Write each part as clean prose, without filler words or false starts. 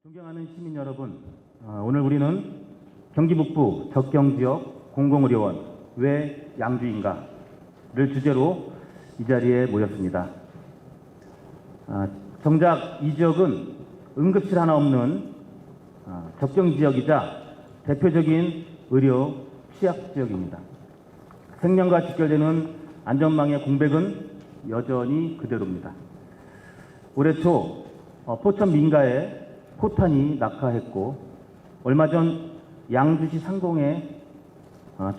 존경하는 시민 여러분, 오늘 우리는 경기 북부 적경지역 공공의료원 왜 양주인가를 주제로 이 자리에 모였습니다. 정작 이 지역은 응급실 하나 없는 적경지역이자 대표적인 의료 취약 지역입니다. 생명과 직결되는 안전망의 공백은 여전히 그대로입니다. 올해 초 포천 민가에 포탄이 낙하했고, 얼마 전 양주시 상공에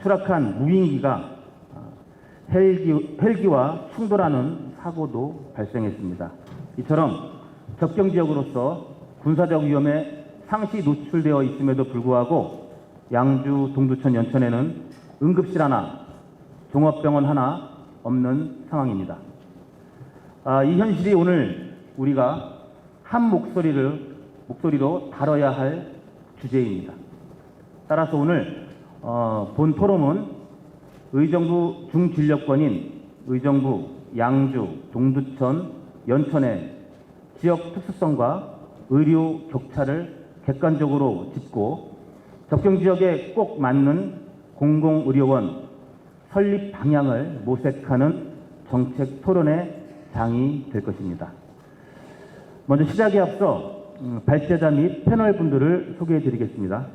추락한 무인기가 헬기와 충돌하는 사고도 발생했습니다. 이처럼 적경지역으로서 군사적 위험에 상시 노출되어 있음에도 불구하고 양주, 동두천, 연천에는 응급실 하나, 종합병원 하나 없는 상황입니다. 이 현실이 오늘 우리가 한 목소리로 다뤄야 할 주제입니다. 따라서 오늘 본 포럼은 의정부 중진료권인 의정부, 양주, 동두천, 연천의 지역 특수성과 의료 격차를 객관적으로 짚고 적경지역에 꼭 맞는 공공의료원 설립 방향을 모색하는 정책 토론의 장이 될 것입니다. 먼저 시작에 앞서 발제자 및 패널 분들을 소개해 드리겠습니다.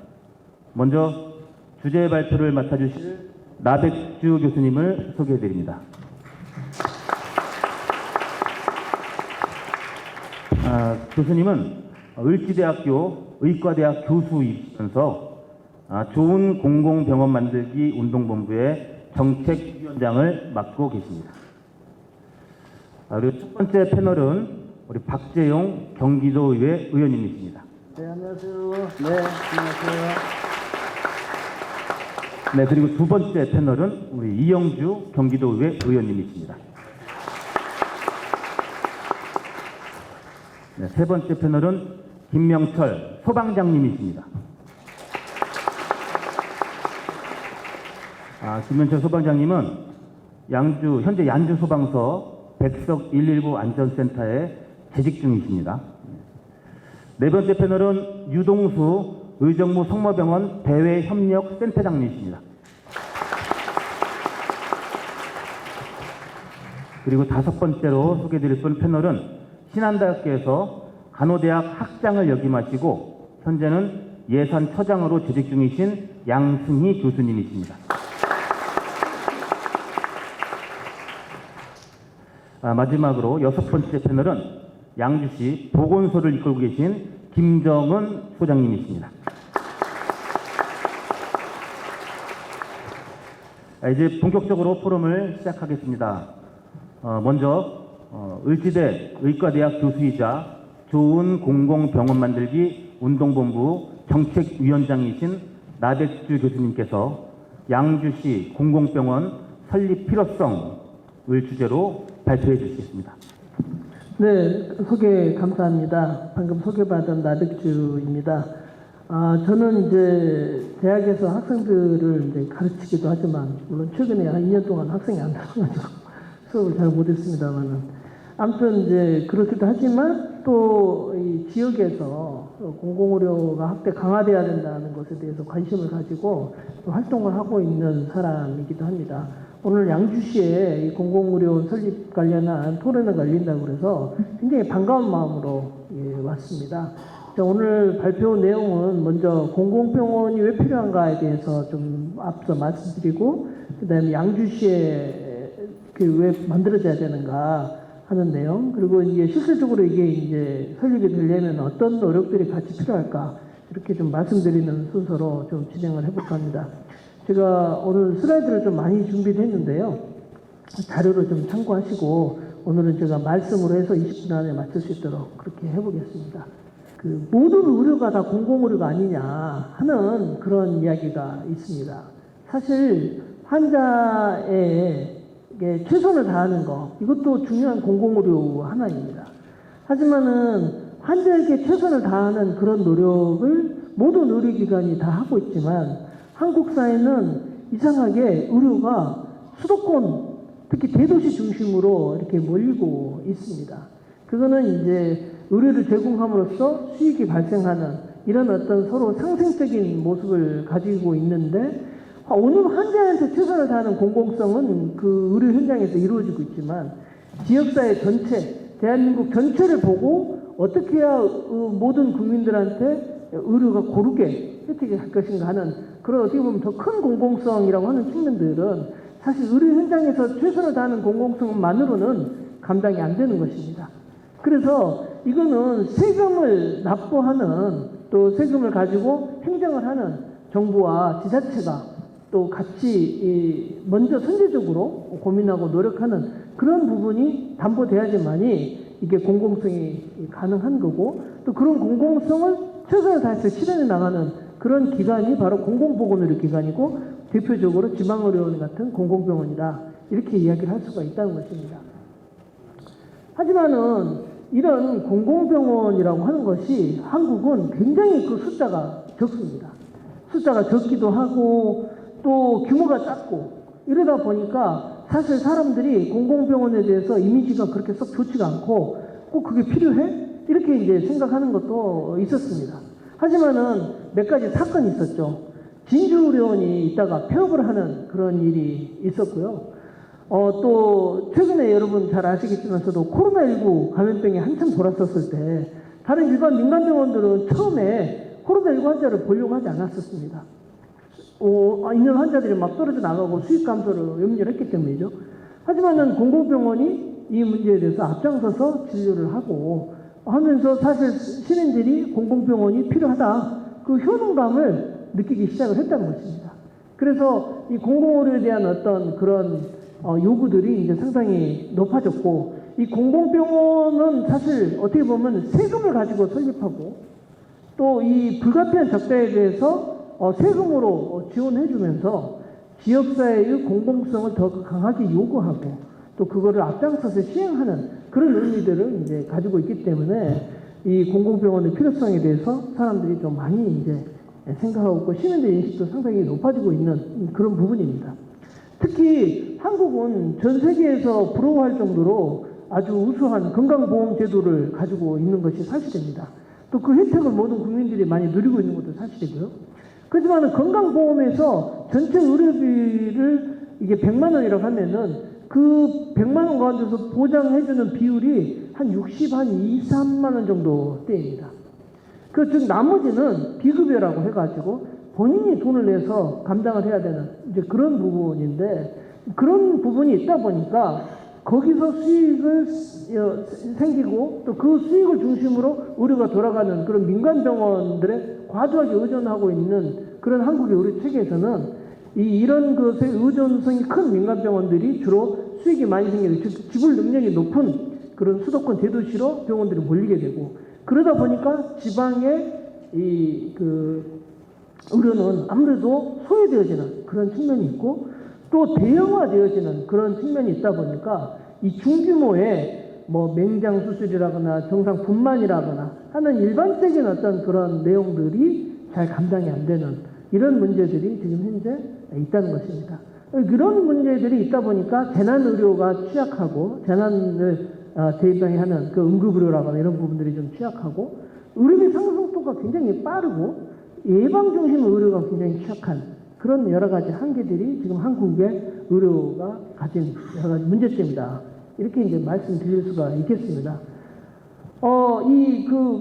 먼저 주제 발표를 맡아주실 나백주 교수님을 소개해 드립니다. 교수님은 을지대학교 의과대학 교수이시면서 좋은 공공병원 만들기 운동본부의 정책위원장을 맡고 계십니다. 그리고 첫 번째 패널은 우리 박재용 경기도의회 의원님이십니다. 네, 안녕하세요. 네, 안녕하세요. 네, 그리고 두 번째 패널은 우리 이영주 경기도의회 의원님이십니다. 네, 세 번째 패널은 김명철 소방장님이십니다. 김명철 소방장님은 현재 양주소방서 백석 119 안전센터에 재직 중이십니다. 네 번째 패널은 유동수 의정부 성모병원 대외협력센터장님이십니다. 그리고 다섯 번째로 소개드릴 분 패널은 신한대학교에서 간호대학 학장을 역임하시고 현재는 예산처장으로 재직 중이신 양승희 교수님이십니다. 마지막으로 여섯 번째 패널은 양주시 보건소를 이끌고 계신 김정은 소장님이십니다. 이제 본격적으로 포럼을 시작하겠습니다. 먼저 을지대 의과대학 교수이자 좋은 공공병원 만들기 운동본부 정책위원장이신 나백주 교수님께서 양주시 공공병원 설립 필요성을 주제로 발표해 주시겠습니다. 네, 소개 감사합니다. 방금 소개받은 나백주입니다. 저는 이제 대학에서 학생들을 이제 가르치기도 하지만, 물론 최근에 한 2년 동안 학생이 안 나와가지고 수업을 잘 못했습니다만은, 아무튼 이제 그렇기도 하지만 또 이 지역에서 공공의료가 확대 강화돼야 된다는 것에 대해서 관심을 가지고 또 활동을 하고 있는 사람이기도 합니다. 오늘 양주시에 이 공공의료 설립 관련한 토론을 열린다고 그래서 굉장히 반가운 마음으로 왔습니다. 오늘 발표 내용은 먼저 공공병원이 왜 필요한가에 대해서 좀 앞서 말씀드리고, 그다음에 양주시에 왜 만들어져야 되는가 하는 내용, 그리고 이제 실질적으로 이게 이제 설립이 되려면 어떤 노력들이 같이 필요할까, 이렇게 좀 말씀드리는 순서로 좀 진행을 해볼까 합니다. 제가 오늘 슬라이드를 좀 많이 준비를 했는데요. 자료를 좀 참고하시고 오늘은 제가 말씀으로 해서 20분 안에 마칠 수 있도록 그렇게 해보겠습니다. 모든 의료가 다 공공의료가 아니냐 하는 그런 이야기가 있습니다. 사실 환자에게 최선을 다하는 거, 이것도 중요한 공공의료 하나입니다. 하지만은 환자에게 최선을 다하는 그런 노력을 모든 의료기관이 다 하고 있지만, 한국 사회는 이상하게 의료가 수도권, 특히 대도시 중심으로 이렇게 몰리고 있습니다. 그거는 이제 의료를 제공함으로써 수익이 발생하는 이런 어떤 서로 상생적인 모습을 가지고 있는데 오늘 환자한테 최선을 다하는 공공성은 그 의료 현장에서 이루어지고 있지만 지역사회 전체, 대한민국 전체를 보고 어떻게 해야 모든 국민들한테 의료가 고르게 혜택이 갈 것인가 하는 그런 어떻게 보면 더 큰 공공성이라고 하는 측면들은 사실 의료 현장에서 최선을 다하는 공공성만으로는 감당이 안 되는 것입니다. 그래서 이거는 세금을 납부하는 또 세금을 가지고 행정을 하는 정부와 지자체가 또 같이 먼저 선제적으로 고민하고 노력하는 그런 부분이 담보돼야지만이 이게 공공성이 가능한 거고 또 그런 공공성을 최선을 다해서 실현해 나가는 그런 기관이 바로 공공보건의료 기관이고 대표적으로 지방의료원 같은 공공병원이다. 이렇게 이야기를 할 수가 있다는 것입니다. 하지만은 이런 공공병원이라고 하는 것이 한국은 굉장히 그 숫자가 적습니다. 숫자가 적기도 하고 또 규모가 작고 이러다 보니까 사실 사람들이 공공병원에 대해서 이미지가 그렇게 썩 좋지가 않고 꼭 그게 필요해? 이렇게 이제 생각하는 것도 있었습니다. 하지만은 몇 가지 사건이 있었죠. 진주의료원이 있다가 폐업을 하는 그런 일이 있었고요. 또 최근에 여러분 잘 아시겠지만서도 코로나19 감염병이 한참 돌았었을 때 다른 일반 민간병원들은 처음에 코로나19 환자를 보려고 하지 않았었습니다. 있는 환자들이 막 떨어져 나가고 수익 감소를 염려를 했기 때문이죠. 하지만은 공공병원이 이 문제에 대해서 앞장서서 진료를 하고 하면서 사실 시민들이 공공병원이 필요하다. 그 효능감을 느끼기 시작을 했다는 것입니다. 그래서 이 공공의료에 대한 어떤 그런 요구들이 이제 상당히 높아졌고 이 공공병원은 사실 어떻게 보면 세금을 가지고 설립하고 또 이 불가피한 적자에 대해서 세금으로 지원해주면서 지역사회의 공공성을 더 강하게 요구하고 또 그거를 앞장서서 시행하는 그런 의미들을 이제 가지고 있기 때문에 이 공공병원의 필요성에 대해서 사람들이 좀 많이 이제 생각하고 있고 시민들의 인식도 상당히 높아지고 있는 그런 부분입니다. 특히 한국은 전 세계에서 부러워할 정도로 아주 우수한 건강보험 제도를 가지고 있는 것이 사실입니다. 또 그 혜택을 모든 국민들이 많이 누리고 있는 것도 사실이고요. 그렇지만 건강보험에서 전체 의료비를 이게 100만 원이라고 하면은 그 100만 원 가운데서 보장해주는 비율이 한 60, 한 2, 3만 원 정도 대입니다. 즉 나머지는 비급여라고 해가지고 본인이 돈을 내서 감당을 해야 되는 이제 그런 부분인데 그런 부분이 있다 보니까 거기서 수익을 생기고 또 그 수익을 중심으로 의료가 돌아가는 그런 민간병원들에 과도하게 의존하고 있는 그런 한국의 의료 체계에서는 이런 것에 의존성이 큰 민간병원들이 주로 수익이 많이 생기는 즉 지불 능력이 높은 그런 수도권 대도시로 병원들이 몰리게 되고 그러다 보니까 지방의 의료는 아무래도 소외되어지는 그런 측면이 있고 또 대형화되어지는 그런 측면이 있다 보니까 이 중규모의 뭐 맹장 수술이라거나 정상 분만이라거나 하는 일반적인 어떤 그런 내용들이 잘 감당이 안 되는 이런 문제들이 지금 현재 있다는 것입니다. 그런 문제들이 있다 보니까 재난의료가 취약하고 재난을 대입하는 그 응급의료라거나 이런 부분들이 좀 취약하고 의료비 상승도가 굉장히 빠르고 예방 중심 의료가 굉장히 취약한 그런 여러 가지 한계들이 지금 한국의 의료가 가진 여러 가지 문제점이다. 이렇게 이제 말씀드릴 수가 있겠습니다.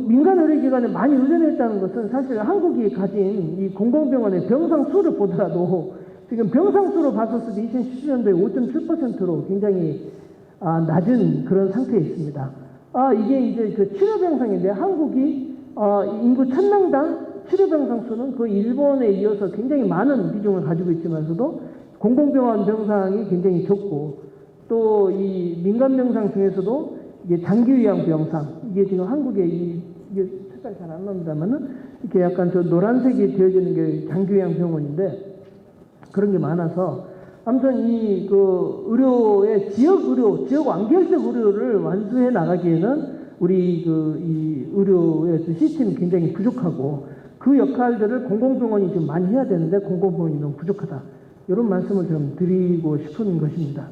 민간 의료기관에 많이 의존했다는 것은 사실 한국이 가진 이 공공병원의 병상 수를 보더라도 지금 병상 수로 봤었을 때 2017년도에 5.7%로 굉장히 낮은 그런 상태에 있습니다. 이게 이제 그 치료병상인데 한국이 인구 1000명당 치료병상 수는 그 일본에 이어서 굉장히 많은 비중을 가지고 있지만서도 공공병원 병상이 굉장히 적고 또 이 민간병상 중에서도 이게 장기요양 병상 이게 지금 한국에 이게 색깔이 잘 안 나옵니다만은 이렇게 약간 저 노란색이 되어지는 게 장기요양 병원인데 그런 게 많아서 아무튼 이 의료의 지역 완결적 의료를 완수해 나가기에는 우리 이 의료의 시스템이 굉장히 부족하고 그 역할들을 공공병원이 좀 많이 해야 되는데 공공병원이 너무 부족하다. 이런 말씀을 좀 드리고 싶은 것입니다.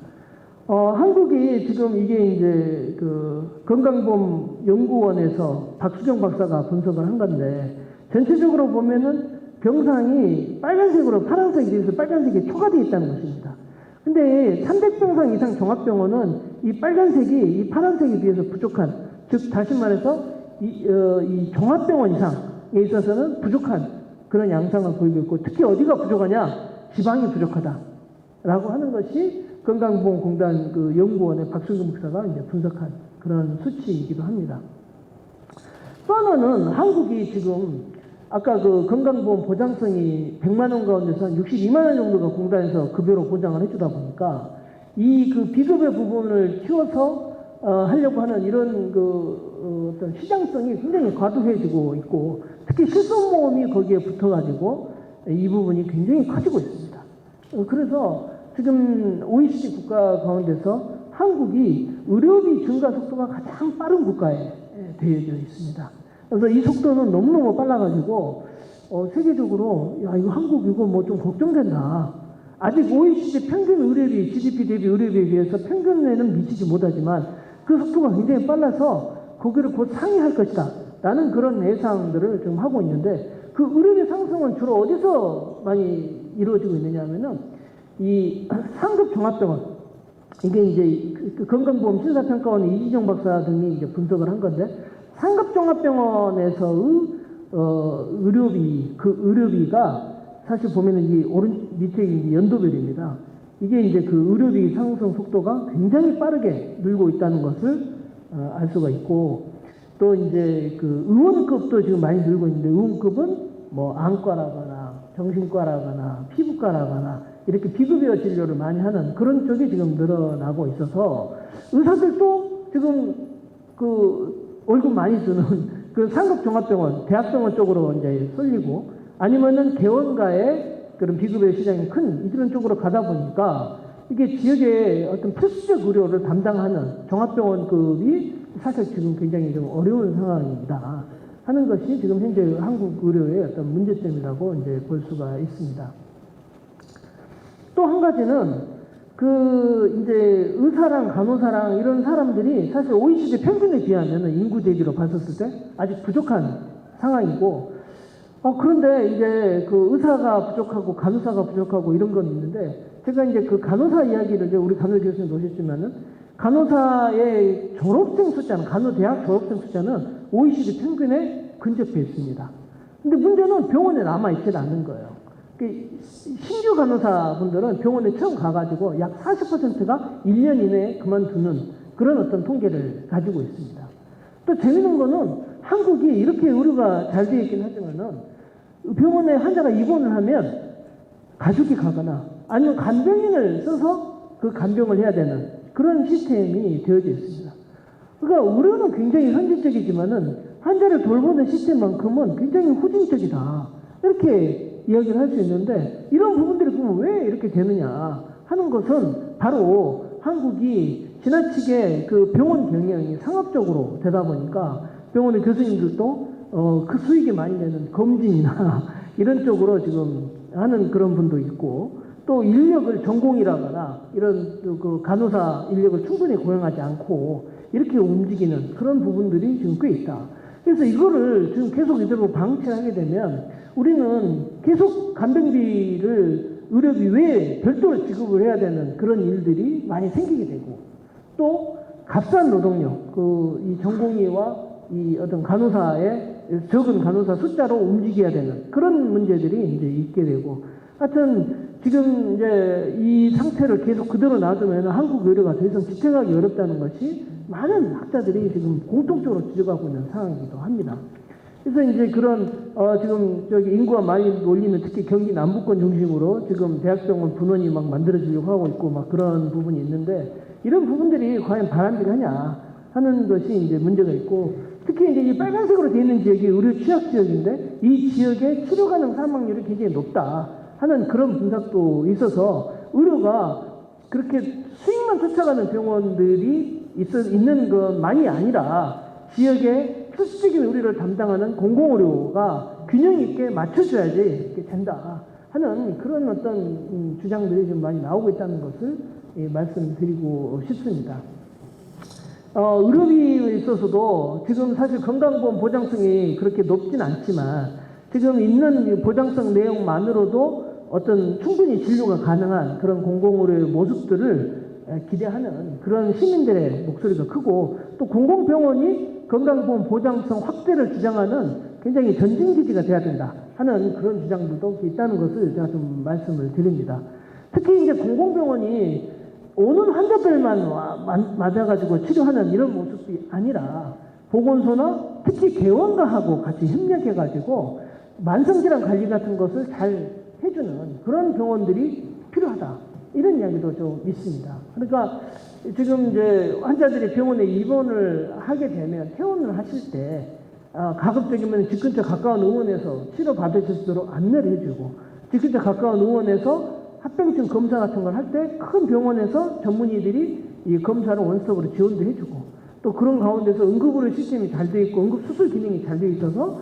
한국이 지금 이게 이제 그 건강보험 연구원에서 박수경 박사가 분석을 한 건데 전체적으로 보면은 병상이 빨간색으로 파란색에 비해서 빨간색이 초과되어 있다는 것입니다. 근데 300병상 이상 종합병원은 이 빨간색이 이 파란색에 비해서 부족한, 즉 다시 말해서 이 종합병원 이상에 있어서는 부족한 그런 양상을 보이고 있고, 특히 어디가 부족하냐? 지방이 부족하다라고 하는 것이 건강보험공단 그 연구원의 박수경 박사가 이제 분석한 그런 수치이기도 합니다. 또 하나는 한국이 지금 아까 그 건강보험 보장성이 100만 원 가운데서 한 62만 원 정도가 공단에서 급여로 보장을 해주다 보니까 이 그 비급여 부분을 키워서 하려고 하는 이런 그 어떤 시장성이 굉장히 과도해지고 있고, 특히 실손보험이 거기에 붙어가지고 이 부분이 굉장히 커지고 있습니다. 그래서 지금 OECD 국가 가운데서 한국이 의료비 증가 속도가 가장 빠른 국가에 되어져 있습니다. 그래서 이 속도는 너무너무 빨라가지고 세계적으로 야 이거 한국 이거 뭐 좀 걱정된다. 아직 OECD 평균 의료비, GDP 대비 의료비에 비해서 평균에는 미치지 못하지만 그 속도가 굉장히 빨라서 거기를 곧 상회할 것이다 라는 그런 예상들을 지금 하고 있는데, 그 의료비 상승은 주로 어디서 많이 이루어지고 있느냐 하면은 이 상급 종합병원, 이게 이제 그 건강보험 심사평가원 이지정 박사 등이 이제 분석을 한 건데, 상급종합병원에서의 의료비, 그 의료비가 사실 보면은 이 오른 밑에 이 연도별입니다. 이게 이제 그 의료비 상승 속도가 굉장히 빠르게 늘고 있다는 것을 알 수가 있고, 또 이제 그 의원급도 지금 많이 늘고 있는데, 의원급은 뭐 안과라거나 정신과라거나 피부과라거나 이렇게 비급여 진료를 많이 하는 그런 쪽이 지금 늘어나고 있어서 의사들도 지금 그 월급 많이 쓰는 그 상급 종합병원, 대학병원 쪽으로 이제 쏠리고, 아니면은 개원가의 그런 비급여 시장이 큰 이런 쪽으로 가다 보니까 이게 지역의 어떤 필수적 의료를 담당하는 종합병원급이 사실 지금 굉장히 좀 어려운 상황입니다 하는 것이 지금 현재 한국 의료의 어떤 문제점이라고 이제 볼 수가 있습니다. 또 한 가지는 그 이제 의사랑 간호사랑 이런 사람들이 사실 OECD 평균에 비하면 인구 대비로 봤었을 때 아직 부족한 상황이고, 그런데 이제 그 의사가 부족하고 간호사가 부족하고 이런 건 있는데, 제가 이제 그 간호사 이야기를 이제 우리 간호 교수님 오셨지만은 간호사의 졸업생 숫자는, 간호대학 졸업생 숫자는 OECD 평균에 근접해 있습니다. 근데 문제는 병원에 남아있지 않는 거예요. 신규 간호사분들은 병원에 처음 가가지고 약 40%가 1년 이내에 그만두는 그런 어떤 통계를 가지고 있습니다. 또 재밌는 거는 한국이 이렇게 의료가 잘 되어 있긴 하지만은 병원에 환자가 입원을 하면 가족이 가거나 아니면 간병인을 써서 그 간병을 해야 되는 그런 시스템이 되어져 있습니다. 그러니까 의료는 굉장히 현실적이지만은 환자를 돌보는 시스템만큼은 굉장히 후진적이다, 이렇게 이야기를 할 수 있는데, 이런 부분들이 보면 왜 이렇게 되느냐 하는 것은 바로 한국이 지나치게 그 병원 경영이 상업적으로 되다 보니까 병원의 교수님들도 그 수익이 많이 되는 검진이나 이런 쪽으로 지금 하는 그런 분도 있고, 또 인력을 전공이라거나 이런 그 간호사 인력을 충분히 고용하지 않고 이렇게 움직이는 그런 부분들이 지금 꽤 있다. 그래서 이거를 지금 계속 이대로 방치하게 되면 우리는 계속 간병비를 의료비 외에 별도로 지급을 해야 되는 그런 일들이 많이 생기게 되고, 또 값싼 노동력, 이 전공의와 이 어떤 간호사의 적은 간호사 숫자로 움직여야 되는 그런 문제들이 이제 있게 되고, 하여튼 지금 이제 이 상태를 계속 그대로 놔두면 한국 의료가 더 이상 지탱하기 어렵다는 것이 많은 학자들이 지금 공통적으로 지적하고 있는 상황이기도 합니다. 그래서 이제 그런 지금 저기 인구가 많이 몰리는 특히 경기 남부권 중심으로 지금 대학병원 분원이 막 만들어지려고 하고 있고 막 그런 부분이 있는데, 이런 부분들이 과연 바람직하냐 하는 것이 이제 문제가 있고, 특히 이제 이 빨간색으로 되어 있는 지역이 의료 취약 지역인데 이 지역의 치료 가능 사망률이 굉장히 높다 하는 그런 분석도 있어서 의료가 그렇게 수익만 쫓아가는 병원들이 있는 것만이 아니라 지역의 필수적인 의료를 담당하는 공공의료가 균형 있게 맞춰줘야지 이렇게 된다 하는 그런 어떤 주장들이 좀 많이 나오고 있다는 것을 말씀드리고 싶습니다. 의료비에 있어서도 지금 사실 건강보험 보장성이 그렇게 높진 않지만 지금 있는 보장성 내용만으로도 어떤 충분히 진료가 가능한 그런 공공의료의 모습들을 기대하는 그런 시민들의 목소리가 크고, 또 공공병원이 건강보험 보장성 확대를 주장하는 굉장히 전진기지가 돼야 된다 하는 그런 주장들도 있다는 것을 제가 좀 말씀을 드립니다. 특히 이제 공공병원이 오는 환자들만 맞아가지고 치료하는 이런 모습이 아니라 보건소나 특히 개원가하고 같이 협력해가지고 만성질환 관리 같은 것을 잘 해주는 그런 병원들이 필요하다, 이런 이야기도 좀 있습니다. 그러니까 지금 이제 환자들이 병원에 입원을 하게 되면 퇴원을 하실 때 가급적이면 집 근처 가까운 의원에서 치료 받으실 수 있도록 안내를 해주고, 집 근처 가까운 의원에서 합병증 검사 같은 걸 할 때 큰 병원에서 전문의들이 이 검사를 원스톱으로 지원도 해주고, 또 그런 가운데서 응급의료 시스템이 잘 돼 있고 응급수술 기능이 잘 돼 있어서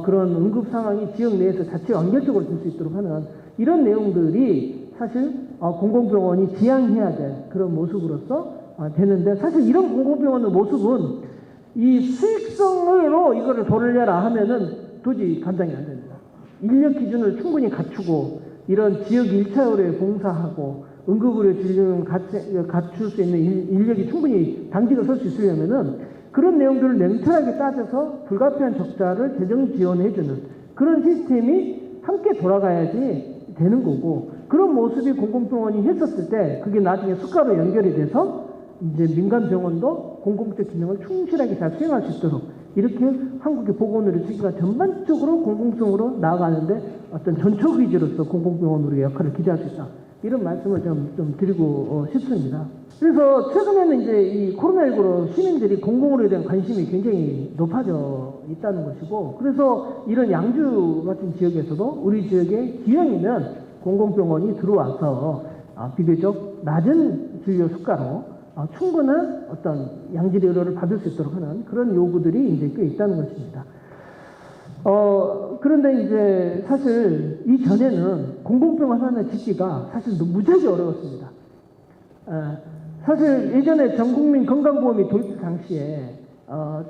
그런 응급 상황이 지역 내에서 자체 완결적으로 될 수 있도록 하는 이런 내용들이 사실 공공병원이 지향해야 될 그런 모습으로서 되는데, 사실 이런 공공병원의 모습은 이 수익성으로 이거를 돌려라 하면은 도저히 감당이 안 됩니다. 인력 기준을 충분히 갖추고 이런 지역 1차 의료에 봉사하고 응급의료 진료를 갖출 수 있는 인력이 충분히 당직을 설 수 있으려면은 그런 내용들을 냉철하게 따져서 불가피한 적자를 재정 지원해주는 그런 시스템이 함께 돌아가야지 되는 거고, 그런 모습이 공공병원이 했었을 때 그게 나중에 수가로 연결이 돼서 이제 민간 병원도 공공적 기능을 충실하게 잘 수행할 수 있도록 이렇게 한국의 보건의료 체계가 전반적으로 공공성으로 나아가는데 어떤 전초 기지로서 공공병원으로의 역할을 기대할 수 있다, 이런 말씀을 좀 드리고 싶습니다. 그래서 최근에는 이제 이 코로나19로 시민들이 공공의료에 대한 관심이 굉장히 높아져 있다는 것이고, 그래서 이런 양주 같은 지역에서도 우리 지역에 기형이면 공공병원이 들어와서 비교적 낮은 진료 수가로 충분한 어떤 양질 의료를 받을 수 있도록 하는 그런 요구들이 이제 꽤 있다는 것입니다. 그런데 이제 사실 이전에는 공공병원 하나 짓기가 사실 무지하게 어려웠습니다. 사실 예전에 전국민 건강보험이 도입 당시에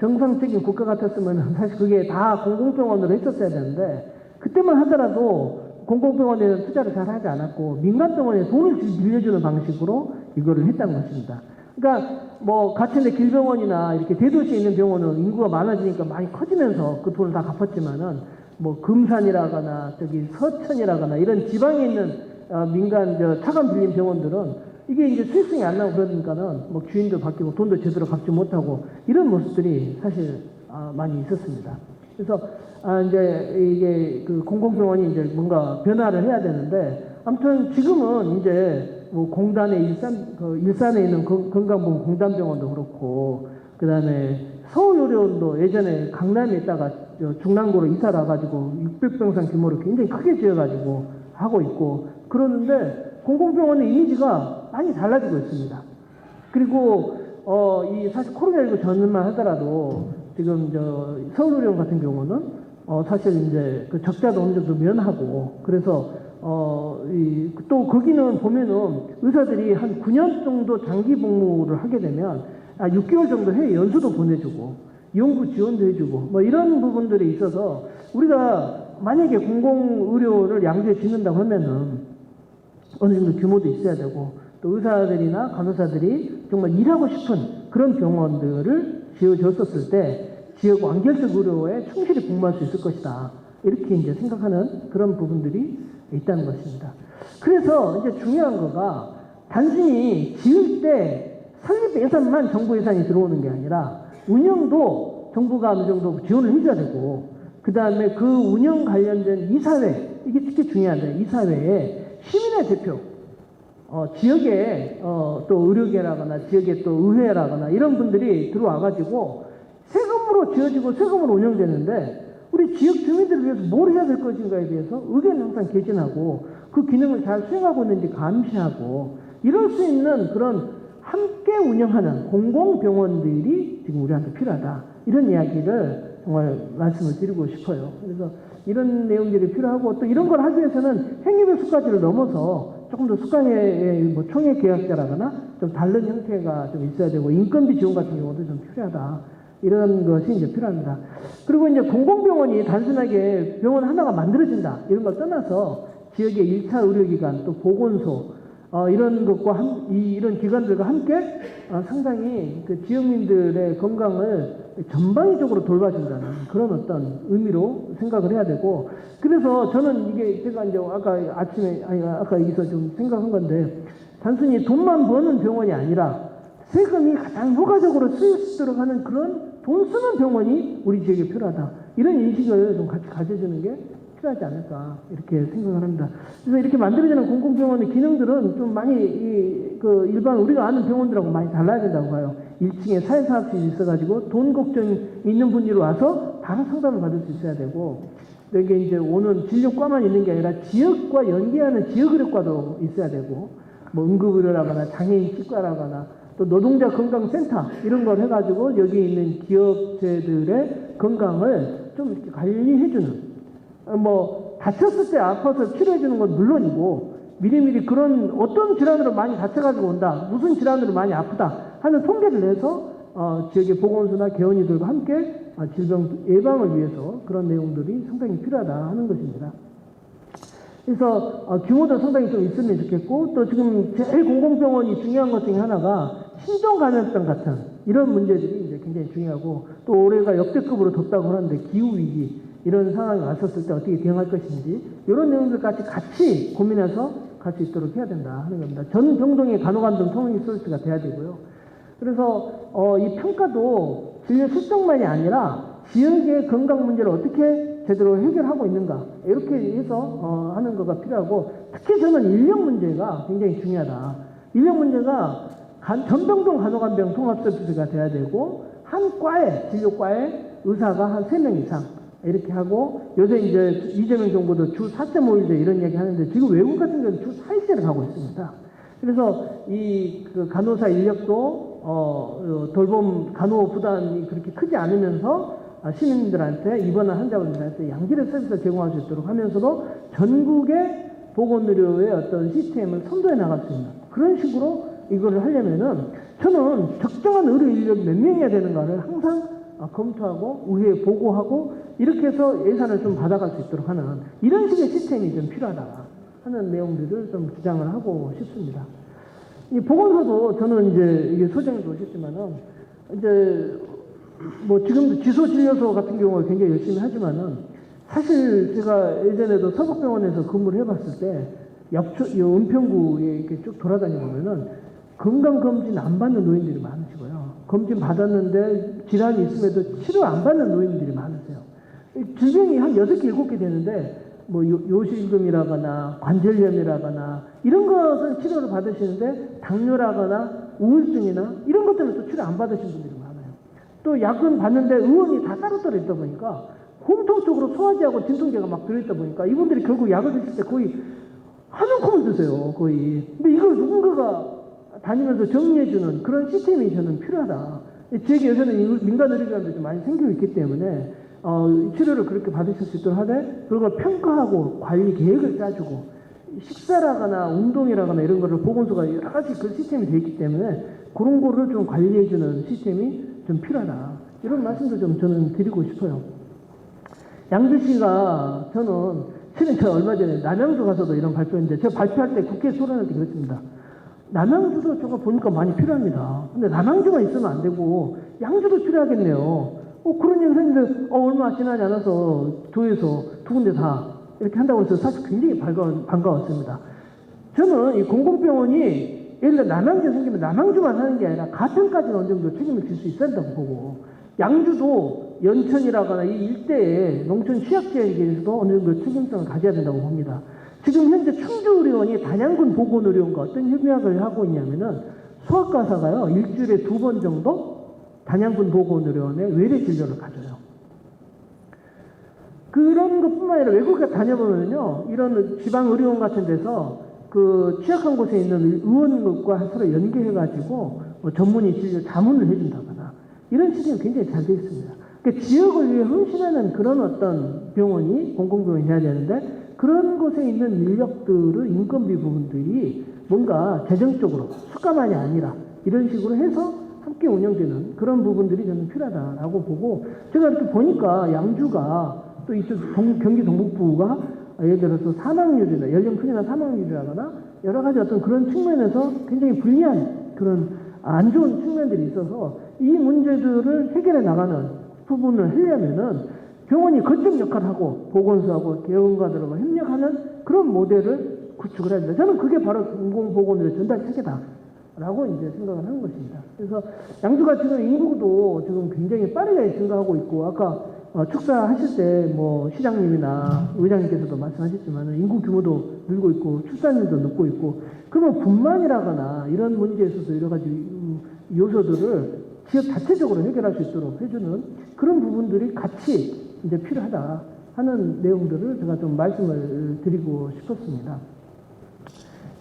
정상적인 국가 같았으면 사실 그게 다 공공병원으로 했었어야 되는데, 그때만 하더라도 공공병원에는 투자를 잘 하지 않았고 민간병원에 돈을 빌려주는 방식으로 이거를 했다는 것입니다. 그러니까 뭐 같은데 길병원이나 이렇게 대도시에 있는 병원은 인구가 많아지니까 많이 커지면서 그 돈을 다 갚았지만은 뭐 금산이라거나 저기 서천이라거나 이런 지방에 있는 민간 차관 빌린 병원들은 이게 이제 수익성이 안 나고 그러니까는 뭐 주인도 바뀌고 돈도 제대로 갚지 못하고 이런 모습들이 사실 많이 있었습니다. 그래서 이제 이게 그 공공병원이 이제 뭔가 변화를 해야 되는데, 아무튼 지금은 이제 뭐 공단의 일산에 있는 건강보험 공단병원도 그렇고, 그 다음에 서울의료원도 예전에 강남에 있다가 중랑구로 이사 나가지고 600병상 규모로 굉장히 크게 지어가지고 하고 있고 그러는데, 공공병원의 이미지가 많이 달라지고 있습니다. 그리고 이 사실 코로나19 전만 하더라도 지금 서울의료원 같은 경우는 사실 이제 그 적자도 어느 정도 면하고, 그래서 또 거기는 보면은 의사들이 한 9년 정도 장기 복무를 하게 되면 6개월 정도 해외 연수도 보내주고 연구 지원도 해주고 뭐 이런 부분들이 있어서, 우리가 만약에 공공의료를 양주에 짓는다고 하면은 어느 정도 규모도 있어야 되고, 또 의사들이나 간호사들이 정말 일하고 싶은 그런 병원들을 지어줬었을 때 지역 완결적 의료에 충실히 복무할 수 있을 것이다, 이렇게 이제 생각하는 그런 부분들이 있다는 것입니다. 그래서 이제 중요한 거가 단순히 지을 때 설립 예산만 정부 예산이 들어오는 게 아니라 운영도 정부가 어느 정도 지원을 해줘야 되고, 그 다음에 그 운영 관련된 이사회, 이게 특히 중요한데, 이사회에 시민의 대표, 지역에 또 의료계라거나 지역에 또 의회라거나 이런 분들이 들어와가지고 세금으로 지어지고 세금으로 운영되는데, 우리 지역 주민들을 위해서 뭘 해야 될 것인가에 대해서 의견을 항상 개진하고 그 기능을 잘 수행하고 있는지 감시하고 이럴 수 있는 그런 함께 운영하는 공공병원들이 지금 우리한테 필요하다, 이런 이야기를 정말 말씀을 드리고 싶어요. 그래서 이런 내용들이 필요하고, 또 이런 걸 하기 위해서는 행위별 수까지를 넘어서 조금 더 수강의 뭐 총액 계약자라거나 좀 다른 형태가 좀 있어야 되고 인건비 지원 같은 경우도 좀 필요하다. 이런 것이 이제 필요합니다. 그리고 이제 공공병원이 단순하게 병원 하나가 만들어진다. 이런 걸 떠나서 지역의 1차 의료기관 또 보건소 이런 것과 이런 기관들과 함께 상당히 그 지역민들의 건강을 전방위적으로 돌봐준다는 그런 어떤 의미로 생각을 해야 되고 그래서 저는 이게 제가 이제 아까 여기서 좀 생각한 건데 단순히 돈만 버는 병원이 아니라 세금이 가장 효과적으로 쓰일 수 있도록 하는 그런 돈 쓰는 병원이 우리 지역에 필요하다. 이런 인식을 좀 같이 가져주는 게 필요하지 않을까 이렇게 생각을 합니다. 그래서 이렇게 만들어지는 공공병원의 기능들은 좀 많이 일반 우리가 아는 병원들하고 많이 달라야 된다고 봐요. 1층에 사회사업실이 있어가지고 돈 걱정이 있는 분들이 와서 바로 상담을 받을 수 있어야 되고 여기 이제 오는 진료과만 있는 게 아니라 지역과 연계하는 지역의료과도 있어야 되고 뭐 응급의료라거나 장애인 치과라거나 또 노동자 건강센터 이런 걸 해가지고 여기 있는 기업체들의 건강을 좀 이렇게 관리해주는 뭐 다쳤을 때 아파서 치료해주는 건 물론이고 미리미리 그런 어떤 질환으로 많이 다쳐가지고 온다 무슨 질환으로 많이 아프다 하는 통계를 내서 지역의 보건소나 개원이들과 함께 질병 예방을 위해서 그런 내용들이 상당히 필요하다 하는 것입니다. 그래서 규모도 상당히 좀 있으면 좋겠고 또 지금 제일 공공병원이 중요한 것 중에 하나가 신종감염병 같은 이런 문제들이 이제 굉장히 중요하고 또 올해가 역대급으로 덥다고 하는데 기후위기 이런 상황이 왔었을 때 어떻게 대응할 것인지 이런 내용들까지 같이 고민해서 갈 수 있도록 해야 된다 하는 겁니다. 전 병동의 간호감독 통행 서비스가 돼야 되고요. 그래서 이 평가도 진료 실적만이 아니라 지역의 건강 문제를 어떻게 제대로 해결하고 있는가 이렇게 해서 하는 거가 필요하고 특히 저는 인력 문제가 굉장히 중요하다. 인력 문제가 전병동 간호간병 통합 서비스가 돼야 되고 한 과에 진료과에 의사가 한 3명 이상 이렇게 하고 요새 이제 이재명 정부도 주 4.5일제 이런 얘기 하는데 지금 외국 같은 경우는 주 4일제를 가고 있습니다. 그래서 그 간호사 인력도 돌봄 간호 부담이 그렇게 크지 않으면서 시민들한테 입원한 환자분들한테 양질의 서비스를 제공할 수 있도록 하면서도 전국의 보건의료의 어떤 시스템을 선도해 나갈 수 있는 그런 식으로 이거를 하려면은 저는 적정한 의료 인력이 몇 명이야 되는가를 항상 검토하고 의회에 보고하고 이렇게 해서 예산을 좀 받아갈 수 있도록 하는 이런 식의 시스템이 좀 필요하다 하는 내용들을 좀 주장을 하고 싶습니다. 이 보건소도 저는 이제 이게 소장도 오셨지만은 이제 뭐 지금도 지소진료소 같은 경우가 굉장히 열심히 하지만은 사실 제가 예전에도 서북병원에서 근무를 해봤을 때 은평구에 이렇게 쭉 돌아다니 보면은 건강검진 안 받는 노인들이 많으시고요. 검진 받았는데 질환이 있음에도 치료 안 받는 노인들이 많으세요. 질병이 한 6개, 7개 되는데 뭐 요실금이라거나 관절염이라거나 이런 것은 치료를 받으시는데 당뇨라거나 우울증이나 이런 것들은 또 치료 안 받으신 분들이 많아요. 또 약은 받는데 의원이 다 따로따로 있다 보니까 공통적으로 소화제하고 진통제가 막 들어있다 보니까 이분들이 결국 약을 드실 때 거의 한 움큼을 드세요. 거의. 근데 이걸 누군가가 다니면서 정리해주는 그런 시스템이 저는 필요하다. 지역에 요새는 민간 의료기관도 좀 많이 생기고 있기 때문에 치료를 그렇게 받으실 수 있도록 하되 그걸 평가하고 관리 계획을 짜주고 식사라거나 운동이라거나 이런 거를 보건소가 여러 가지 그 시스템이 되어 있기 때문에 그런 거를 좀 관리해주는 시스템이 좀 필요하다. 이런 말씀도 좀 저는 드리고 싶어요. 양주시가 실은 제가 얼마 전에 남양주 가서도 이런 발표했는데 제가 발표할 때 국회에 토론할 때 그랬습니다. 남양주도 제가 보니까 많이 필요합니다. 근데 남양주만 있으면 안 되고 양주도 필요하겠네요. 그런 얘기를 했는데 얼마 지나지 않아서 도에서 두 군데 다 이렇게 한다고 해서 사실 굉장히 반가웠습니다. 저는 이 공공병원이 예를 들어 남양주 생기면 남양주만 하는 게 아니라 가평까지는 어느 정도 책임을 질 수 있어야 된다고 보고 양주도 연천이라거나 이 일대에 농촌 취약지역에 대해서도 어느 정도 책임성을 가져야 된다고 봅니다. 지금 현재 충주의료원이 단양군 보건의료원과 어떤 협약을 하고 있냐면은 소아과사가요 일주일에 2번 정도 단양군 보건의료원에 외래 진료를 가져요. 그런 것뿐만 아니라 외국에 다녀보면요 이런 지방의료원 같은 데서 그 취약한 곳에 있는 의원과 서로 연계해가지고 전문의 진료 자문을 해준다거나 이런 시스템이 굉장히 잘 되어 있습니다. 그러니까 지역을 위해 헌신하는 그런 어떤 병원이 공공병원이 해야 되는데 그런 곳에 있는 인력들의 인건비 부분들이 뭔가 재정적으로 수가만이 아니라 이런 식으로 해서 함께 운영되는 그런 부분들이 저는 필요하다라고 보고, 제가 이렇게 보니까 양주가 또 이쪽 경기 동북부가 예를 들어서 사망률이나 연령층이나 사망률이라거나 여러 가지 어떤 그런 측면에서 굉장히 불리한 그런 안 좋은 측면들이 있어서 이 문제들을 해결해 나가는 부분을 하려면은 병원이 거점 역할을 하고 보건소하고 개원가들하고 협력하는 그런 모델을 구축을 해야 된다. 저는 그게 바로 공공보건의료 전달 체계다라고 이제 생각을 하는 것입니다. 그래서 양주가 지금 인구도 지금 굉장히 빠르게 증가하고 있고, 아까 축사하실 때 뭐 시장님이나 의장님께서도 말씀하셨지만 인구 규모도 늘고 있고 출산율도 높고 있고, 그러면 분만이라거나 이런 문제에 있어서 여러 가지 요소들을 지역 자체적으로 해결할 수 있도록 해주는 그런 부분들이 같이 이제 필요하다 하는 내용들을 제가 좀 말씀을 드리고 싶었습니다.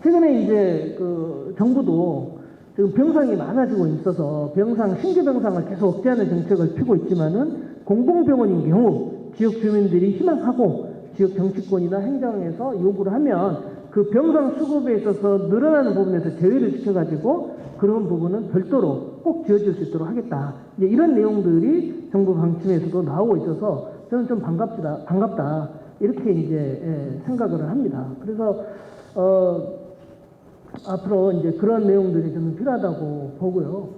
최근에 이제 그 정부도 지금 병상이 많아지고 있어서 신규 병상을 계속 억제하는 정책을 펴고 있지만은 공공병원인 경우 지역 주민들이 희망하고 지역 정치권이나 행정에서 요구를 하면 그 병상 수급에 있어서 늘어나는 부분에서 제외를 시켜가지고 그런 부분은 별도로 꼭 지어줄 수 있도록 하겠다. 이제 이런 내용들이 정부 방침에서도 나오고 있어서 저는 좀 반갑다. 이렇게 이제 생각을 합니다. 그래서 앞으로 이제 그런 내용들이 저는 필요하다고 보고요.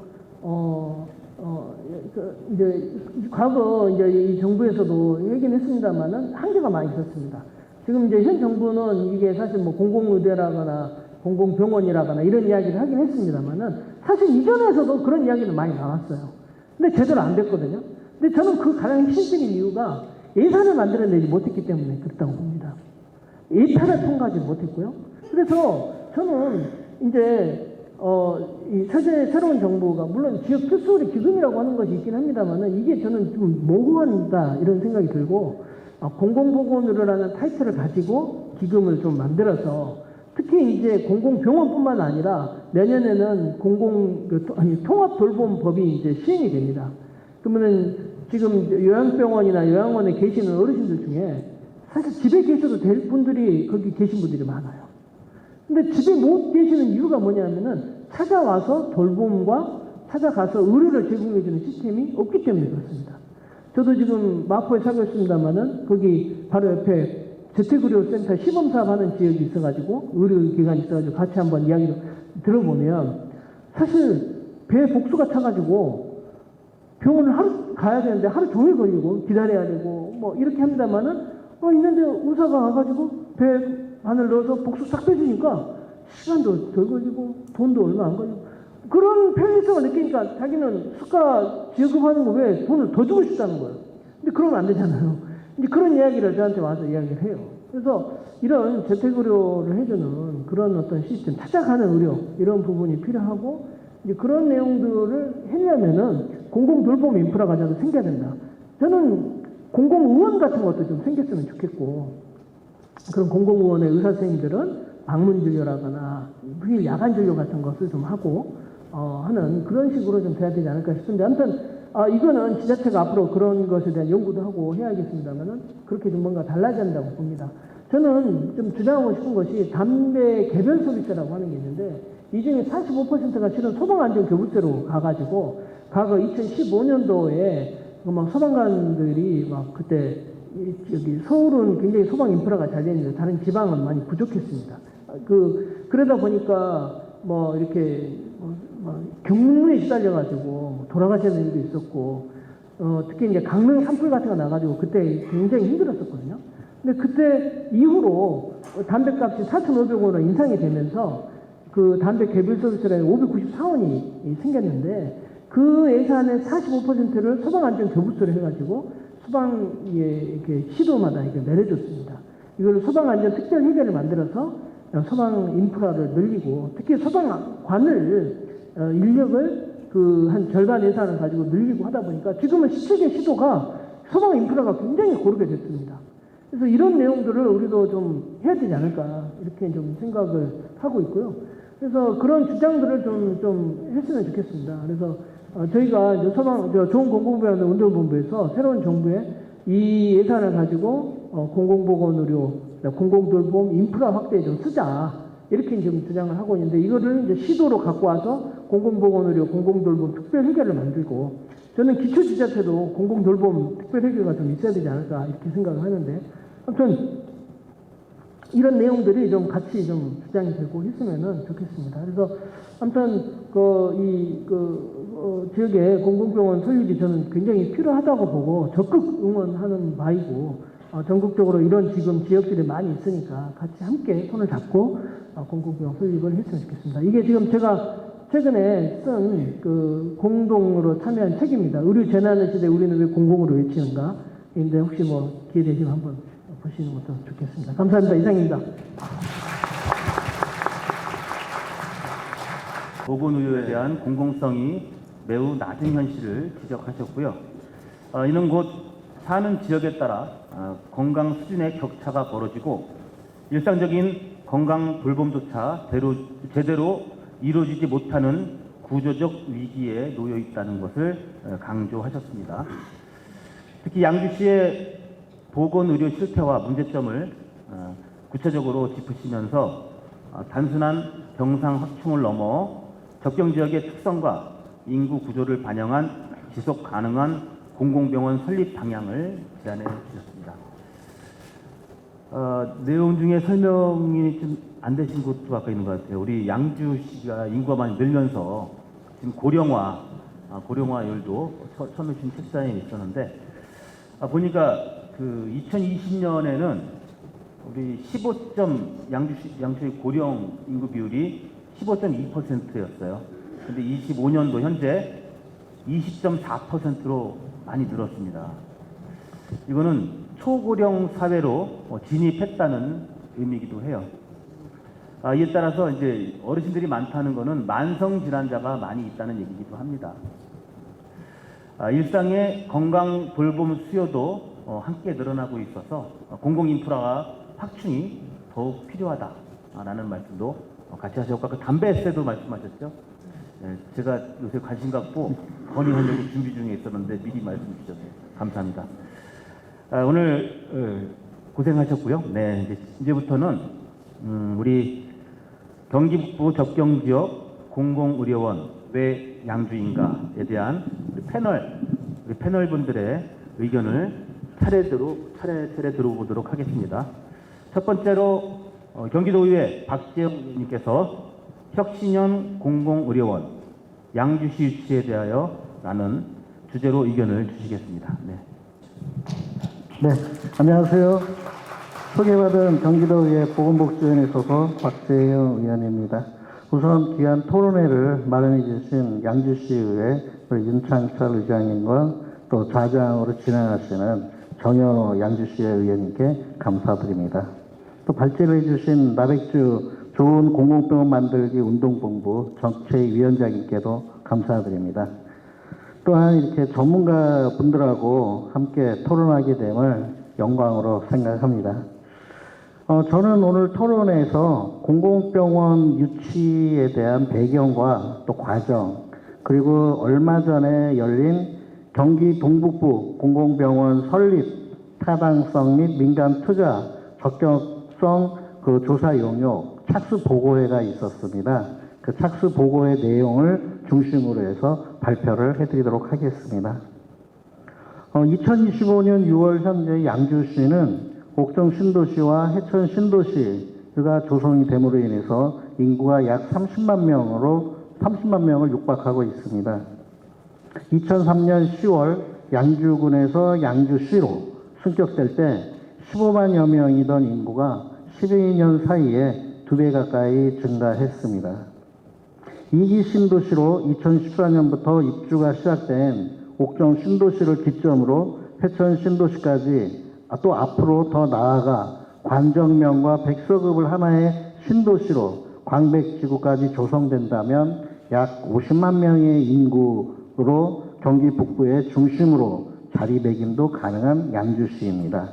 이제 과거 이제 이 정부에서도 얘기는 했습니다만은 한계가 많이 있었습니다. 지금 이제 현 정부는 이게 사실 뭐 공공의대라거나 공공병원이라거나 이런 이야기를 하긴 했습니다만은 사실 이전에서도 그런 이야기는 많이 나왔어요. 근데 제대로 안 됐거든요. 근데 저는 그 가장 핵심적인 이유가 예산을 만들어내지 못했기 때문에 그렇다고 봅니다. 예산을 통과하지 못했고요. 그래서 저는 이제 이 새로운 정부가 물론 지역 특수우리 기금이라고 하는 것이 있긴 합니다만은 이게 저는 좀 모호하다 이런 생각이 들고, 공공보건의료라는 타이틀을 가지고 기금을 좀 만들어서 특히 이제 공공병원뿐만 아니라 내년에는 통합돌봄법이 이제 시행이 됩니다. 그러면은 지금 요양병원이나 요양원에 계시는 어르신들 중에 사실 집에 계셔도 될 분들이 거기 계신 분들이 많아요. 근데 집에 못 계시는 이유가 뭐냐면은 찾아와서 돌봄과 찾아가서 의료를 제공해주는 시스템이 없기 때문에 그렇습니다. 저도 지금 마포에 살고 있습니다만은 거기 바로 옆에 재택의료센터 시범사업하는 지역이 있어가지고 의료기관이 있어가지고 같이 한번 이야기를 들어보면 사실 배 복수가 차가지고 병원을 하루 가야 되는데 하루 종일 걸리고 기다려야 되고 뭐 이렇게 합니다만은 있는데 의사가 와가지고 배 안을 넣어서 복수 싹 빼주니까 시간도 덜 걸리고 돈도 얼마 안 걸리고 그런 편리성을 느끼니까 자기는 수가 지급하는 거 왜 돈을 더 주고 싶다는 거예요. 근데 그러면 안 되잖아요. 이제 그런 이야기를 저한테 와서 이야기를 해요. 그래서 이런 재택의료를 해주는 그런 어떤 시스템, 찾아가는 의료 이런 부분이 필요하고 이제 그런 내용들을 하려면은 공공돌봄 인프라가 좀 생겨야 된다. 저는 공공의원 같은 것도 좀 생겼으면 좋겠고 그런 공공의원의 의사 선생님들은 방문 진료라거나 휴일 야간 진료 같은 것을 좀 하고 하는 그런 식으로 좀 돼야 되지 않을까 싶은데 아무튼 이거는 지자체가 앞으로 그런 것에 대한 연구도 하고 해야겠습니다만은 그렇게 좀 뭔가 달라져야 한다고 봅니다. 저는 좀 주장하고 싶은 것이 담배 개별 소비세라고 하는 게 있는데 이 중에 45%가 실은 소방안전교부세로 가가지고 과거 2015년도에 막 소방관들이 막 그때 여기 서울은 굉장히 소방 인프라가 잘 되어 있는데 다른 지방은 많이 부족했습니다. 그러다 보니까 뭐 이렇게 경무에 시달려가지고 돌아가시는 일도 있었고 특히 이제 강릉 산불 같은 거 나가지고 그때 굉장히 힘들었었거든요. 근데 그때 이후로 담배값이 4,500원으로 인상이 되면서 그 담배 개별 서비스라는 594원이 생겼는데 그 예산의 45%를 소방안전교부세로 해가지고 소방에 이렇게 시도마다 이렇게 내려줬습니다. 이걸 소방안전 특별 회계를 만들어서 소방 인프라를 늘리고 특히 소방관을 인력을 한 절반 예산을 가지고 늘리고 하다 보니까 지금은 17개 시도가 소방 인프라가 굉장히 고르게 됐습니다. 그래서 이런 내용들을 우리도 좀 해야 되지 않을까 이렇게 좀 생각을 하고 있고요. 그래서 그런 주장들을 좀 했으면 좋겠습니다. 그래서 저희가 좋은 공공부양대 운동본부에서 새로운 정부에 이 예산을 가지고 공공보건의료, 공공돌봄 인프라 확대에 좀 쓰자. 이렇게 지금 주장을 하고 있는데 이거를 이제 시도로 갖고 와서 공공보건의료, 공공돌봄 특별회계를 만들고 저는 기초지자체도 공공돌봄 특별회계가 좀 있어야 되지 않을까 이렇게 생각을 하는데 아무튼 이런 내용들이 좀 같이 좀 주장이 되고 했으면 좋겠습니다. 그래서 아무튼 지역에 공공병원 설립이 저는 굉장히 필요하다고 보고 적극 응원하는 바이고 전국적으로 이런 지금 지역들이 많이 있으니까 같이 함께 손을 잡고 공공병원 설립을 했으면 좋겠습니다. 이게 지금 제가 최근에 쓴 공동으로 참여한 책입니다. 의료 재난의 시대 우리는 왜 공공으로 외치는가? 인데 혹시 뭐 기회 되시면 한번 보시는 것도 좋겠습니다. 감사합니다. 이상입니다. 보건의료에 대한 공공성이 매우 낮은 현실을 지적하셨고요. 이는 곧 사는 지역에 따라 건강 수준의 격차가 벌어지고 일상적인 건강 돌봄조차 제대로 이루어지지 못하는 구조적 위기에 놓여 있다는 것을 강조하셨습니다. 특히 양주시의 보건의료 실태와 문제점을 구체적으로 짚으시면서 단순한 병상 확충을 넘어 접경지역의 특성과 인구 구조를 반영한 지속 가능한 공공병원 설립 방향을 제안해 주셨습니다. 내용 중에 설명이 좀 안 되신 곳도 아까 있는 것 같아요. 우리 양주시가 인구가 많이 늘면서 지금 고령화율도 쳐놓으신 책자에 있었는데 보니까 2020년에는 우리 양주시 고령 인구 비율이 15.2%였어요. 근데 25년도 현재 20.4%로 많이 늘었습니다. 이거는 초고령 사회로 진입했다는 의미이기도 해요. 이에 따라서 이제 어르신들이 많다는 것은 만성 질환자가 많이 있다는 얘기이기도 합니다. 일상의 건강 돌봄 수요도 함께 늘어나고 있어서 공공 인프라가 확충이 더욱 필요하다라는 말씀도 같이 하셨고 아까 담배세도 말씀하셨죠. 제가 요새 관심 갖고 건의하려고 준비 중에 있었는데 미리 말씀 주셔서 감사합니다. 오늘 고생하셨고요. 네, 이제부터는 우리 경기 북부 접경지역 공공의료원 왜 양주인가에 대한 우리 패널 분들의 의견을 차례 들어보도록 하겠습니다. 첫 번째로 경기도의회 박재영 의원님께서 혁신형 공공의료원 양주시 유치에 대하여 라는 주제로 의견을 주시겠습니다. 네, 안녕하세요. 소개받은 경기도의회 보건복지위원회 소속 박재영 의원입니다. 우선 귀한 토론회를 마련해 주신 양주시의회 윤창철 의장님과 또 좌장으로 진행하시는 정현호 양주시의 의원님께 감사드립니다. 또 발제를 해주신 나백주 좋은 공공병원 만들기 운동본부 정책위원장님께도 감사드립니다. 또한 이렇게 전문가 분들하고 함께 토론하게 됨을 영광으로 생각합니다. 저는 오늘 토론에서 공공병원 유치에 대한 배경과 또 과정, 그리고 얼마 전에 열린 경기 동북부 공공병원 설립 타당성 및 민간 투자 적격성 조사 용역 착수 보고회가 있었습니다. 그 착수 보고회 내용을 중심으로 해서 발표를 해드리도록 하겠습니다. 2025년 6월 현재 양주시는 옥정 신도시와 해천 신도시가 조성이 됨으로 인해서 인구가 약 30만 명을 육박하고 있습니다. 2003년 10월 양주군에서 양주시로 승격될 때 15만여 명이던 인구가 12년 사이에 2배 가까이 증가했습니다. 2기 신도시로 2014년부터 입주가 시작된 옥정 신도시를 기점으로 해천 신도시까지 또 앞으로 더 나아가 관정면과 백서급을 하나의 신도시로 광백지구까지 조성된다면 약 50만 명의 인구로 경기 북부의 중심으로 자리매김도 가능한 양주시입니다.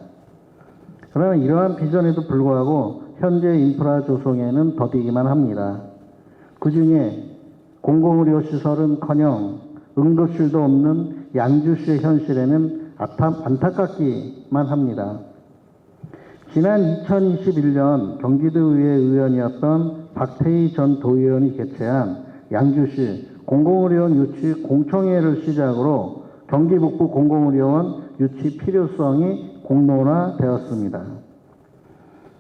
그러나 이러한 비전에도 불구하고 현재 인프라 조성에는 더디기만 합니다. 그 중에 공공의료 시설은커녕 응급실도 없는 양주시의 현실에는 안타깝기만 합니다. 지난 2021년 경기도의회 의원이었던 박태희 전 도의원이 개최한 양주시 공공의료원 유치 공청회를 시작으로 경기 북부 공공의료원 유치 필요성이 공론화되었습니다.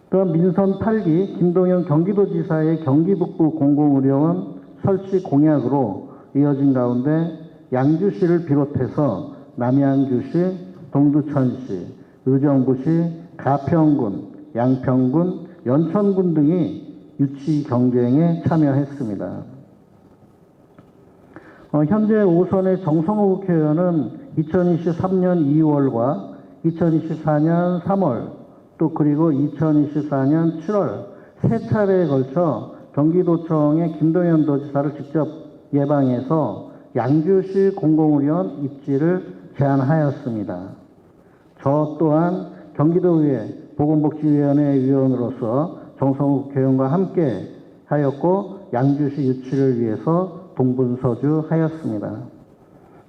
또한 민선 8기 김동연 경기도지사의 경기 북부 공공의료원 설치 공약으로 이어진 가운데 양주시를 비롯해서 남양주시, 동두천시, 의정부시, 가평군, 양평군, 연천군 등이 유치 경쟁에 참여했습니다. 현재 5선의 정성호 국회의원은 2023년 2월과 2024년 3월 또 그리고 2024년 7월 세 차례에 걸쳐 경기도청의 김동연 도지사를 직접 예방해서 양주시 공공의료원 입지를 제안하였습니다. 저 또한 경기도의회 보건복지위원회 위원으로서 정성호 국회의원과 함께 하였고 양주시 유치를 위해서 동분서주하였습니다.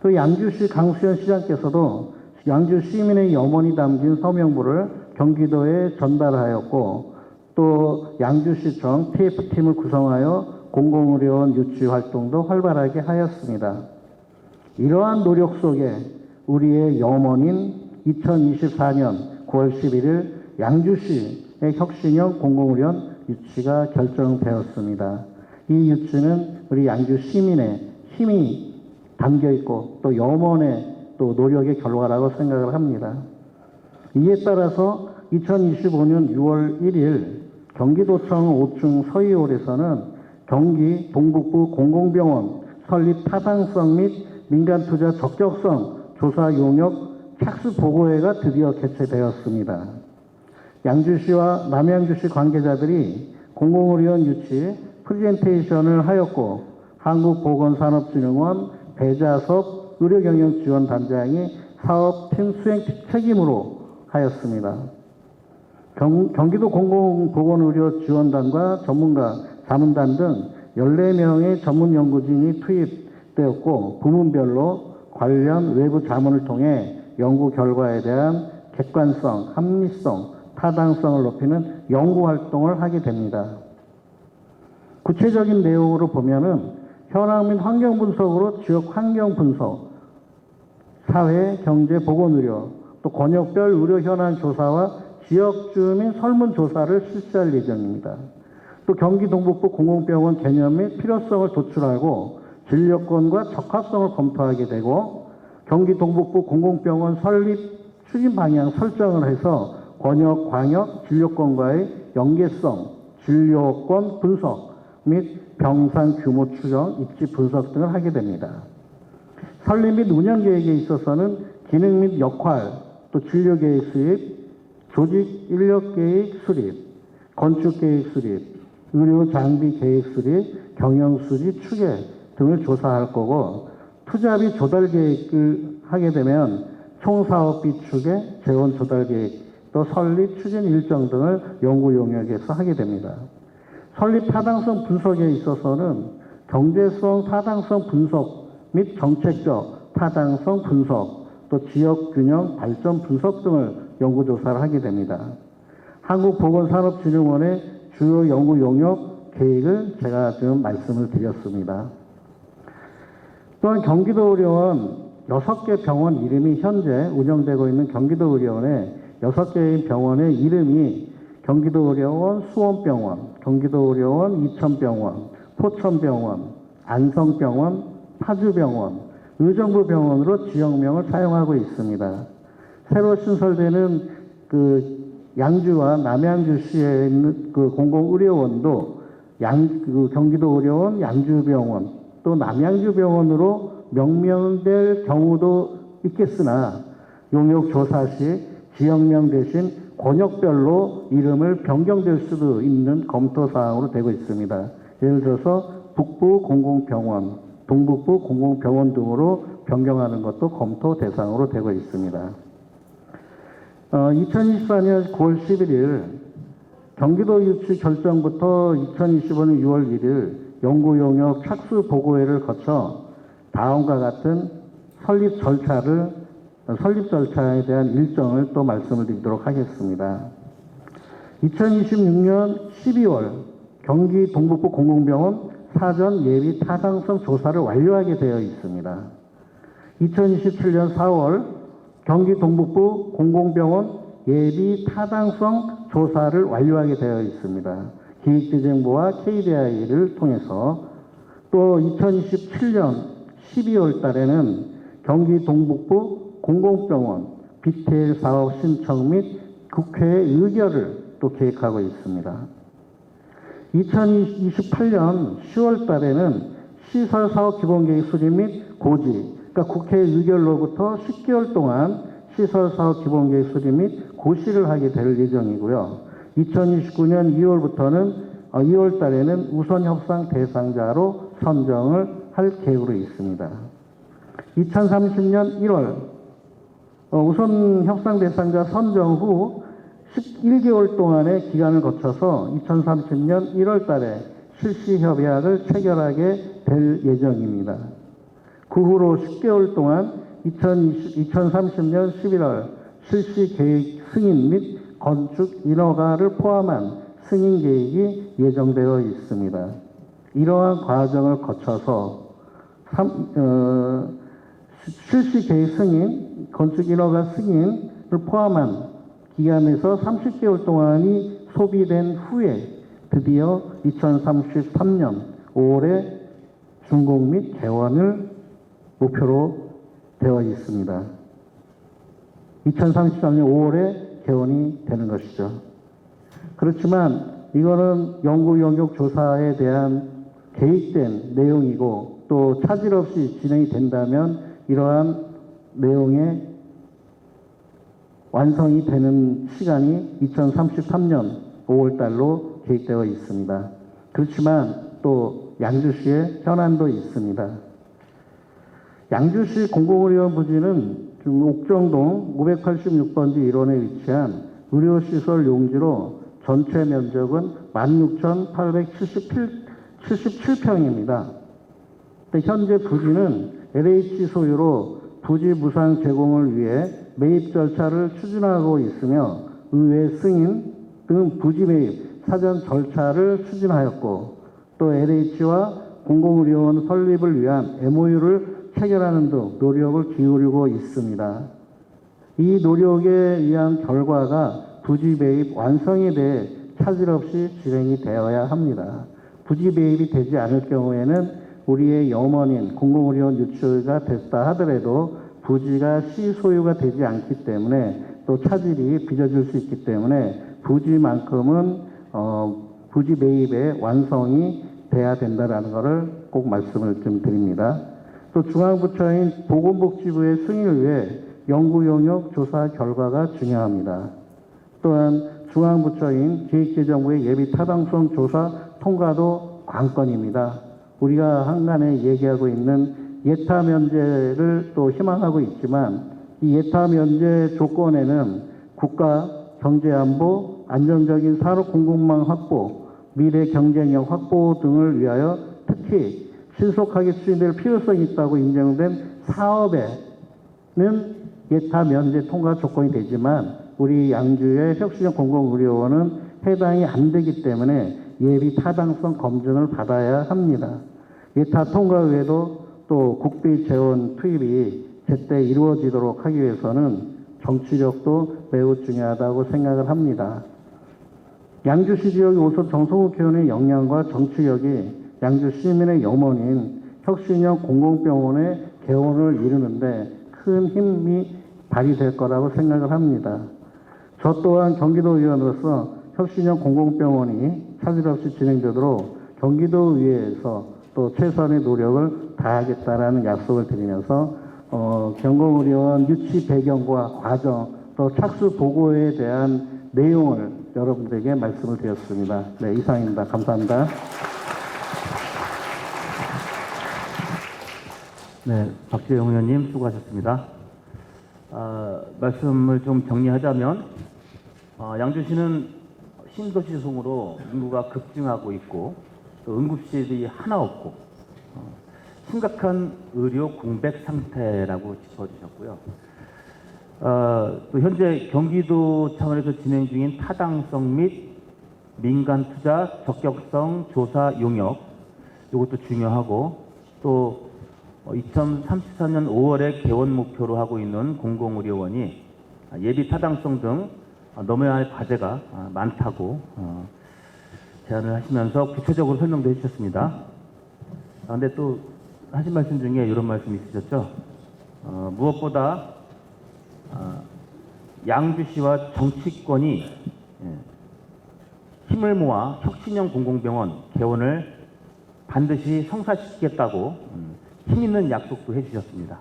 또 양주시 강수현 시장께서도 양주 시민의 염원이 담긴 서명부를 경기도에 전달하였고 또 양주시청 TF팀을 구성하여 공공의료원 유치 활동도 활발하게 하였습니다. 이러한 노력 속에 우리의 염원인 2024년 9월 11일 양주시의 혁신형 공공의료원 유치가 결정되었습니다. 이 유치는 우리 양주 시민의 힘이 담겨 있고 또 염원의 또 노력의 결과라고 생각을 합니다. 이에 따라서 2025년 6월 1일 경기도청 5층 서희홀에서는 경기 동북부 공공병원 설립 타당성 및 민간투자 적격성 조사 용역 착수 보고회가 드디어 개최되었습니다. 양주시와 남양주시 관계자들이 공공의료원 유치 프레젠테이션을 하였고 한국보건산업진흥원 배자섭 의료경영지원단장이 사업팀 수행 책임으로 하였습니다. 경기도 공공보건의료지원단과 전문가, 자문단 등 14명의 전문연구진이 투입되었고 부문별로 관련 외부 자문을 통해 연구 결과에 대한 객관성, 합리성, 타당성을 높이는 연구활동을 하게 됩니다. 구체적인 내용으로 보면은 현황 및 환경 분석으로 지역 환경 분석, 사회, 경제, 보건의료, 또 권역별 의료 현안 조사와 지역 주민 설문 조사를 실시할 예정입니다. 또 경기 동북부 공공병원 개념 및 필요성을 도출하고 진료권과 적합성을 검토하게 되고 경기 동북부 공공병원 설립 추진 방향 설정을 해서 권역, 광역 진료권과의 연계성, 진료권 분석 및 병상 규모 추정, 입지 분석 등을 하게 됩니다. 설립 및 운영 계획에 있어서는 기능 및 역할, 또 진료 계획 수립, 조직 인력 계획 수립, 건축 계획 수립, 의료 장비 계획 수립, 경영 수지 추계 등을 조사할 거고 투자비 조달 계획을 하게 되면 총사업비 추계, 재원 조달 계획, 또 설립 추진 일정 등을 연구 용역에서 하게 됩니다. 설립 타당성 분석에 있어서는 경제성 타당성 분석 및 정책적 타당성 분석, 또 지역 균형 발전 분석 등을 연구조사를 하게 됩니다. 한국보건산업진흥원의 주요 연구 용역 계획을 제가 지금 말씀을 드렸습니다. 또한 경기도의료원 6개 병원 이름이 현재 운영되고 있는 경기도의료원의 6개의 병원의 이름이 경기도의료원 수원병원, 경기도의료원 이천병원, 포천병원, 안성병원, 파주병원, 의정부병원으로 지역명을 사용하고 있습니다. 새로 신설되는 양주와 남양주시에 있는 공공의료원도 경기도의료원 양주병원 또 남양주병원으로 명명될 경우도 있겠으나 용역조사 시 지역명 대신 권역별로 이름을 변경될 수도 있는 검토사항으로 되고 있습니다. 예를 들어서 북부 공공병원, 동북부 공공병원 등으로 변경하는 것도 검토 대상으로 되고 있습니다. 2024년 9월 11일 경기도 유치 결정부터 2025년 6월 1일 연구용역 착수 보고회를 거쳐 다음과 같은 설립 절차를 설립 절차에 대한 일정을 또 말씀을 드리도록 하겠습니다. 2026년 12월 경기 동북부 공공병원 사전 예비 타당성 조사를 완료하게 되어 있습니다. 2027년 4월 경기 동북부 공공병원 예비 타당성 조사를 완료하게 되어 있습니다. 기획재정부와 KDI를 통해서 또 2027년 12월 달에는 경기 동북부 공공병원 BTL 사업 신청 및 국회 의결을 또 계획하고 있습니다. 2028년 10월 달에는 시설사업 기본계획 수립 및 고지, 그러니까 국회 의결로부터 10개월 동안 시설사업 기본계획 수립 및 고시를 하게 될 예정이고요. 2029년 2월 달에는 우선 협상 대상자로 선정을 할 계획으로 있습니다. 2030년 1월 우선 협상 대상자 선정 후 11개월 동안의 기간을 거쳐서 2030년 1월 달에 실시 협약을 체결하게 될 예정입니다. 그 후로 10개월 동안 2030년 11월 실시 계획 승인 및 건축 인허가를 포함한 승인 계획이 예정되어 있습니다. 이러한 과정을 거쳐서 실시 계획 승인, 건축 인허가 승인을 포함한 기간에서 30개월 동안이 소비된 후에 드디어 2033년 5월에 준공 및 개원을 목표로 되어 있습니다. 2033년 5월에 개원이 되는 것이죠. 그렇지만 이거는 연구 영역 조사에 대한 계획된 내용이고 또 차질 없이 진행이 된다면 이러한 내용의 완성이 되는 시간이 2033년 5월 달로 계획되어 있습니다. 그렇지만 또 양주시의 현안도 있습니다. 양주시 공공의료원 부지는 지금 옥정동 586번지 1원에 위치한 의료시설 용지로 전체 면적은 16,877평입니다. 현재 부지는 LH 소유로 부지 무상 제공을 위해 매입 절차를 추진하고 있으며 의회 승인 등 부지 매입 사전 절차를 추진하였고 또 LH와 공공의료원 설립을 위한 MOU를 체결하는 등 노력을 기울이고 있습니다. 이 노력에 의한 결과가 부지 매입 완성에 대해 차질 없이 진행이 되어야 합니다. 부지 매입이 되지 않을 경우에는 우리의 염원인 공공의료원 유치가 됐다 하더라도 부지가 시소유가 되지 않기 때문에 또 차질이 빚어질 수 있기 때문에 부지만큼은 부지 매입의 완성이 돼야 된다라는 것을 꼭 말씀을 좀 드립니다. 또 중앙부처인 보건복지부의 승인을 위해 연구용역 조사 결과가 중요합니다. 또한 중앙부처인 기획재정부의 예비 타당성 조사 통과도 관건입니다. 우리가 한간에 얘기하고 있는 예타 면제를 또 희망하고 있지만 이 예타 면제 조건에는 국가 경제안보, 안정적인 산업 공급망 확보, 미래 경쟁력 확보 등을 위하여 특히 신속하게 추진될 필요성이 있다고 인정된 사업에는 예타 면제 통과 조건이 되지만 우리 양주의 혁신형 공공의료원은 해당이 안 되기 때문에 예비 타당성 검증을 받아야 합니다. 예타 통과 외에도 또 국비 재원 투입이 제때 이루어지도록 하기 위해서는 정치력도 매우 중요하다고 생각을 합니다. 양주시 지역의 우선 정성욱 의원의 역량과 정치력이 양주 시민의 염원인 혁신형 공공병원의 개원을 이루는데 큰 힘이 발휘될 거라고 생각을 합니다. 저 또한 경기도 의원으로서 혁신형 공공병원이 차질 없이 진행되도록 경기도의회에서 또 최선의 노력을 다하겠다라는 약속을 드리면서 경공의료원 유치 배경과 과정 또 착수 보고에 대한 내용을 여러분들에게 말씀을 드렸습니다. 네, 이상입니다. 감사합니다. 네, 박재용 의원님 수고하셨습니다. 말씀을 좀 정리하자면 양주시는 신도시송으로 인구가 급증하고 있고 또 응급실이 하나 없고 심각한 의료 공백 상태라고 짚어주셨고요. 또 현재 경기도 차원에서 진행 중인 타당성 및 민간 투자 적격성 조사 용역, 이것도 중요하고, 또 2034년 5월에 개원 목표로 하고 있는 공공의료원이 예비 타당성 등 넘어야 할 과제가 많다고 제안을 하시면서 구체적으로 설명도 해주셨습니다. 근데 또 하신 말씀 중에 이런 말씀 있으셨죠. 무엇보다 양주시와 정치권이 힘을 모아 혁신형 공공병원 개원을 반드시 성사시키겠다고 힘 있는 약속도 해주셨습니다.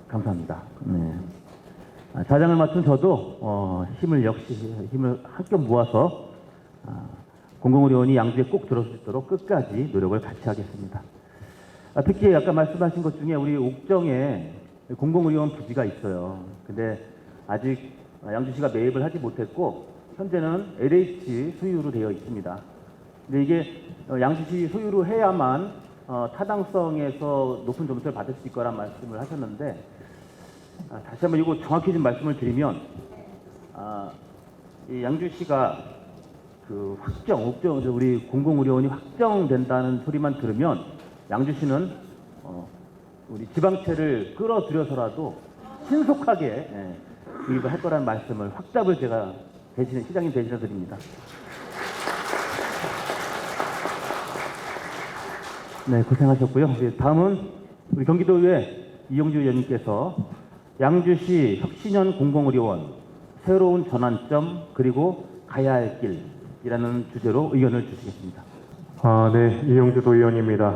감사합니다. 네. 자장을 맡은 저도 힘을 한껏 모아서 공공의료원이 양주에 꼭 들어올 수 있도록 끝까지 노력을 같이 하겠습니다. 특히 아까 말씀하신 것 중에 우리 옥정에 공공의료원 부지가 있어요. 근데 아직 양주시가 매입을 하지 못했고 현재는 LH 소유로 되어 있습니다. 근데 이게 양주시 소유로 해야만 타당성에서 높은 점수를 받을 수 있거란 말씀을 하셨는데, 다시 한번 이거 정확히 좀 말씀을 드리면, 이 양주시가 그 우리 공공의료원이 확정된다는 소리만 들으면 양주시는 우리 지방채를 끌어들여서라도 신속하게 구입을 할 거라는 말씀을 확답을 제가 시장님 대신해 드립니다. 네, 고생하셨고요. 다음은 우리 경기도의회 이용주 의원님께서 양주시 혁신형 공공의료원 새로운 전환점 그리고 가야 할 길이라는 주제로 의견을 주시겠습니다. 네, 이용주 도의원입니다.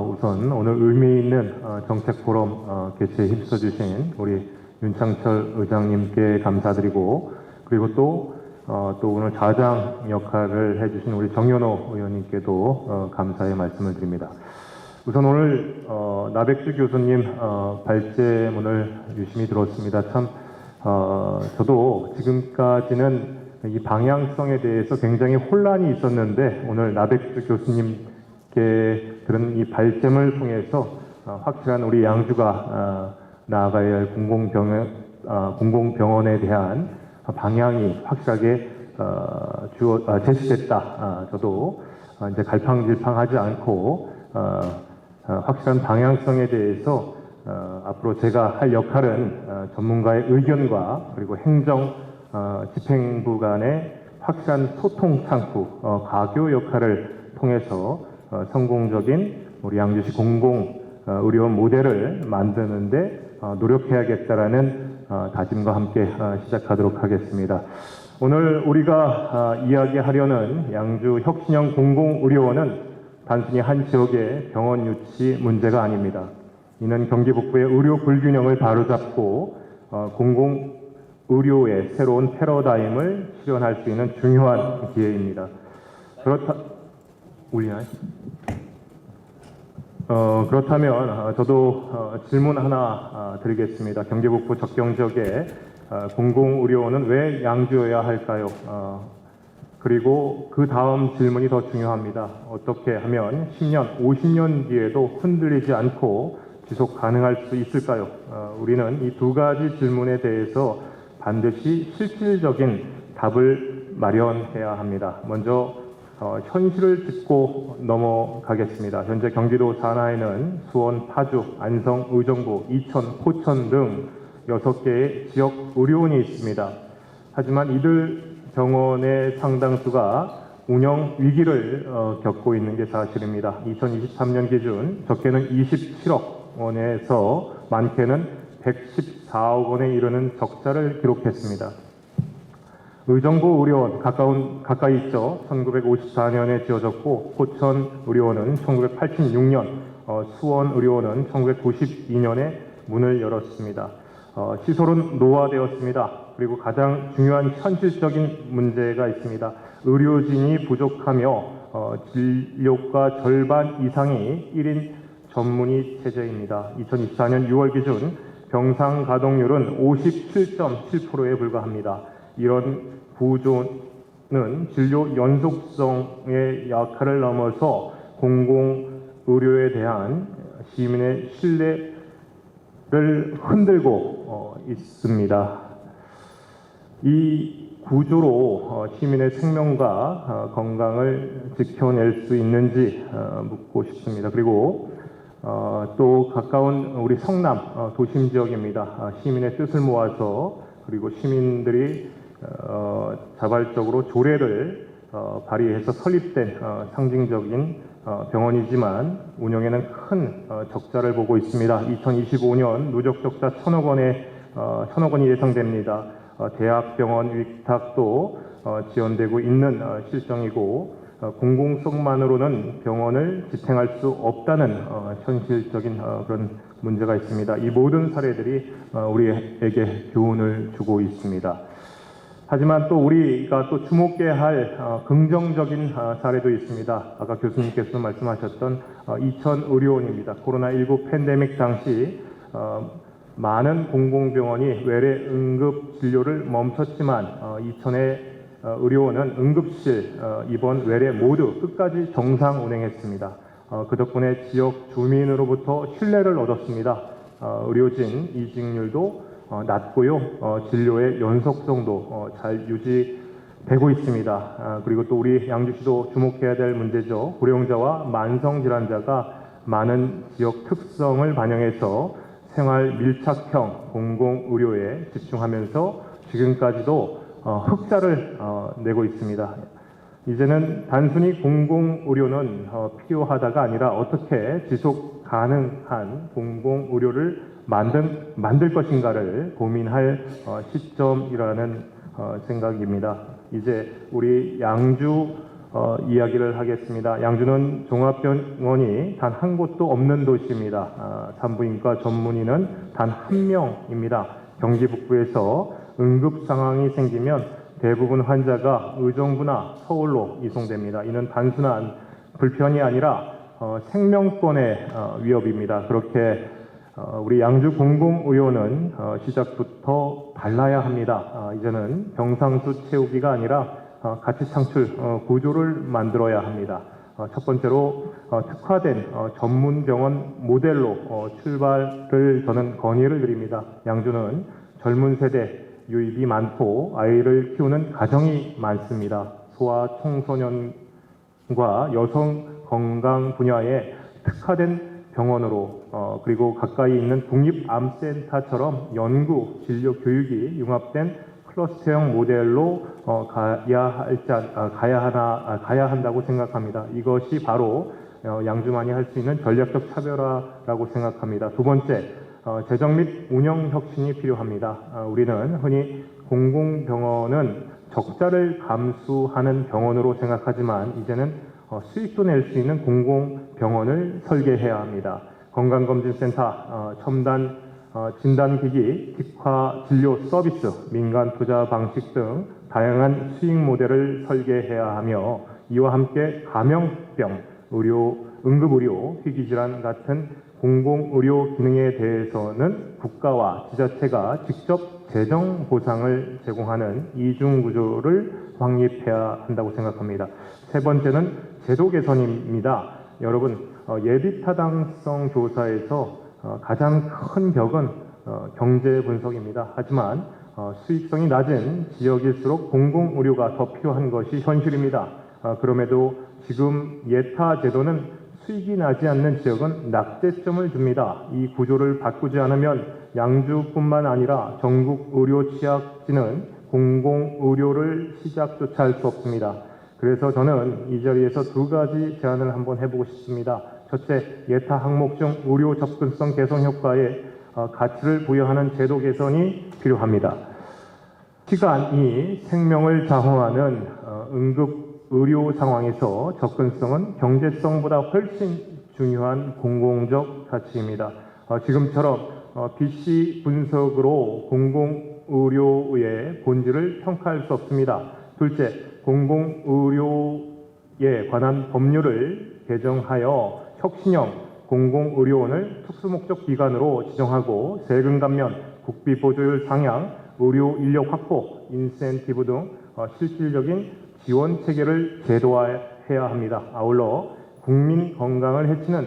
우선 오늘 의미 있는 정책 포럼 개최에 힘써주신 우리 윤창철 의장님께 감사드리고, 그리고 또 오늘 자장 역할을 해주신 우리 정연호 의원님께도 감사의 말씀을 드립니다. 우선 오늘 나백주 교수님 발제문을 유심히 들었습니다. 참 저도 지금까지는 이 방향성에 대해서 굉장히 혼란이 있었는데 오늘 나백주 교수님께 들은 이 발제문을 통해서 확실한 우리 양주가 나아가야 할 공공병원에 대한 방향이 확실하게 제시됐다. 저도 이제 갈팡질팡하지 않고 확실한 방향성에 대해서 앞으로 제가 할 역할은 전문가의 의견과 그리고 행정 집행부 간의 확실한 소통 창구, 가교 역할을 통해서 성공적인 우리 양주시 공공의료원 모델을 만드는데 노력해야겠다라는 다짐과 함께 시작하도록 하겠습니다. 오늘 우리가 이야기하려는 양주 혁신형 공공의료원은 단순히 한 지역의 병원 유치 문제가 아닙니다. 이는 경기 북부의 의료 불균형을 바로잡고 공공의료의 새로운 패러다임을 실현할 수 있는 중요한 기회입니다. 그렇다면 저도 질문 하나 드리겠습니다. 경기 북부 적경 지역의 공공의료원은 왜 양주여야 할까요? 그리고 그 다음 질문이 더 중요합니다. 어떻게 하면 10년, 50년 뒤에도 흔들리지 않고 지속 가능할 수 있을까요? 우리는 이 두 가지 질문에 대해서 반드시 실질적인 답을 마련해야 합니다. 먼저 현실을 짚고 넘어가겠습니다. 현재 경기도 산하에는 수원, 파주, 안성, 의정부, 이천, 포천 등 6개의 지역 의료원이 있습니다. 하지만 이들 병원의 상당수가 운영 위기를 겪고 있는 게 사실입니다. 2023년 기준 적게는 27억 원에서 많게는 114억 원에 이르는 적자를 기록했습니다. 의정부 의료원 가까이 있죠. 1954년에 지어졌고 포천 의료원은 1986년, 수원 의료원은 1992년에 문을 열었습니다. 시설은 노화되었습니다. 그리고 가장 중요한 현실적인 문제가 있습니다. 의료진이 부족하며 진료과 절반 이상이 1인 전문의 체제입니다. 2024년 6월 기준 병상 가동률은 57.7%에 불과합니다. 이런 구조는 진료 연속성의 역할을 넘어서 공공의료에 대한 시민의 신뢰 흔들고 있습니다. 이 구조로 시민의 생명과 건강을 지켜낼 수 있는지 묻고 싶습니다. 그리고 또 가까운 우리 성남 도심 지역입니다. 시민의 뜻을 모아서 그리고 시민들이 자발적으로 조례를 발의해서 설립된 상징적인 병원이지만 운영에는 큰 적자를 보고 있습니다. 2025년 누적 적자 1,000억 원이 예상됩니다. 대학병원 위탁도 지연되고 있는 실정이고 공공성만으로는 병원을 지탱할 수 없다는 현실적인 그런 문제가 있습니다. 이 모든 사례들이 우리에게 교훈을 주고 있습니다. 하지만 또 우리가 또 주목해야 할 긍정적인 사례도 있습니다. 아까 교수님께서 말씀하셨던 이천 의료원입니다. 코로나19 팬데믹 당시 많은 공공병원이 외래 응급 진료를 멈췄지만 이천의 의료원은 응급실, 입원, 외래 모두 끝까지 정상 운행했습니다. 그 덕분에 지역 주민으로부터 신뢰를 얻었습니다. 의료진 이직률도 낮고요. 진료의 연속성도 잘 유지되고 있습니다. 그리고 또 우리 양주시도 주목해야 될 문제죠. 고령자와 만성질환자가 많은 지역 특성을 반영해서 생활 밀착형 공공의료에 집중하면서 지금까지도 흑자를 내고 있습니다. 이제는 단순히 공공의료는 필요하다가 아니라 어떻게 지속 가능한 공공의료를 만들 것인가를 고민할 시점이라는 생각입니다. 이제 우리 양주 이야기를 하겠습니다. 양주는 종합병원이 단 한 곳도 없는 도시입니다. 산부인과 전문의는 단 한 명입니다. 경기 북부에서 응급 상황이 생기면 대부분 환자가 의정부나 서울로 이송됩니다. 이는 단순한 불편이 아니라 생명권의 위협입니다. 그렇게 우리 양주 공공의료는 시작부터 달라야 합니다. 이제는 병상수 채우기가 아니라 가치 창출 구조를 만들어야 합니다. 첫 번째로 특화된 전문 병원 모델로 출발을 저는 건의를 드립니다. 양주는 젊은 세대 유입이 많고 아이를 키우는 가정이 많습니다. 소아 청소년과 여성 건강 분야에 특화된 병원으로 그리고 가까이 있는 국립암센터처럼 연구, 진료, 교육이 융합된 클러스터형 모델로 가야 한다고 생각합니다. 이것이 바로 양주만이 할 수 있는 전략적 차별화라고 생각합니다. 두 번째, 재정 및 운영 혁신이 필요합니다. 우리는 흔히 공공병원은 적자를 감수하는 병원으로 생각하지만 이제는 수익도 낼 수 있는 공공병원을 설계해야 합니다. 건강검진센터, 첨단 진단기기, 특화 진료 서비스, 민간 투자 방식 등 다양한 수익 모델을 설계해야 하며 이와 함께 감염병, 응급의료, 희귀질환 같은 공공의료 기능에 대해서는 국가와 지자체가 직접 재정 보상을 제공하는 이중 구조를 확립해야 한다고 생각합니다. 세 번째는 제도 개선입니다. 여러분, 예비 타당성 조사에서 가장 큰 벽은 경제 분석입니다. 하지만 수익성이 낮은 지역일수록 공공의료가 더 필요한 것이 현실입니다. 그럼에도 지금 예타 제도는 수익이 나지 않는 지역은 낙제점을 줍니다. 이 구조를 바꾸지 않으면 양주뿐만 아니라 전국 의료 취약지는 공공의료를 시작조차 할 수 없습니다. 그래서 저는 이 자리에서 두 가지 제안을 한번 해보고 싶습니다. 첫째, 예타 항목 중 의료 접근성 개선 효과에 가치를 부여하는 제도 개선이 필요합니다. 시간이 생명을 좌우하는 응급 의료 상황에서 접근성은 경제성보다 훨씬 중요한 공공적 가치입니다. 지금처럼 BC 분석으로 공공의료의 본질을 평가할 수 없습니다. 둘째, 공공의료에 관한 법률을 개정하여 혁신형 공공의료원을 특수목적 기관으로 지정하고 세금 감면, 국비 보조율 상향, 의료 인력 확보, 인센티브 등 실질적인 지원 체계를 제도화해야 합니다. 아울러 국민 건강을 해치는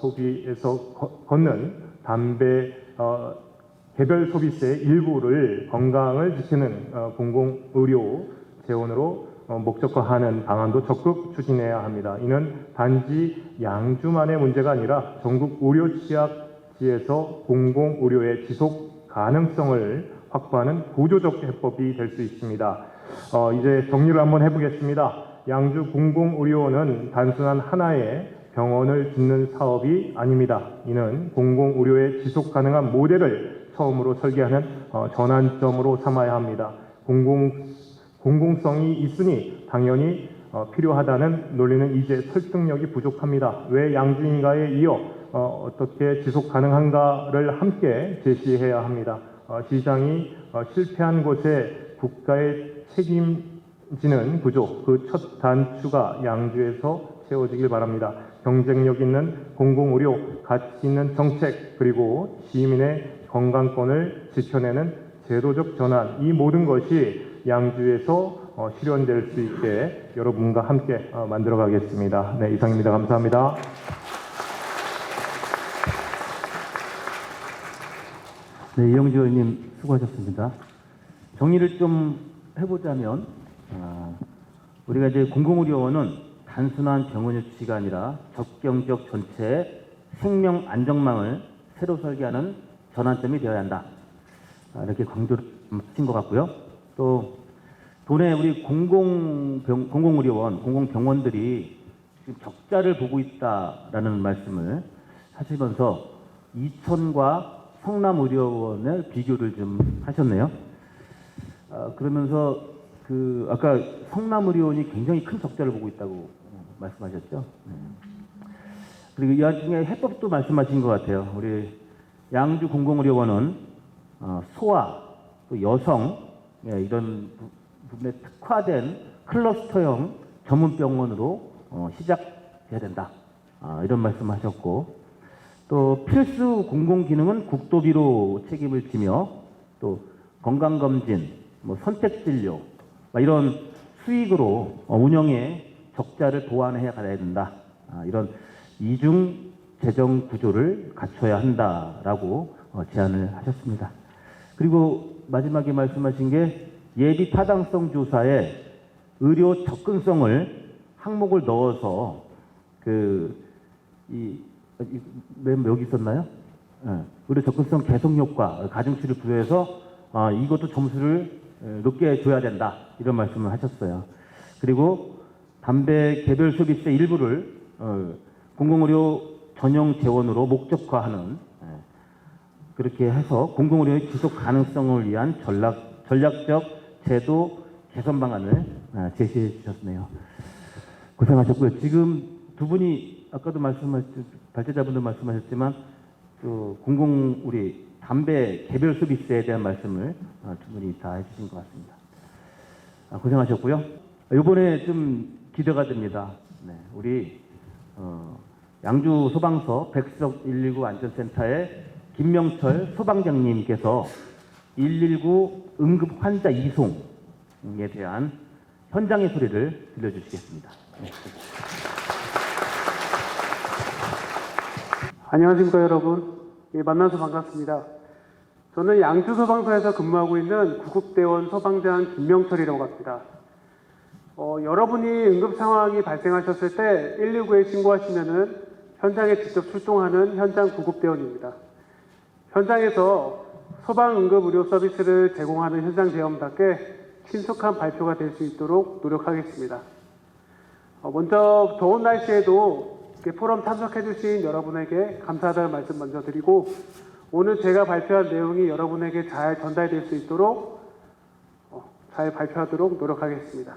소비에서 걷는 담배 개별 소비세 일부를 건강을 지키는 공공의료 재원으로 목적화하는 방안도 적극 추진해야 합니다. 이는 단지 양주만의 문제가 아니라 전국 의료 취약지에서 공공의료의 지속 가능성을 확보하는 구조적 해법이 될 수 있습니다. 이제 정리를 한번 해보겠습니다. 양주 공공의료원은 단순한 하나의 병원을 짓는 사업이 아닙니다. 이는 공공의료의 지속 가능한 모델을 처음으로 설계하는 전환점으로 삼아야 합니다. 공공성이 있으니 당연히 필요하다는 논리는 이제 설득력이 부족합니다. 왜 양주인가에 이어 어떻게 지속 가능한가를 함께 제시해야 합니다. 시장이 실패한 곳에 국가의 책임지는 구조, 그 첫 단추가 양주에서 세워지길 바랍니다. 경쟁력 있는 공공의료, 가치 있는 정책, 그리고 시민의 건강권을 지켜내는 제도적 전환, 이 모든 것이 양주에서 실현될 수 있게 여러분과 함께 만들어 가겠습니다. 네, 이상입니다. 감사합니다. 네, 이영주 의원님 수고하셨습니다. 정리를 좀 해보자면 우리가 이제 공공의료원은 단순한 병원 유치가 아니라 접경지역 전체의 생명 안정망을 새로 설계하는 전환점이 되어야 한다. 이렇게 강조를 하신 것 같고요. 또 도내 우리 공공의료원, 공공병원들이 지금 적자를 보고 있다라는 말씀을 하시면서 이천과 성남의료원의 비교를 좀 하셨네요. 그러면서 아까 성남의료원이 굉장히 큰 적자를 보고 있다고 말씀하셨죠. 그리고 이 와중에 해법도 말씀하신 것 같아요. 우리 양주 공공의료원은 소아, 또 여성 이런 부분에 특화된 클러스터형 전문병원으로 시작해야 된다. 이런 말씀하셨고, 또 필수 공공기능은 국도비로 책임을 지며 또 건강검진, 선택진료 이런 수익으로 운영에 적자를 보완해 가야 된다. 이런 이중 재정 구조를 갖춰야 한다라고 제안을 하셨습니다. 그리고 마지막에 말씀하신 게 예비 타당성 조사에 의료 접근성을 항목을 넣어서 여기 있었나요? 의료 접근성 개선 효과 가중치를 부여해서 이것도 점수를 높게 줘야 된다, 이런 말씀을 하셨어요. 그리고 담배 개별 소비세 일부를 공공의료 전용 재원으로 목적화하는, 그렇게 해서 공공의료의 지속 가능성을 위한 전략적 제도 개선 방안을 제시해 주셨네요. 고생하셨고요. 지금 두 분이 아까도 발제자분도 말씀하셨지만 우리 담배 개별 소비세에 대한 말씀을 두 분이 다 해주신 것 같습니다. 고생하셨고요. 이번에 좀 기대가 됩니다. 네, 우리 양주 소방서 백석 119 안전센터의 김명철 소방장님께서 119 응급 환자 이송에 대한 현장의 소리를 들려주시겠습니다. 네. 안녕하십니까 여러분. 만나서 반갑습니다. 저는 양주소방서에서 근무하고 있는 구급대원 소방장 김명철이라고 합니다. 여러분이 응급 상황이 발생하셨을 때 119에 신고하시면은 현장에 직접 출동하는 현장 구급대원입니다. 현장에서 소방 응급 의료 서비스를 제공하는 현장 대원답게 신속한 발표가 될 수 있도록 노력하겠습니다. 먼저 더운 날씨에도 포럼 참석해 주신 여러분에게 감사하다는 말씀 먼저 드리고, 오늘 제가 발표한 내용이 여러분에게 잘 전달될 수 있도록 잘 발표하도록 노력하겠습니다.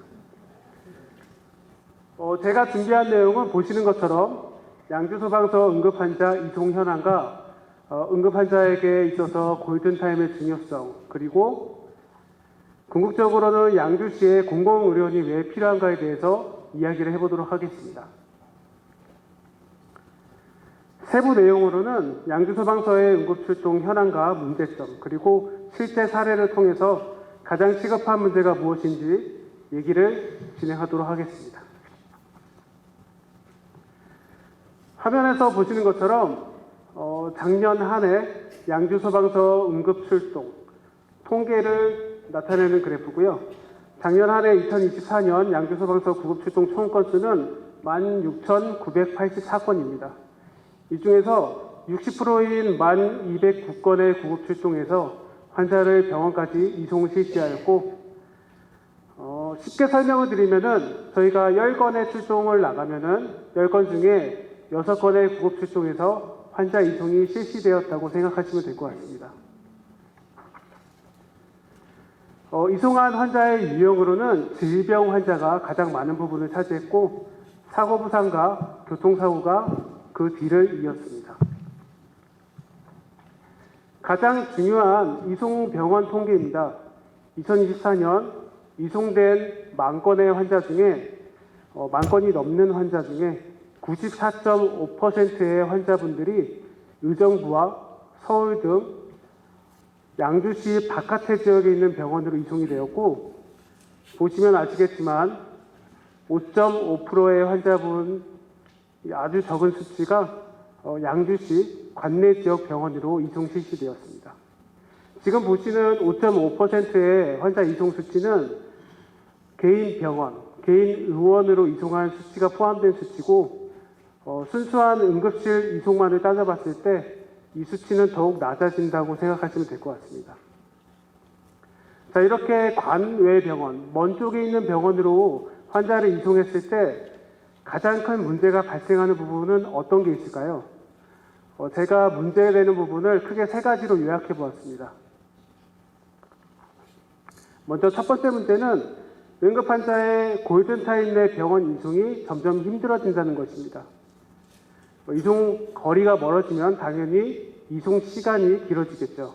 제가 준비한 내용은 보시는 것처럼 양주소방서 응급환자 이송 현황과 응급환자에게 있어서 골든타임의 중요성, 그리고 궁극적으로는 양주시의 공공의료원이 왜 필요한가에 대해서 이야기를 해보도록 하겠습니다. 세부 내용으로는 양주소방서의 응급출동 현황과 문제점, 그리고 실제 사례를 통해서 가장 시급한 문제가 무엇인지 얘기를 진행하도록 하겠습니다. 화면에서 보시는 것처럼 작년 한 해 양주소방서 응급출동 통계를 나타내는 그래프고요. 작년 한 해 2024년 양주소방서 구급출동 총 건수는 16,984건입니다. 이 중에서 60%인 1,209건의 구급출동에서 환자를 병원까지 이송 실시하였고, 쉽게 설명을 드리면은 저희가 10건의 출동을 나가면은 10건 중에 6건의 구급출동에서 환자 이송이 실시되었다고 생각하시면 될 것 같습니다. 이송한 환자의 유형으로는 질병 환자가 가장 많은 부분을 차지했고, 사고 부상과 교통사고가 그 뒤를 이었습니다. 가장 중요한 이송 병원 통계입니다. 2024년 이송된 10,000건의 환자 중에 10,000건이 넘는 환자 중에 94.5%의 환자분들이 의정부와 서울 등 양주시 바깥의 지역에 있는 병원으로 이송이 되었고, 보시면 아시겠지만 5.5%의 환자분, 아주 적은 수치가 양주시 관내 지역 병원으로 이송 실시되었습니다. 지금 보시는 5.5%의 환자 이송 수치는 개인 병원, 개인 의원으로 이송한 수치가 포함된 수치고, 순수한 응급실 이송만을 따져봤을 때 이 수치는 더욱 낮아진다고 생각하시면 될 것 같습니다. 자, 이렇게 관외 병원, 먼 쪽에 있는 병원으로 환자를 이송했을 때 가장 큰 문제가 발생하는 부분은 어떤 게 있을까요? 제가 문제되는 부분을 크게 3가지로 요약해 보았습니다. 먼저 첫 번째 문제는 응급 환자의 골든타임 내 병원 이송이 점점 힘들어진다는 것입니다. 이송 거리가 멀어지면 당연히 이송 시간이 길어지겠죠.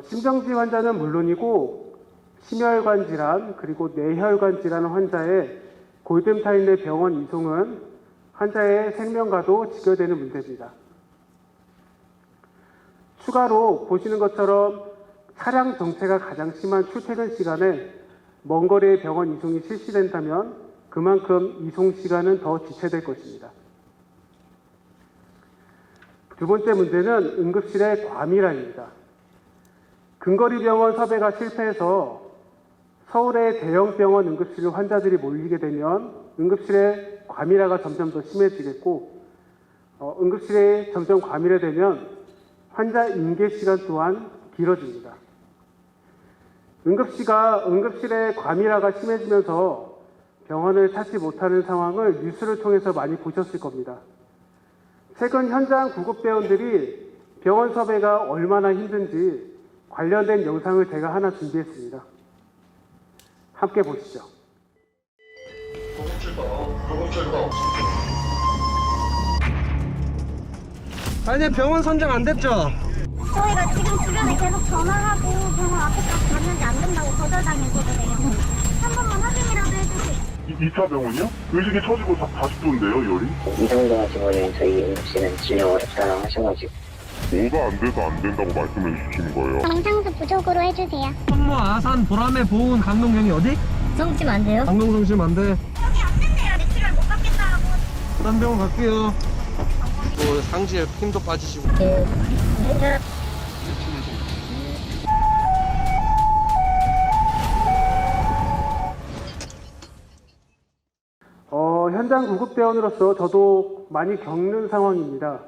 심정지 환자는 물론이고 심혈관 질환 그리고 뇌혈관 질환 환자의 골든타임 내 병원 이송은 환자의 생명과도 직결되는 문제입니다. 추가로 보시는 것처럼 차량 정체가 가장 심한 출퇴근 시간에 먼 거리의 병원 이송이 실시된다면 그만큼 이송 시간은 더 지체될 것입니다. 두 번째 문제는 응급실의 과밀화입니다. 근거리 병원 섭외가 실패해서 서울의 대형 병원 응급실 환자들이 몰리게 되면 응급실의 과밀화가 점점 더 심해지겠고, 응급실이 점점 과밀화되면 환자 인계 시간 또한 길어집니다. 응급실의 과밀화가 심해지면서 병원을 찾지 못하는 상황을 뉴스를 통해서 많이 보셨을 겁니다. 최근 현장 구급대원들이 병원 섭외가 얼마나 힘든지 관련된 영상을 제가 하나 준비했습니다. 함께 보시죠. 구급출동. 아니 병원 선정 안 됐죠? 저희가 지금 주변에 계속 전화하고 병원 앞에까지 갔는데 안 된다고 거절당했거든요. 한 번만 확인이라도 해주세요. 2차 병원이요? 의식이 처지고 40도인데요, 열이? 이 정도 직원이 저희 응급실은 진료 어렵다고 하셔가지고. 뭐가 안 돼서 안 된다고 말씀해 주신 거예요. 정상수 부족으로 해주세요. 성모, 아산, 보람에, 보은, 강동경이 어디? 성심 안 돼요? 강동성심 안 돼. 여기 안 된대요. 내 치료를 못 받겠다고. 다른 병원 갈게요. 뭐 상지에 힘도 빠지시고. 현장 구급대원으로서 저도 많이 겪는 상황입니다.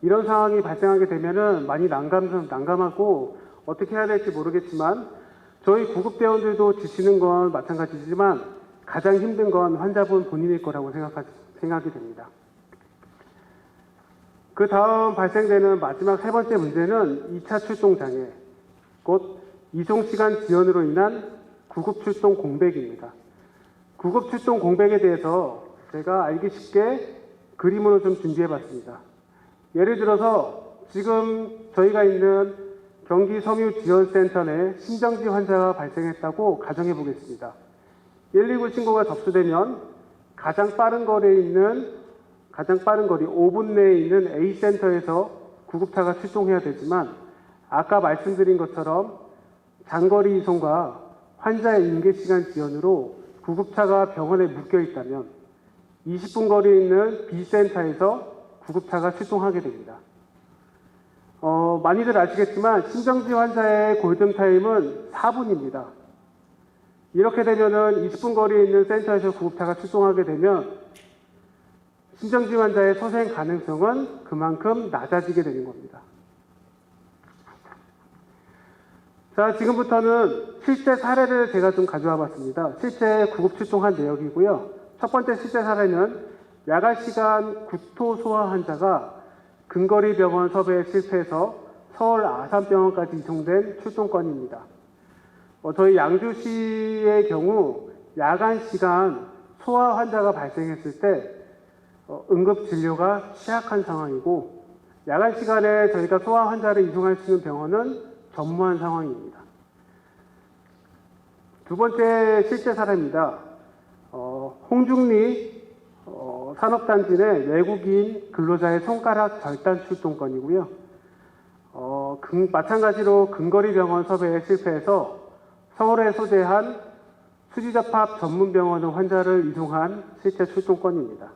이런 상황이 발생하게 되면은 많이 난감하고 어떻게 해야 될지 모르겠지만 저희 구급대원들도 지치는 건 마찬가지지만 가장 힘든 건 환자분 본인일 거라고 생각이 됩니다. 그 다음 발생되는 마지막 3번째 문제는 2차 출동 장애, 곧 이송시간 지연으로 인한 구급출동 공백입니다. 구급출동 공백에 대해서 제가 알기 쉽게 그림으로 좀 준비해봤습니다. 예를 들어서 지금 저희가 있는 경기 섬유지원센터 내 심정지 환자가 발생했다고 가정해 보겠습니다. 119 신고가 접수되면 가장 빠른 거리 5분 내에 있는 A센터에서 구급차가 출동해야 되지만 아까 말씀드린 것처럼 장거리 이송과 환자의 인계시간 지연으로 구급차가 병원에 묶여 있다면 20분 거리에 있는 B센터에서 구급차가 출동하게 됩니다. 많이들 아시겠지만 심정지 환자의 골든타임은 4분입니다. 이렇게 되면은 20분 거리에 있는 센터에서 구급차가 출동하게 되면 심정지 환자의 소생 가능성은 그만큼 낮아지게 되는 겁니다. 자, 지금부터는 실제 사례를 제가 좀 가져와 봤습니다. 실제 구급 출동한 내역이고요. 첫 번째 실제 사례는 야간 시간 구토 소아 환자가 근거리 병원 섭외에 실패해서 서울 아산병원까지 이송된 출동건입니다. 저희 양주시의 경우 야간 시간 소아 환자가 발생했을 때 응급 진료가 취약한 상황이고 야간 시간에 저희가 소아 환자를 이송할 수 있는 병원은 전무한 상황입니다. 두 번째 실제 사례입니다. 홍중리 산업단지 내 외국인 근로자의 손가락 절단 출동건이고요. 마찬가지로 근거리 병원 섭외에 실패해서 서울에 소재한 수지접합 전문병원으로 환자를 이송한 실제 출동건입니다.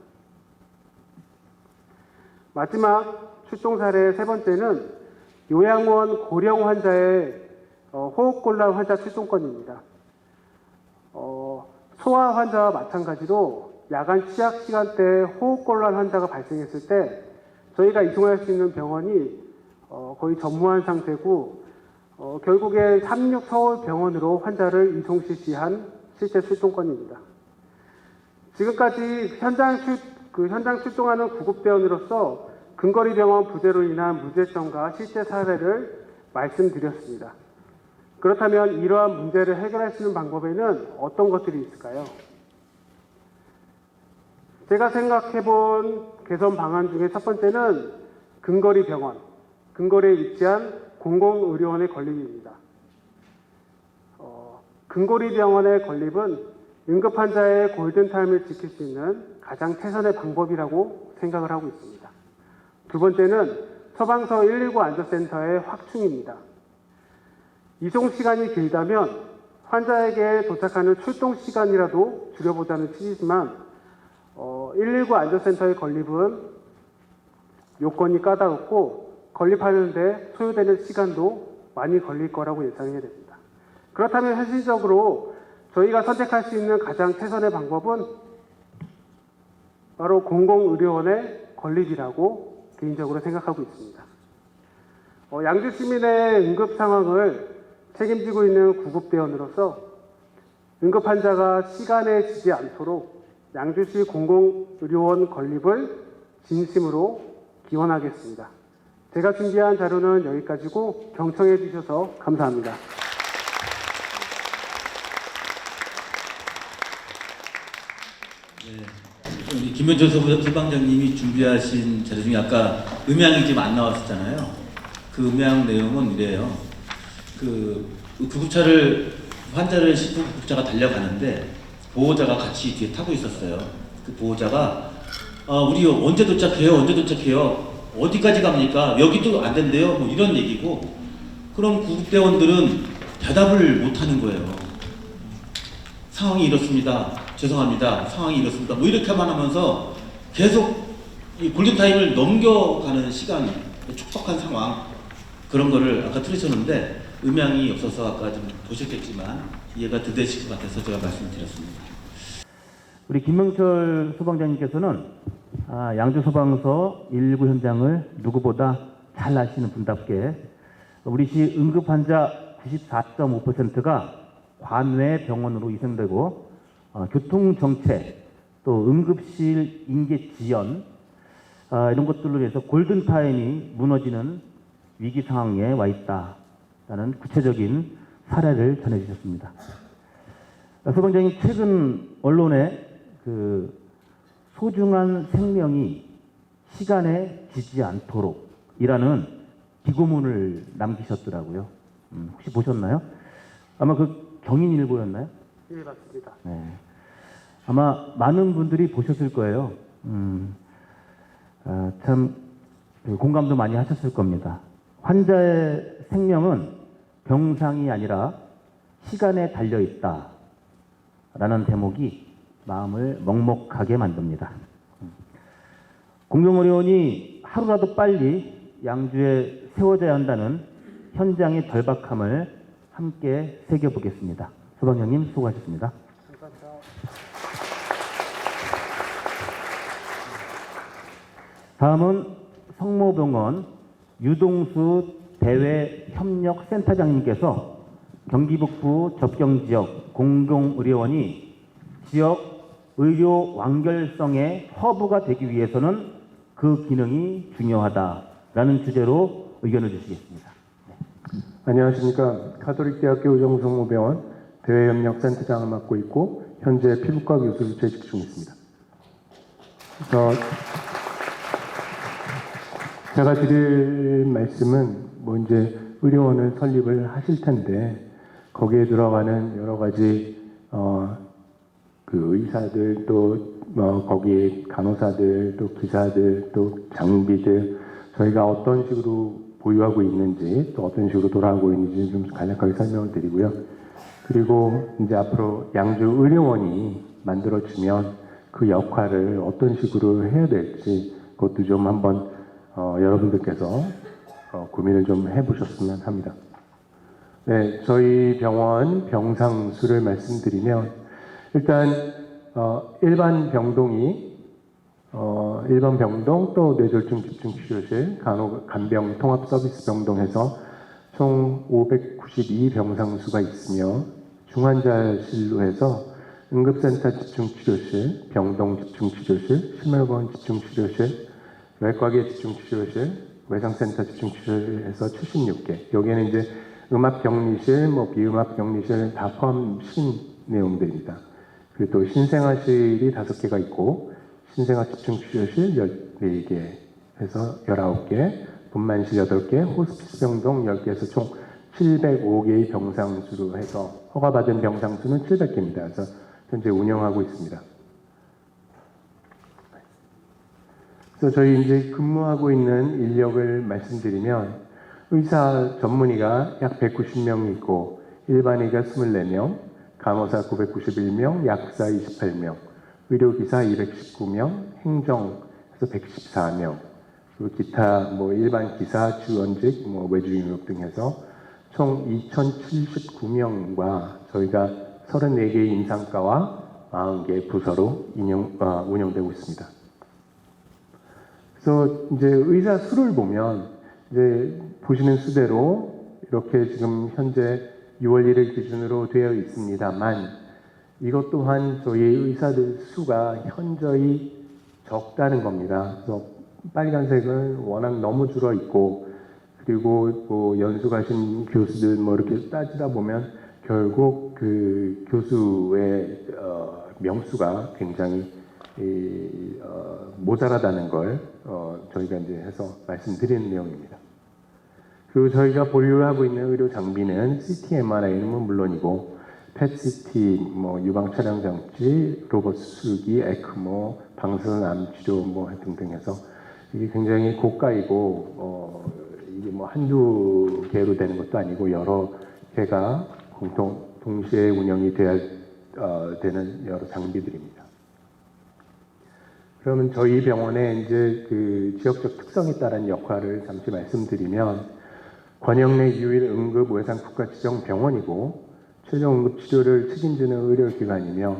마지막 출동 사례 세 번째는 요양원 고령 환자의 호흡곤란 환자 출동건입니다. 소아 환자와 마찬가지로 야간 취약 시간대에 호흡곤란 환자가 발생했을 때 저희가 이송할 수 있는 병원이 거의 전무한 상태고 결국에 36 서울병원으로 환자를 이송 실시한 실제 출동건입니다. 지금까지 현장 출동하는 구급대원으로서 근거리 병원 부재로 인한 문제점과 실제 사례를 말씀드렸습니다. 그렇다면 이러한 문제를 해결할 수 있는 방법에는 어떤 것들이 있을까요? 제가 생각해본 개선 방안 중에 첫 번째는 근거리 병원, 근거리에 위치한 공공의료원의 건립입니다. 근거리 병원의 건립은 응급 환자의 골든타임을 지킬 수 있는 가장 최선의 방법이라고 생각을 하고 있습니다. 두 번째는 서방서 119 안전센터의 확충입니다. 이송 시간이 길다면 환자에게 도착하는 출동 시간이라도 줄여보자는 취지지만 119 안전센터의 건립은 요건이 까다롭고 건립하는데 소요되는 시간도 많이 걸릴 거라고 예상해야 됩니다. 그렇다면 현실적으로 저희가 선택할 수 있는 가장 최선의 방법은 바로 공공의료원의 건립이라고 개인적으로 생각하고 있습니다. 양주 시민의 응급 상황을 책임지고 있는 구급대원으로서 응급 환자가 시간에 지지 않도록 양주시 공공의료원 건립을 진심으로 기원하겠습니다. 제가 준비한 자료는 여기까지고 경청해 주셔서 감사합니다. 우리 김현철 소방장님이 준비하신 자료 중에 아까 음향이 지금 안 나왔었잖아요. 그 음향 내용은 이래요. 그 구급차를 환자를 싣고 구급차가 달려가는데 보호자가 같이 뒤에 타고 있었어요. 그 보호자가 우리 언제 도착해요? 언제 도착해요? 어디까지 갑니까? 여기도 안 된대요? 뭐 이런 얘기고 그럼 구급대원들은 대답을 못 하는 거예요. 상황이 이렇습니다. 죄송합니다. 상황이 이렇습니다. 뭐 이렇게만 하면서 계속 이 골든타임을 넘겨가는 시간, 촉박한 상황 그런 거를 아까 들으셨는데 음향이 없어서 아까 좀 보셨겠지만 이해가 더 되실 것 같아서 제가 말씀드렸습니다. 우리 김명철 소방장님께서는 양주 소방서 119 현장을 누구보다 잘 아시는 분답게 우리 시 응급 환자 94.5%가 관외 병원으로 이송되고 교통 정체 또 응급실 인계 지연 이런 것들로 인해서 골든 타임이 무너지는 위기 상황에 와 있다라는 구체적인 사례를 전해주셨습니다. 소방장님 최근 언론에 그 소중한 생명이 시간에 지지 않도록이라는 기고문을 남기셨더라고요. 혹시 보셨나요? 아마 그 경인일보였나요? 네, 맞습니다. 네. 아마 많은 분들이 보셨을 거예요. 참 공감도 많이 하셨을 겁니다. 환자의 생명은 병상이 아니라 시간에 달려 있다라는 대목이 마음을 먹먹하게 만듭니다. 공공의료원이 하루라도 빨리 양주에 세워져야 한다는 현장의 절박함을 함께 새겨보겠습니다. 소방장님 수고하셨습니다. 다음은 성모병원 유동수 대외협력센터장님께서 경기북부 접경지역 공공의료원이 지역 의료 완결성의 허브가 되기 위해서는 그 기능이 중요하다라는 주제로 의견을 주시겠습니다. 안녕하십니까. 가톨릭대학교 의정성모병원 대외협력센터장을 맡고 있고 현재 피부과 교수로 재직 중에 있습니다. 제가 드릴 말씀은 이제 의료원을 설립을 하실 텐데 거기에 들어가는 여러 가지 그 의사들 또 거기에 간호사들 또 기사들 또 장비들 저희가 어떤 식으로 보유하고 있는지 또 어떤 식으로 돌아가고 있는지 좀 간략하게 설명을 드리고요. 그리고 이제 앞으로 양주 의료원이 만들어지면 그 역할을 어떤 식으로 해야 될지 그것도 좀 한번 여러분들께서 고민을 좀 해보셨으면 합니다. 네, 저희 병원 병상 수를 말씀드리면 일단 일반 병동이 일반 병동 또 뇌졸중 집중치료실 간병 통합 서비스 병동에서 총 592 병상 수가 있으며 중환자실로 해서 응급센터 집중치료실, 병동 집중치료실, 심혈관 집중치료실, 외과계 집중치료실, 외상센터 집중치료실에서 76개. 여기에는 이제 음압격리실, 비음압격리실 다 포함신 내용들입니다. 그리고 또 신생아실이 5개가 있고 신생아 집중치료실 14개 해서 19개, 분만실 8개, 호스피스 병동 10개에서 총 705개의 병상수로 해서 허가받은 병상수는 700개입니다. 그래서 현재 운영하고 있습니다. 그래서 저희 이제 근무하고 있는 인력을 말씀드리면 의사 전문의가 약 190명 있고 일반의가 24명, 간호사 991명, 약사 28명, 의료기사 219명, 행정에서 114명, 그리고 기타 일반 기사, 지원직, 외주인력 등 해서 총 2,079명과 저희가 34개의 임상과와 40개의 부서로 운영되고 있습니다. 그래서 이제 의사 수를 보면 이제 보시는 수대로 이렇게 지금 현재 6월 1일 기준으로 되어 있습니다만 이것 또한 저희 의사들 수가 현저히 적다는 겁니다. 그래서 빨간색은 워낙 너무 줄어 있고 그리고 연수 가신 교수들 이렇게 따지다 보면 결국 그 교수의 명수가 굉장히 모자라다는 걸 저희가 이제 해서 말씀드리는 내용입니다. 그리고 저희가 보유하고 있는 의료 장비는 CT, MRI는 물론이고 PET-CT, 유방 촬영 장치, 로봇 수술기, 에크모, 방사선 치료 등등 해서 이게 굉장히 고가이고 이게 한두 개로 되는 것도 아니고 여러 개가 동시에 운영이 돼야 되는 여러 장비들입니다. 그러면 저희 병원의 이제 그 지역적 특성에 따른 역할을 잠시 말씀드리면 권역 내 유일 응급 외상 국가 지정 병원이고 최종 응급 치료를 책임지는 의료기관이며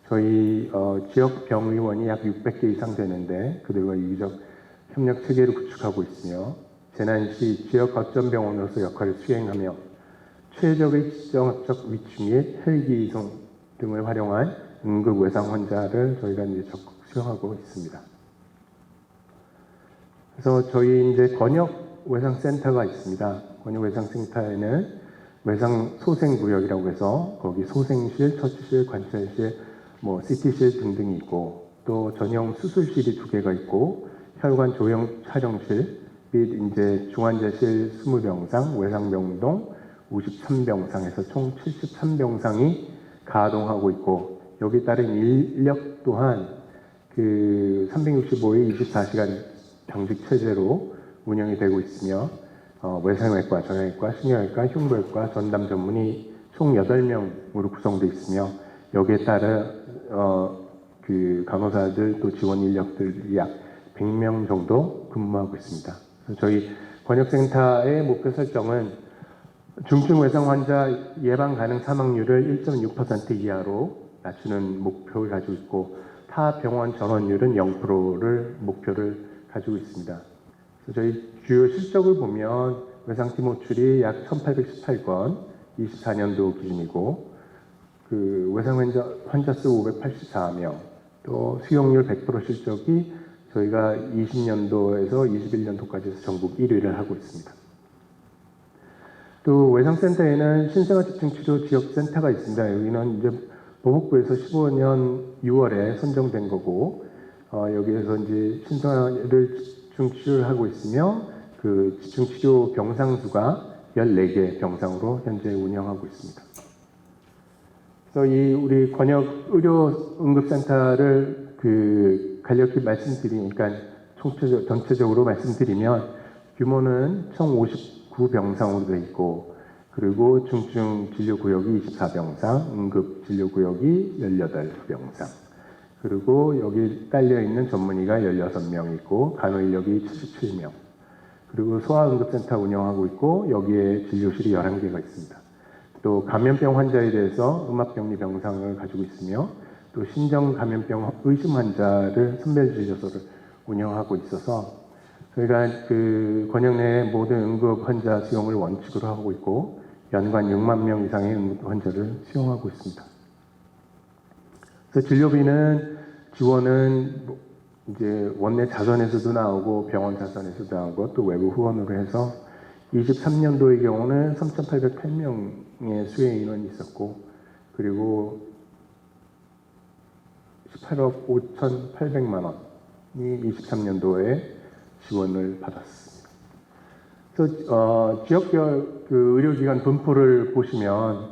저희 지역 병의원이 약 600개 이상 되는데 그들과 유기적 협력 체계를 구축하고 있으며 재난 시 지역 거점 병원으로서 역할을 수행하며 최적의 지정학적 위치 및 헬기 이송 등을 활용한 응급 외상 환자를 저희가 이제 적극 수용하고 있습니다. 그래서 저희 이제 권역 외상센터가 있습니다. 권역 외상센터에는 외상 소생구역이라고 해서 거기 소생실, 처치실, 관찰실, CT실 등등이 있고 또 전용 수술실이 2개가 있고 혈관 조형 촬영실 및 이제 중환자실 20병상, 외상병동 53병상에서 총 73병상이 가동하고 있고 여기에 따른 인력 또한 그 365일 24시간 병직 체제로 운영이 되고 있으며 외상외과, 정형외과, 신경외과, 흉부외과, 전담 전문의 총 8명으로 구성되어 있으며 여기에 따라 그 간호사들 또 지원 인력들이 약 100명 정도 근무하고 있습니다. 그래서 저희 권역센터의 목표 설정은 중증 외상 환자 예방 가능 사망률을 1.6% 이하로 낮추는 목표를 가지고 있고 타 병원 전원율은 0%를 목표를 가지고 있습니다. 그래서 저희 주요 실적을 보면 외상팀 호출이 약 1,818건 24년도 기준이고 그 외상 환자 수 584명 또 수용률 100% 실적이 저희가 20년도에서 21년도까지 해서 전국 1위를 하고 있습니다. 또 외상센터에는 신생아 집중치료 지역센터가 있습니다. 여기는 이제 보복부에서 15년 6월에 선정된 거고 여기에서 이제 신생아를 집중치료를 하고 있으며 그 집중치료 병상 수가 14개 병상으로 현재 운영하고 있습니다. 그래서 이 우리 권역 의료 응급센터를 그 간략히 말씀드리니까 전체적으로 말씀드리면 규모는 총 59병상으로 되어 있고 그리고 중증 진료 구역이 24병상, 응급 진료 구역이 18병상, 그리고 여기 딸려 있는 전문의가 16명 있고 간호 인력이 77명, 그리고 소아응급센터 운영하고 있고 여기에 진료실이 11개가 있습니다. 또 감염병 환자에 대해서 음압병리 병상을 가지고 있으며 또 신종 감염병 의심 환자를 선별진료소를 운영하고 있어서 저희가 그 권역 내 모든 응급 환자 수용을 원칙으로 하고 있고 연간 6만 명 이상의 응급 환자를 수용하고 있습니다. 그래서 진료비는 지원은 이제 원내 자선에서도 나오고 병원 자선에서도 나오고 또 외부 후원으로 해서 23년도의 경우는 3,808명의 수혜 인원이 있었고 그리고 18억 5,800만 원이 23년도에 지원을 받았습니다. 그래서 지역별 그 의료기관 분포를 보시면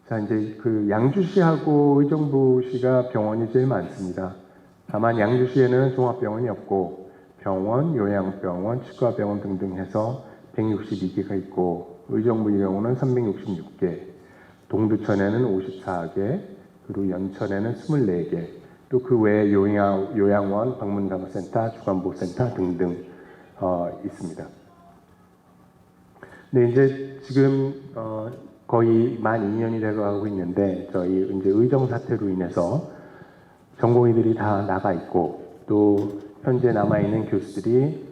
자 이제 그 양주시하고 의정부시가 병원이 제일 많습니다. 다만 양주시에는 종합병원이 없고 병원, 요양병원, 치과병원 등등 해서 162개가 있고 의정부의 경우는 366개, 동두천에는 54개, 그리고 연천에는 24개, 또 그 외에 요양원, 방문간호센터, 주간보호센터 등등 있습니다. 네, 이제 지금 거의 만 2년이 돼가고 있는데 저희 이제 의정 사태로 인해서 전공의들이 다 나가 있고 또 현재 남아 있는 교수들이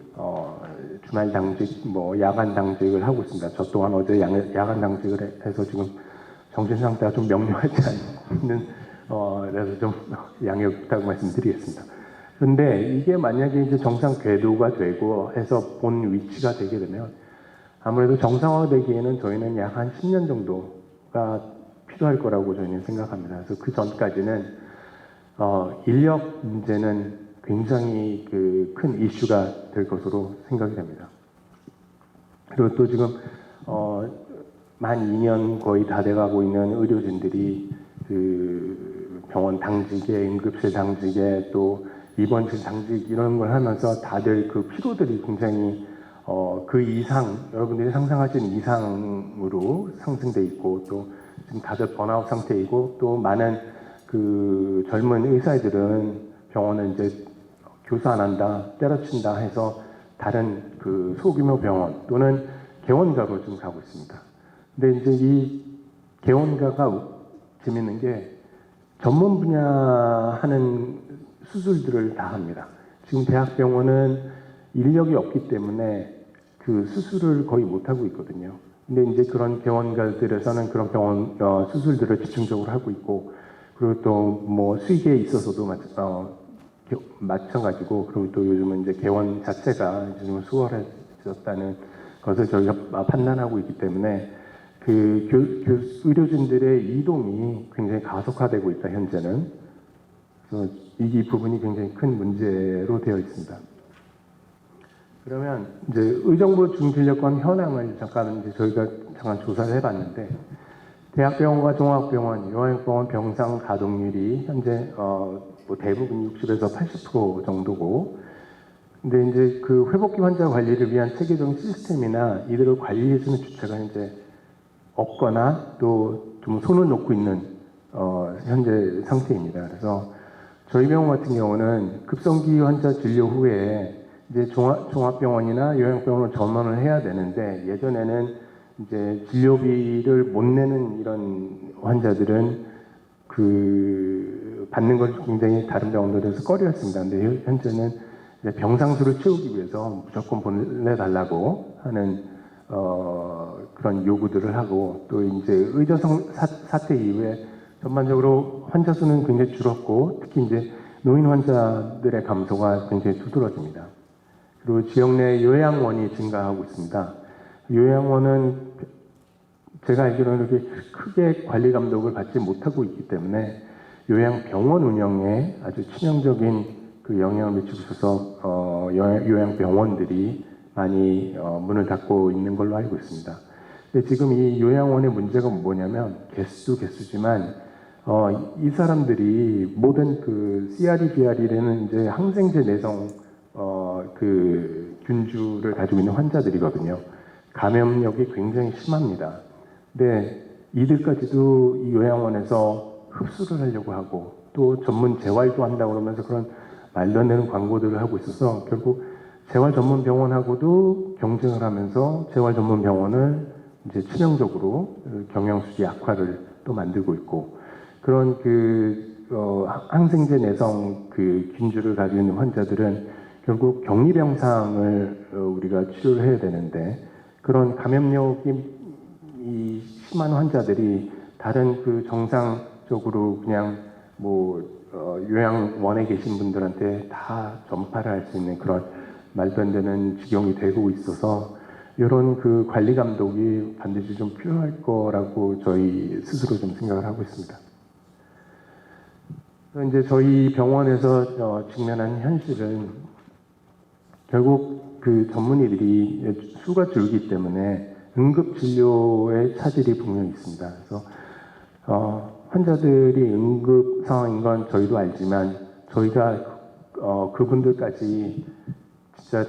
주말 당직, 뭐 야간 당직을 하고 있습니다. 저 또한 어제 야간 당직을 해서 지금 정신 상태가 좀 명료하지 않는 그래서 좀 양해 부탁 말씀드리겠습니다. 그런데 이게 만약에 이제 정상 궤도가 되고 해서 본 위치가 되게 되면 아무래도 정상화되기에는 저희는 약 한 10년 정도가 필요할 거라고 저희는 생각합니다. 그래서 그 전까지는 인력 문제는 굉장히 그 큰 이슈가 될 것으로 생각이 됩니다. 그리고 또 지금 만 2년 거의 다 돼가고 있는 의료진들이 그 병원 당직에, 응급실 당직에, 또 입원실 당직 이런 걸 하면서 다들 그 피로들이 굉장히 그 이상, 여러분들이 상상하시는 이상으로 상승돼 있고 또 지금 다들 번아웃 상태이고 또 많은 그 젊은 의사들은 병원은 이제 교수 안 한다, 때려친다 해서 다른 그 소규모 병원 또는 개원가로 지금 가고 있습니다. 근데 이제 이 개원가가 재밌는 게 전문 분야 하는 수술들을 다 합니다. 지금 대학병원은 인력이 없기 때문에 그 수술을 거의 못 하고 있거든요. 근데 이제 그런 개원가들에서는 그런 병원 수술들을 집중적으로 하고 있고 그리고 또 뭐 수익에 있어서도 마찬가지고 그리고 또 요즘은 이제 개원 자체가 좀 수월해졌다는 것을 저희가 판단하고 있기 때문에 그 의료진들의 이동이 굉장히 가속화되고 있다 현재는. 그래서 이 부분이 굉장히 큰 문제로 되어 있습니다. 그러면 이제 의정부 중진료권 현황을 잠깐 이제 저희가 잠깐 조사를 해봤는데 대학병원과 종합병원, 요양병원 병상 가동률이 현재 뭐 대부분 60에서 80% 정도고, 근데 이제 그 회복기 환자 관리를 위한 체계적인 시스템이나 이들을 관리해주는 주체가 현재 없거나 또 좀 손을 놓고 있는 현재 상태입니다. 그래서 저희 병원 같은 경우는 급성기 환자 진료 후에 이제 종합병원이나 요양병원으로 전환을 해야 되는데 예전에는 이제 진료비를 못 내는 이런 환자들은 그 받는 걸 굉장히 다른 병원들에서 꺼려했습니다. 근데 현재는 이제 병상수를 채우기 위해서 무조건 보내달라고 하는 그런 요구들을 하고 또 이제 의료성 사태 이후에 전반적으로 환자 수는 굉장히 줄었고 특히 이제 노인 환자들의 감소가 굉장히 두드러집니다. 그리고 지역 내 요양원이 증가하고 있습니다. 요양원은 제가 알기로는 그렇게 크게 관리 감독을 받지 못하고 있기 때문에 요양병원 운영에 아주 치명적인 그 영향을 미치고 있어서 요양병원들이 많이 문을 닫고 있는 걸로 알고 있습니다. 근데 지금 이 요양원의 문제가 뭐냐면 개수지만 이 사람들이 모든 그 CRE, BRE라는 이제 항생제 내성 그 균주를 가지고 있는 환자들이거든요. 감염력이 굉장히 심합니다. 근데 이들까지도 이 요양원에서 흡수를 하려고 하고 또 전문 재활도 한다고 그러면서 그런 말도 안 되는 광고들을 하고 있어서 결국 재활 전문 병원하고도 경쟁을 하면서 재활 전문 병원을 이제 치명적으로 경영 수지 악화를 또 만들고 있고 그런 항생제 내성 그 균주를 가지고 있는 환자들은 결국 격리병상을 우리가 치료를 해야 되는데 그런 감염력이 심한 환자들이 다른 그 정상적으로 그냥 요양원에 계신 분들한테 다 전파를 할 수 있는 그런 말도 안 되는 지경이 되고 있어서 이런 그 관리 감독이 반드시 좀 필요할 거라고 저희 스스로 좀 생각을 하고 있습니다. 이제 저희 병원에서 직면한 현실은 결국 그 전문의들이 수가 줄기 때문에 응급 진료의 차질이 분명히 있습니다. 그래서 환자들이 응급 상황인 건 저희도 알지만 저희가 그분들까지 진짜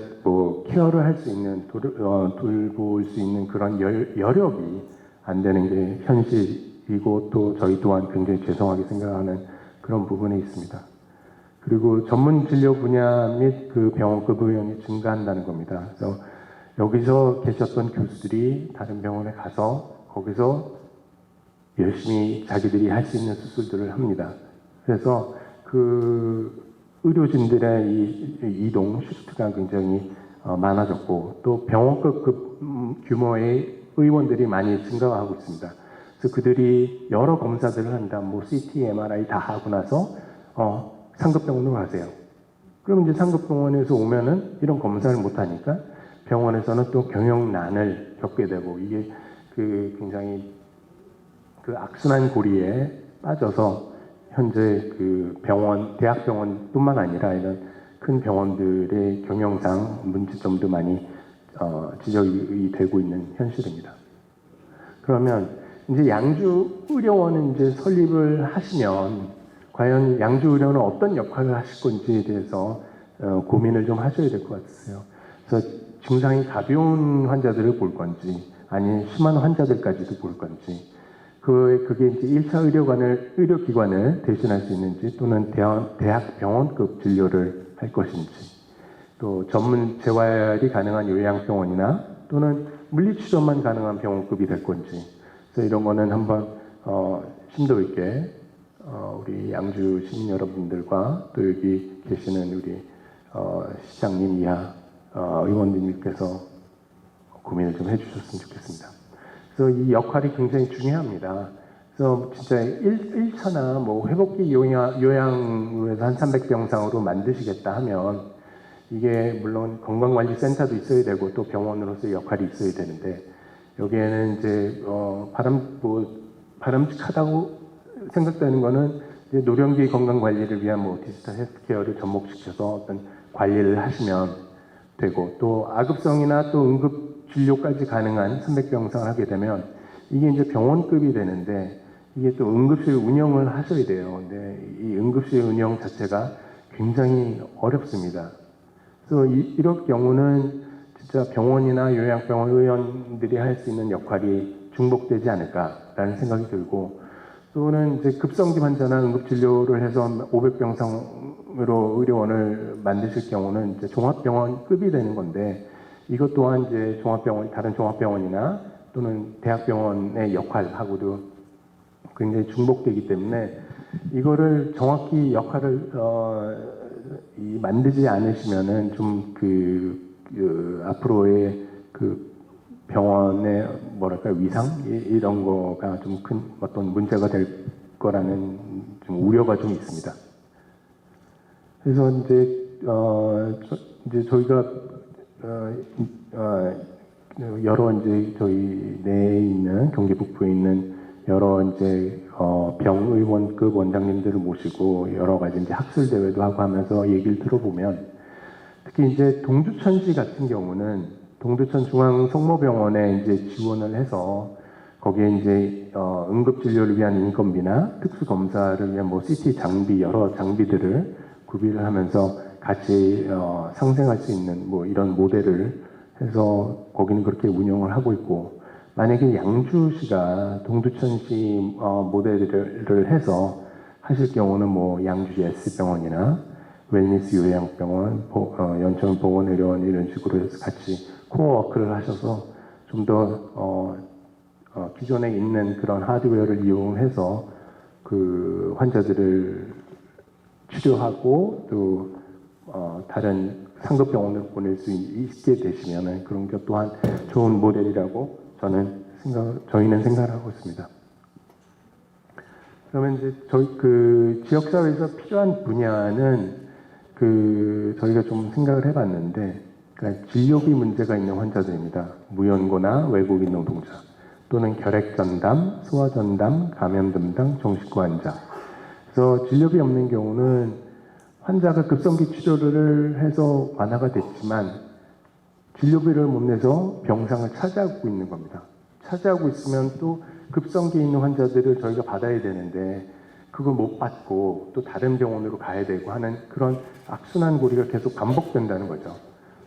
케어를 할 수 있는 돌볼 수 있는 그런 여력이 안 되는 게 현실이고 또 저희 또한 굉장히 죄송하게 생각하는 그런 부분이 있습니다. 그리고 전문 진료 분야 및 그 병원급 의원이 증가한다는 겁니다. 그래서 여기서 계셨던 교수들이 다른 병원에 가서 거기서 열심히 자기들이 할 수 있는 수술들을 합니다. 그래서 그 의료진들의 이 이동, 시프트가 굉장히 많아졌고 또 병원급 규모의 의원들이 많이 증가하고 있습니다. 그래서 그들이 여러 검사들을 한다. CT, MRI 다 하고 나서 상급병원으로 가세요. 그럼 이제 상급병원에서 오면은 이런 검사를 못 하니까 병원에서는 또 경영난을 겪게 되고 이게 굉장히 악순환 고리에 빠져서 현재 대학병원뿐만 아니라 이런 큰 병원들의 경영상 문제점도 많이 지적이 되고 있는 현실입니다. 그러면 이제 양주의료원을 이제 설립을 하시면 과연 양주의료원은 어떤 역할을 하실 건지에 대해서 고민을 좀 하셔야 될 것 같으세요. 그래서 증상이 가벼운 환자들을 볼 건지 아니면 심한 환자들까지도 볼 건지 그게 이제 1차 의료기관을 대신할 수 있는지 또는 대학병원급 진료를 할 것인지 또 전문 재활이 가능한 요양병원이나 또는 물리치료만 가능한 병원급이 될 건지 그래서 이런 거는 한번 심도 있게 우리 양주 시민 여러분들과 또 여기 계시는 우리 시장님 이하 의원님께서 고민을 좀 해주셨으면 좋겠습니다. 그래서 이 역할이 굉장히 중요합니다. 그래서 진짜 1차나 회복기 요양으로 해서 한 300병상으로 만드시겠다 하면 이게 물론 건강관리센터도 있어야 되고 또 병원으로서의 역할이 있어야 되는데 여기에는 이제 바람직하다고 생각되는 거는 이제 노령기 건강관리를 위한 디지털 헬스케어를 접목시켜서 어떤 관리를 하시면 되고 또 악급성이나 또 응급 진료까지 가능한 300병상을 하게 되면 이게 이제 병원급이 되는데 이게 또 응급실 운영을 하셔야 돼요. 근데 이 응급실 운영 자체가 굉장히 어렵습니다. 그래서 이럴 경우는 진짜 병원이나 요양병원 의원들이 할 수 있는 역할이 중복되지 않을까라는 생각이 들고 또는 이제 급성기 환자나 응급진료를 해서 500병상 병으로 의료원을 만드실 경우는 이제 종합병원급이 되는 건데 이것 또한 이제 다른 종합병원이나 또는 대학병원의 역할하고도 굉장히 중복되기 때문에 이거를 정확히 역할을 만들지 않으시면은 좀 앞으로의 그 병원의 위상 이런 거가 좀 큰 어떤 문제가 될 거라는 좀 우려가 좀 있습니다. 그래서 이제 저희가 여러 이제 저희 내에 있는 경기 북부에 있는 여러 이제 병의원급 원장님들을 모시고 여러 가지 이제 학술 대회도 하고 하면서 얘기를 들어보면 특히 이제 동두천시 같은 경우는 동두천 중앙성모병원에 이제 지원을 해서 거기에 이제 응급 진료를 위한 인건비나 특수 검사를 위한 뭐 CT 장비 여러 장비들을 구비를 하면서 같이 상생할 수 있는 뭐 이런 모델을 해서 거기는 그렇게 운영을 하고 있고 만약에 양주시가 동두천시 모델을 해서 하실 경우는 뭐 양주 예스병원이나 웰니스 요양병원, 연천 보건의료원 이런 식으로 해서 같이 코어 워크를 하셔서 좀 더 기존에 있는 그런 하드웨어를 이용해서 그 환자들을 치료하고 또 다른 상급 병원으로 보낼 수 있게 되시면은 그런 것 또한 좋은 모델이라고 저희는 생각을 하고 있습니다. 그러면 이제 저희 그 지역사회에서 필요한 분야는 저희가 좀 생각을 해봤는데, 그러니까 진료비 문제가 있는 환자들입니다. 무연고나 외국인 노동자 또는 결핵 전담, 소아 전담, 감염 담당, 정신과 환자. 그래서 진료비 없는 경우는 환자가 급성기 치료를 해서 완화가 됐지만 진료비를 못 내서 병상을 차지하고 있는 겁니다. 차지하고 있으면 또 급성기에 있는 환자들을 저희가 받아야 되는데 그걸 못 받고 또 다른 병원으로 가야 되고 하는 그런 악순환 고리가 계속 반복된다는 거죠.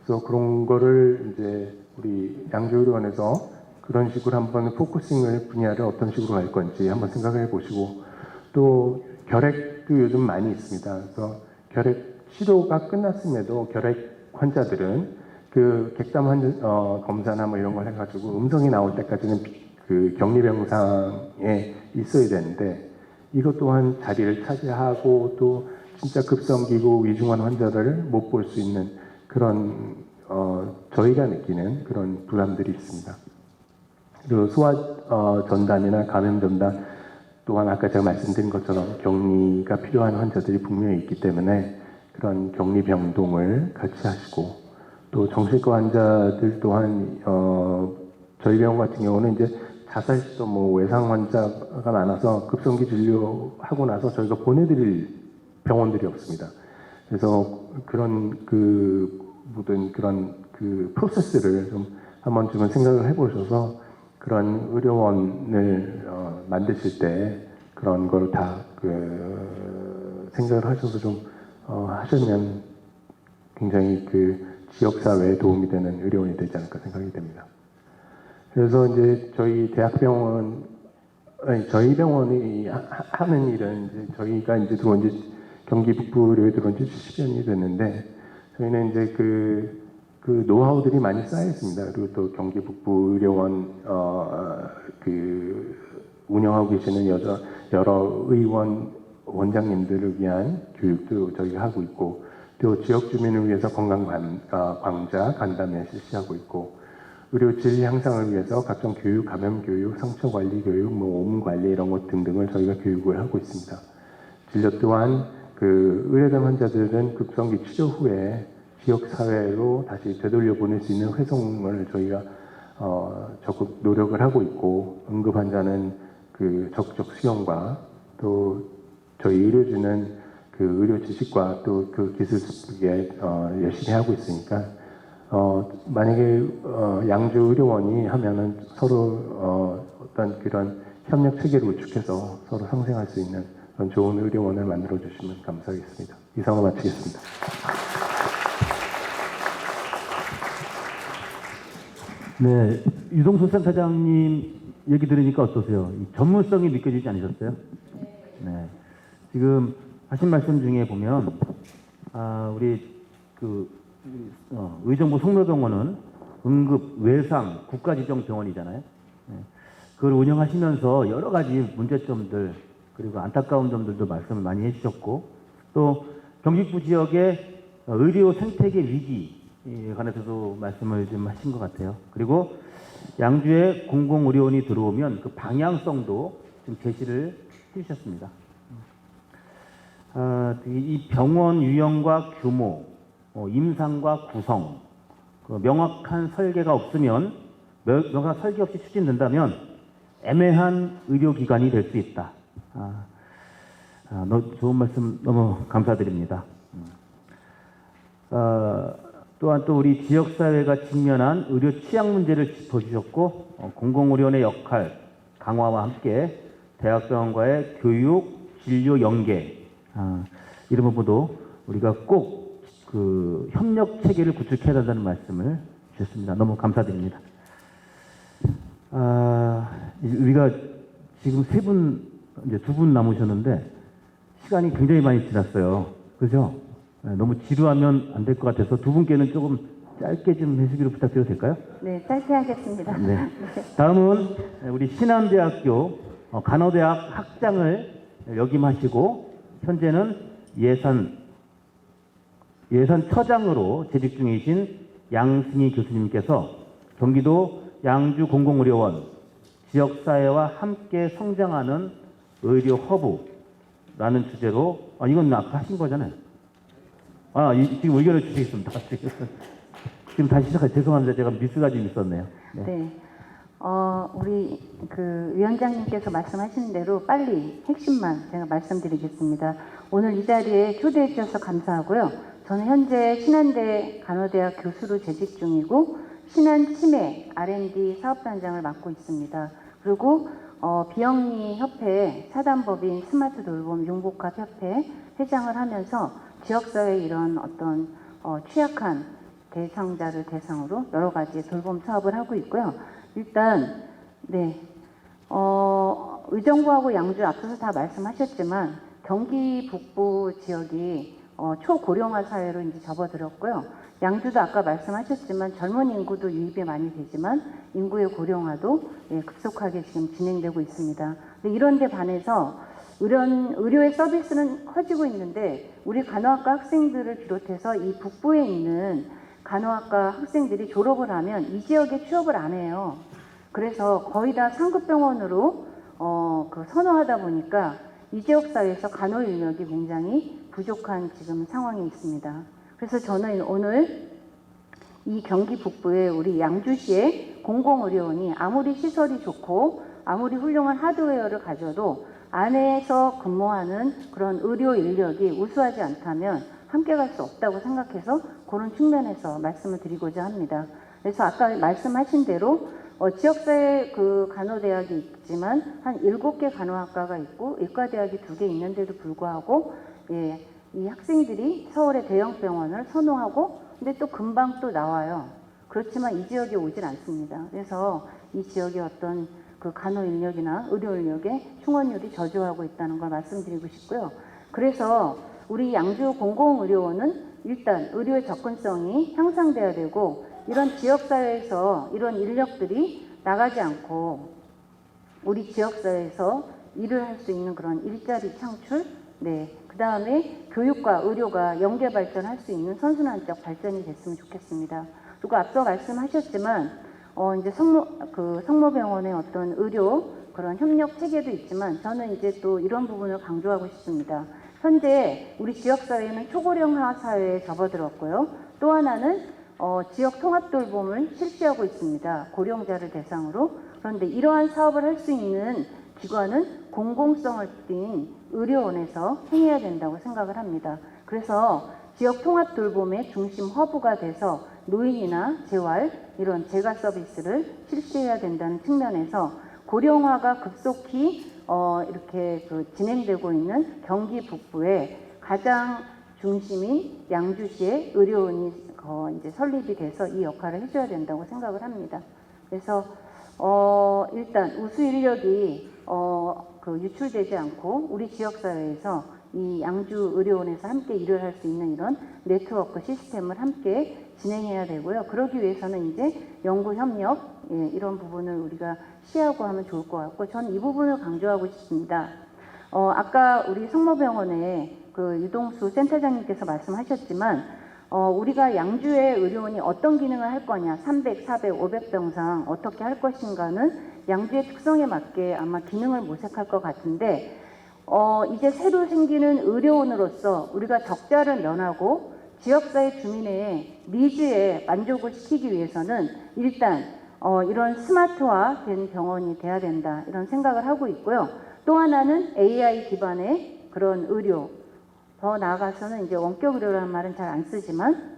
그래서 그런 거를 이제 우리 양주의료원에서 그런 식으로 한번 포커싱을 분야를 어떤 식으로 갈 건지 한번 생각을 해보시고 또 결핵도 요즘 많이 있습니다. 그래서 결핵 치료가 끝났음에도 결핵 환자들은 그 객담 검사나 뭐 이런 걸 해가지고 음성이 나올 때까지는 그 격리병상에 있어야 되는데 이것 또한 자리를 차지하고 또 진짜 급성기고 위중한 환자를 못 볼 수 있는 그런 저희가 느끼는 그런 부담들이 있습니다. 그리고 소아 전담이나 감염 전담 또한 아까 제가 말씀드린 것처럼 격리가 필요한 환자들이 분명히 있기 때문에 그런 격리 병동을 같이 하시고 또 정신과 환자들 또한 저희 병원 같은 경우는 이제 자살 시도 뭐 외상 환자가 많아서 급성기 진료하고 나서 저희가 보내드릴 병원들이 없습니다. 그래서 그런 모든 그런 프로세스를 좀 한 번쯤은 생각을 해보셔서 그런 의료원을 만드실 때 그런 걸 다 생각을 하셔서 좀 하시면 굉장히 지역사회에 도움이 되는 의료원이 되지 않을까 생각이 됩니다. 그래서 이제 저희 병원이 하는 일은 이제 저희가 이제 들어온 지 경기 북부의료에 들어온 지 70년이 됐는데 저희는 이제 그 노하우들이 많이 쌓여 있습니다. 그리고 또 경기 북부의료원 운영하고 계시는 여러 의원 원장님들을 위한 교육도 저희가 하고 있고 또 지역 주민을 위해서 건강 광자 간담회 실시하고 있고 의료 질 향상을 위해서 각종 교육, 감염 교육, 상처 관리 교육, 몸 관리 이런 것 등등을 저희가 교육을 하고 있습니다. 진료 또한 의료된 환자들은 급성기 치료 후에 지역 사회로 다시 되돌려 보낼 수 있는 회송을 저희가 적극 노력을 하고 있고 응급 환자는 적극적 수용과 또 저희 의료진은 의료 지식과 또 기술 습득에 열심히 하고 있으니까 만약에 양주 의료원이 하면은 서로 어떤 그런 협력 체계를 구축해서 서로 상생할 수 있는 그런 좋은 의료원을 만들어 주시면 감사하겠습니다. 이상으로 마치겠습니다. 네, 유동수 센터장님 얘기 들으니까 어떠세요? 이 전문성이 느껴지지 않으셨어요? 네. 지금 하신 말씀 중에 보면 우리 의정부 송로병원은 응급 외상 국가지정병원이잖아요. 네. 그걸 운영하시면서 여러 가지 문제점들 그리고 안타까운 점들도 말씀을 많이 해주셨고 또 경기북부 지역의 의료 생태계 위기에 관해서도 말씀을 좀 하신 것 같아요. 그리고 양주에 공공의료원이 들어오면 그 방향성도 좀 제시를 해주셨습니다. 이 병원 유형과 규모, 임상과 구성, 명확한 설계가 없으면 명확한 설계 없이 추진된다면 애매한 의료기관이 될 수 있다. 좋은 말씀 너무 감사드립니다. 또한 또 우리 지역사회가 직면한 의료 취약 문제를 짚어주셨고 공공의료원의 역할 강화와 함께 대학병원과의 교육, 진료 연계 이런 부분도 우리가 꼭 그 협력 체계를 구축해야 한다는 말씀을 주셨습니다. 너무 감사드립니다. 우리가 지금 이제 두 분 남으셨는데 시간이 굉장히 많이 지났어요. 그죠? 너무 지루하면 안 될 것 같아서 두 분께는 조금 짧게 좀 해주기로 부탁드려도 될까요? 네, 짧게 하겠습니다. 네. 다음은 우리 신안대학교 간호대학 학장을 역임하시고 현재는 예산처장으로 재직 중이신 양승희 교수님께서 경기도 양주공공의료원 지역사회와 함께 성장하는 의료 허브라는 주제로 이건 아까 하신 거잖아요. 지금 의견을 주시겠습니다. 지금 다시 시작해 죄송합니다. 제가 미스가 좀 있었네요. 네. 네. 우리 그 위원장님께서 말씀하신 대로 빨리 핵심만 제가 말씀드리겠습니다. 오늘 이 자리에 초대해 주셔서 감사하고요. 저는 현재 신안대 간호대학 교수로 재직 중이고 신안치매 R&D 사업단장을 맡고 있습니다. 그리고 비영리협회 사단법인 스마트 돌봄 융복합협회 회장을 하면서 지역사회 이런 어떤 취약한 대상자를 대상으로 여러 가지 돌봄 사업을 하고 있고요. 일단 네, 의정부하고 양주 앞서서 다 말씀하셨지만 경기 북부 지역이 초고령화 사회로 이제 접어들었고요. 양주도 아까 말씀하셨지만 젊은 인구도 유입이 많이 되지만 인구의 고령화도 급속하게 지금 진행되고 있습니다. 이런 데 반해서 의료의 서비스는 커지고 있는데 우리 간호학과 학생들을 비롯해서 이 북부에 있는 간호학과 학생들이 졸업을 하면 이 지역에 취업을 안 해요. 그래서 거의 다 상급병원으로 선호하다 보니까 이 지역 사회에서 간호 인력이 굉장히 부족한 지금 상황에 있습니다. 그래서 저는 오늘 이 경기 북부의 우리 양주시의 공공의료원이 아무리 시설이 좋고 아무리 훌륭한 하드웨어를 가져도 안에서 근무하는 그런 의료 인력이 우수하지 않다면 함께 갈 수 없다고 생각해서 그런 측면에서 말씀을 드리고자 합니다. 그래서 아까 말씀하신 대로 지역사회 그 간호대학이 있지만 한 7개 간호학과가 있고 의과대학이 2개 있는데도 불구하고 이 학생들이 서울의 대형병원을 선호하고 근데 또 금방 또 나와요. 그렇지만 이 지역에 오질 않습니다. 그래서 이 지역의 어떤 그 간호 인력이나 의료 인력의 충원율이 저조하고 있다는 걸 말씀드리고 싶고요. 그래서 우리 양주 공공의료원은 일단 의료의 접근성이 향상돼야 되고 이런 지역사회에서 이런 인력들이 나가지 않고 우리 지역사회에서 일을 할 수 있는 그런 일자리 창출, 그 다음에 교육과 의료가 연계 발전할 수 있는 선순환적 발전이 됐으면 좋겠습니다. 그리고 앞서 말씀하셨지만 이제 성모병원의 어떤 의료 그런 협력 체계도 있지만 저는 이제 또 이런 부분을 강조하고 싶습니다. 현재 우리 지역사회는 초고령화 사회에 접어들었고요. 또 하나는 지역 통합 돌봄을 실시하고 있습니다. 고령자를 대상으로. 그런데 이러한 사업을 할 수 있는 기관은 공공성을 띈 의료원에서 행해야 된다고 생각을 합니다. 그래서 지역 통합 돌봄의 중심 허브가 돼서 노인이나 재활 이런 재가 서비스를 실시해야 된다는 측면에서 고령화가 급속히 이렇게 진행되고 있는 경기 북부에 가장 중심인 양주시의 의료원이 이제 설립이 돼서 이 역할을 해줘야 된다고 생각을 합니다. 그래서 일단 우수 인력이 유출되지 않고 우리 지역 사회에서 이 양주 의료원에서 함께 일을 할 수 있는 이런 네트워크 시스템을 함께 진행해야 되고요. 그러기 위해서는 이제 연구 협력 이런 부분을 우리가 시하고 하면 좋을 것 같고, 저는 이 부분을 강조하고 싶습니다. 아까 우리 성모병원의 그 유동수 센터장님께서 말씀하셨지만 우리가 양주의 의료원이 어떤 기능을 할 거냐, 300, 400, 500병상 어떻게 할 것인가는 양주의 특성에 맞게 아마 기능을 모색할 것 같은데, 이제 새로 생기는 의료원으로서 우리가 적자를 면하고 지역사회 주민의 니즈에 만족을 시키기 위해서는 일단 이런 스마트화된 병원이 돼야 된다, 이런 생각을 하고 있고요. 또 하나는 AI 기반의 그런 의료, 더 나아가서는 이제 원격 의료라는 말은 잘 안 쓰지만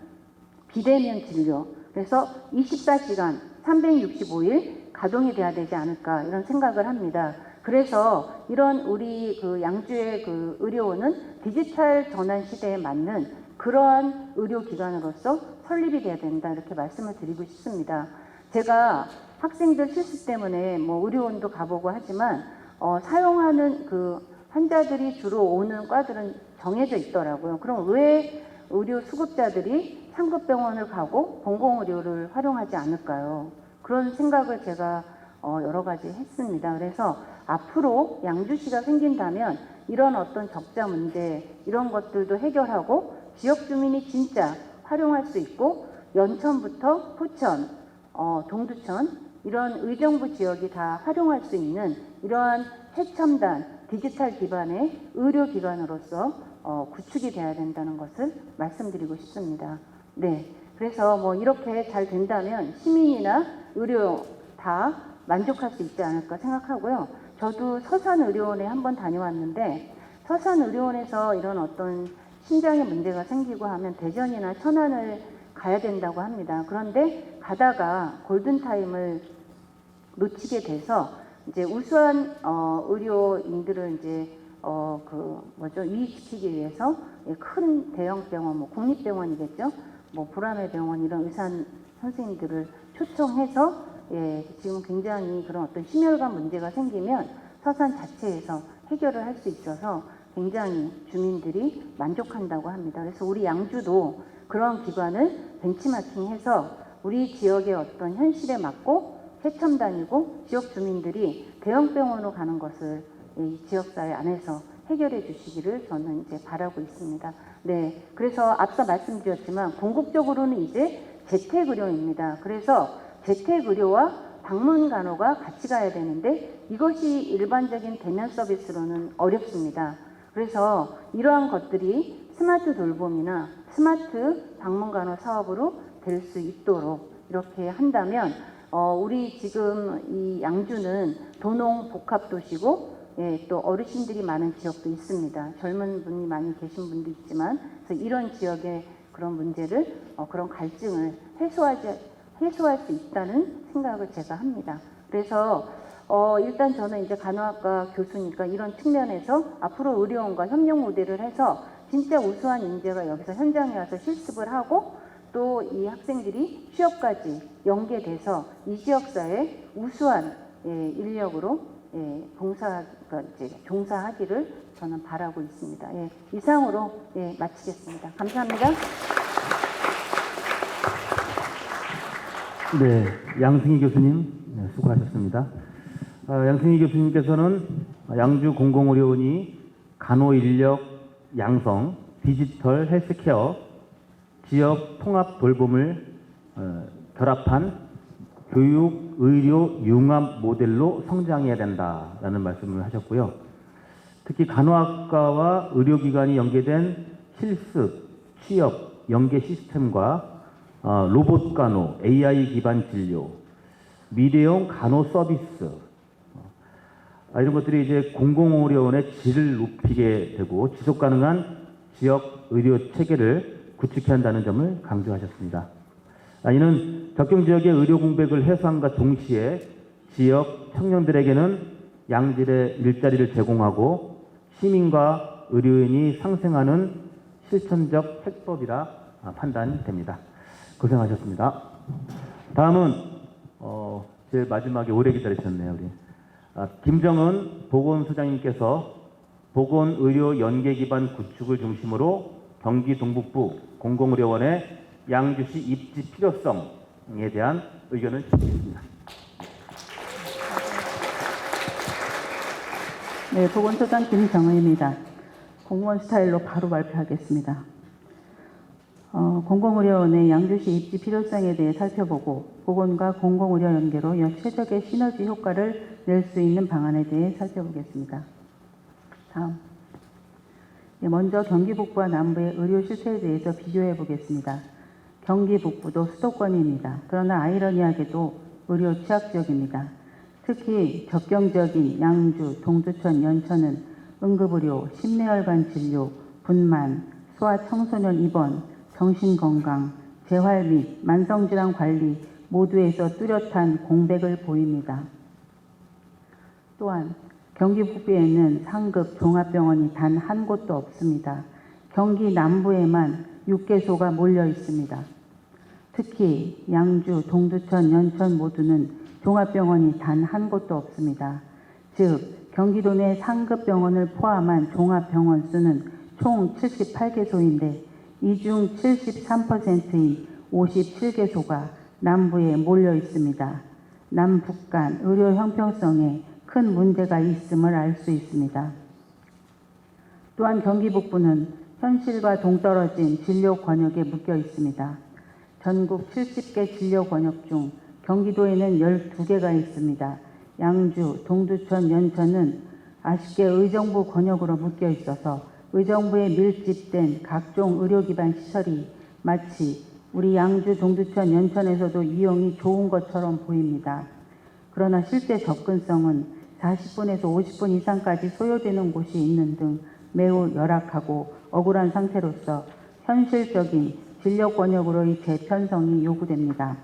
비대면 진료, 그래서 24시간 365일 가동이 돼야 되지 않을까, 이런 생각을 합니다. 그래서 이런 우리 그 양주의 그 의료원은 디지털 전환 시대에 맞는 그러한 의료기관으로서 설립이 돼야 된다, 이렇게 말씀을 드리고 싶습니다. 제가 학생들 실수 때문에 뭐 의료원도 가보고 하지만 사용하는 그 환자들이 주로 오는 과들은 정해져 있더라고요. 그럼 왜 의료 수급자들이 상급병원을 가고 공공의료를 활용하지 않을까요? 그런 생각을 제가 여러 가지 했습니다. 그래서 앞으로 양주시가 생긴다면 이런 어떤 적자 문제, 이런 것들도 해결하고 지역 주민이 진짜 활용할 수 있고, 연천부터 포천, 동두천 이런 의정부 지역이 다 활용할 수 있는 이러한 최첨단 디지털 기반의 의료기관으로서 구축이 돼야 된다는 것을 말씀드리고 싶습니다. 네, 그래서 뭐 이렇게 잘 된다면 시민이나 의료 다 만족할 수 있지 않을까 생각하고요. 저도 서산의료원에 한번 다녀왔는데, 서산의료원에서 이런 어떤 심장에 문제가 생기고 하면 대전이나 천안을 가야 된다고 합니다. 그런데 가다가 골든타임을 놓치게 돼서 이제 우수한 의료인들을 이제 유입시키기 위해서 큰 대형 병원, 뭐 국립병원이겠죠, 뭐 불암의 병원 이런 의사 선생님들을 초청해서 지금 굉장히 그런 어떤 심혈관 문제가 생기면 서산 자체에서 해결을 할 수 있어서 굉장히 주민들이 만족한다고 합니다. 그래서 우리 양주도 그런 기관을 벤치마킹해서 우리 지역의 어떤 현실에 맞고 최첨단이고 지역 주민들이 대형병원으로 가는 것을 이 지역사회 안에서 해결해 주시기를 저는 이제 바라고 있습니다. 네, 그래서 앞서 말씀드렸지만 궁극적으로는 이제 재택의료입니다. 그래서 재택의료와 방문간호가 같이 가야 되는데 이것이 일반적인 대면 서비스로는 어렵습니다. 그래서 이러한 것들이 스마트 돌봄이나 스마트 방문간호 사업으로 될 수 있도록 이렇게 한다면 우리 지금 이 양주는 도농 복합도시고 또 어르신들이 많은 지역도 있습니다. 젊은 분이 많이 계신 분도 있지만, 그래서 이런 지역의 그런 문제를 그런 갈증을 해소할 수 있다는 생각을 제가 합니다. 그래서 일단 저는 이제 간호학과 교수니까 이런 측면에서 앞으로 의료원과 협력 모델을 해서 진짜 우수한 인재가 여기서 현장에 와서 실습을 하고 또 이 학생들이 취업까지 연계돼서 이 지역사회 우수한 인력으로 종사하기를 저는 바라고 있습니다. 이상으로 마치겠습니다. 감사합니다. 네, 양승희 교수님 수고하셨습니다. 양승희 교수님께서는 양주 공공의료원이 간호인력 양성, 디지털 헬스케어, 지역 통합 돌봄을 결합한 교육, 의료, 융합 모델로 성장해야 된다라는 말씀을 하셨고요. 특히 간호학과와 의료기관이 연계된 실습, 취업, 연계 시스템과 로봇 간호, AI 기반 진료, 미래형 간호 서비스, 이런 것들이 이제 공공의료원의 질을 높이게 되고 지속 가능한 지역 의료 체계를 구축해야 한다는 점을 강조하셨습니다. 이는 적경 지역의 의료 공백을 해소함과 동시에 지역 청년들에게는 양질의 일자리를 제공하고 시민과 의료인이 상생하는 실천적 해법이라 판단됩니다. 고생하셨습니다. 다음은 제일 마지막에 오래 기다리셨네요. 우리 김정은 보건소장님께서 보건의료 연계 기반 구축을 중심으로 경기 동북부 공공의료원의 양주시 입지 필요성에 대한 의견을 드리겠습니다. 네, 보건소장 김정의입니다. 공무원 스타일로 바로 발표하겠습니다. 공공의료원의 양주시 입지 필요성에 대해 살펴보고 보건과 공공의료 연계로 최적의 시너지 효과를 낼 수 있는 방안에 대해 살펴보겠습니다. 다음. 네, 먼저 경기 북부와 남부의 의료 실태에 대해서 비교해 보겠습니다. 경기 북부도 수도권입니다. 그러나 아이러니하게도 의료 취약 지역입니다. 특히 접경지역인 양주, 동두천, 연천은 응급의료, 심내혈관 진료, 분만, 소아 청소년 입원, 정신건강, 재활 및 만성질환 관리 모두에서 뚜렷한 공백을 보입니다. 또한 경기 북부에는 상급 종합병원이 단 한 곳도 없습니다. 경기 남부에만 6개소가 몰려 있습니다. 특히 양주, 동두천, 연천 모두는 종합병원이 단 한 곳도 없습니다. 즉, 경기도 내 상급 병원을 포함한 종합병원 수는 총 78개소인데 이 중 73%인 57개소가 남부에 몰려 있습니다. 남북 간 의료 형평성에 큰 문제가 있음을 알 수 있습니다. 또한 경기 북부는 현실과 동떨어진 진료 권역에 묶여 있습니다. 전국 70개 진료 권역 중 경기도에는 12개가 있습니다. 양주, 동두천, 연천은 아쉽게 의정부 권역으로 묶여 있어서 의정부에 밀집된 각종 의료기반 시설이 마치 우리 양주, 동두천, 연천에서도 이용이 좋은 것처럼 보입니다. 그러나 실제 접근성은 40분에서 50분 이상까지 소요되는 곳이 있는 등 매우 열악하고 억울한 상태로서 현실적인 진료 권역으로의 재편성이 요구됩니다.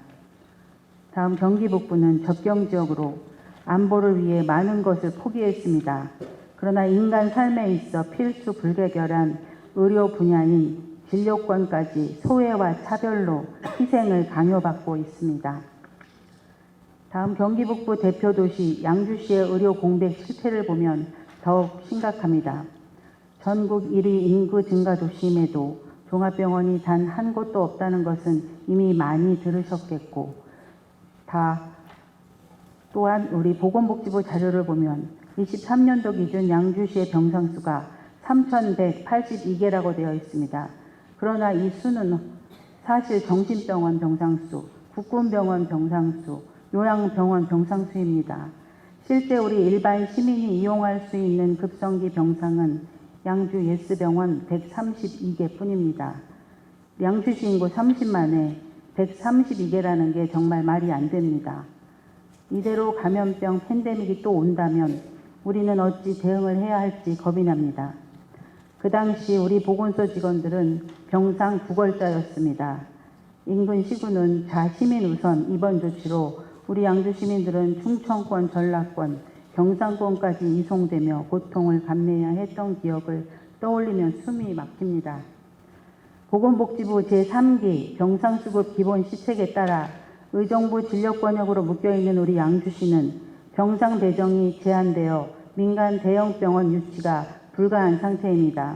다음 경기 북부는 접경지역으로 안보를 위해 많은 것을 포기했습니다. 그러나 인간 삶에 있어 필수 불가결한 의료 분야인 진료권까지 소외와 차별로 희생을 강요받고 있습니다. 다음 경기 북부 대표 도시 양주시의 의료 공백 실태를 보면 더욱 심각합니다. 전국 1위 인구 증가 도시임에도 종합병원이 단 한 곳도 없다는 것은 이미 많이 들으셨겠고, 또한 우리 보건복지부 자료를 보면 23년도 기준 양주시의 병상수가 3,182개라고 되어 있습니다. 그러나 이 수는 사실 정신병원 병상수, 국군병원 병상수, 요양병원 병상수입니다. 실제 우리 일반 시민이 이용할 수 있는 급성기 병상은 양주 예스병원 132개 뿐입니다. 양주시 인구 30만에 132개라는 게 정말 말이 안 됩니다. 이대로 감염병 팬데믹이 또 온다면 우리는 어찌 대응을 해야 할지 겁이 납니다. 그 당시 우리 보건소 직원들은 병상 구걸자였습니다. 인근 시군은 자시민 우선 입원 조치로 우리 양주 시민들은 충청권, 전라권, 경상권까지 이송되며 고통을 감내해야 했던 기억을 떠올리면 숨이 막힙니다. 보건복지부 제3기 병상수급 기본 시책에 따라 의정부 진료권역으로 묶여있는 우리 양주시는 병상 배정이 제한되어 민간 대형병원 유치가 불가한 상태입니다.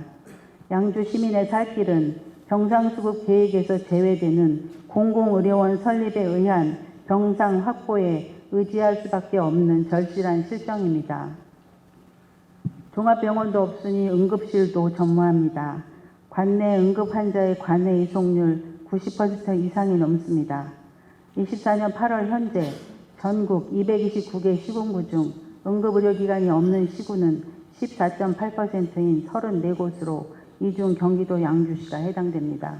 양주 시민의 살 길은 병상수급 계획에서 제외되는 공공의료원 설립에 의한 병상 확보에 의지할 수밖에 없는 절실한 실정입니다. 종합병원도 없으니 응급실도 전무합니다. 관내 응급 환자의 관내 이송률 90% 이상이 넘습니다. 24년 8월 현재 전국 229개 시군구 중 응급의료기관이 없는 시군은 14.8%인 34곳으로 이 중 경기도 양주시가 해당됩니다.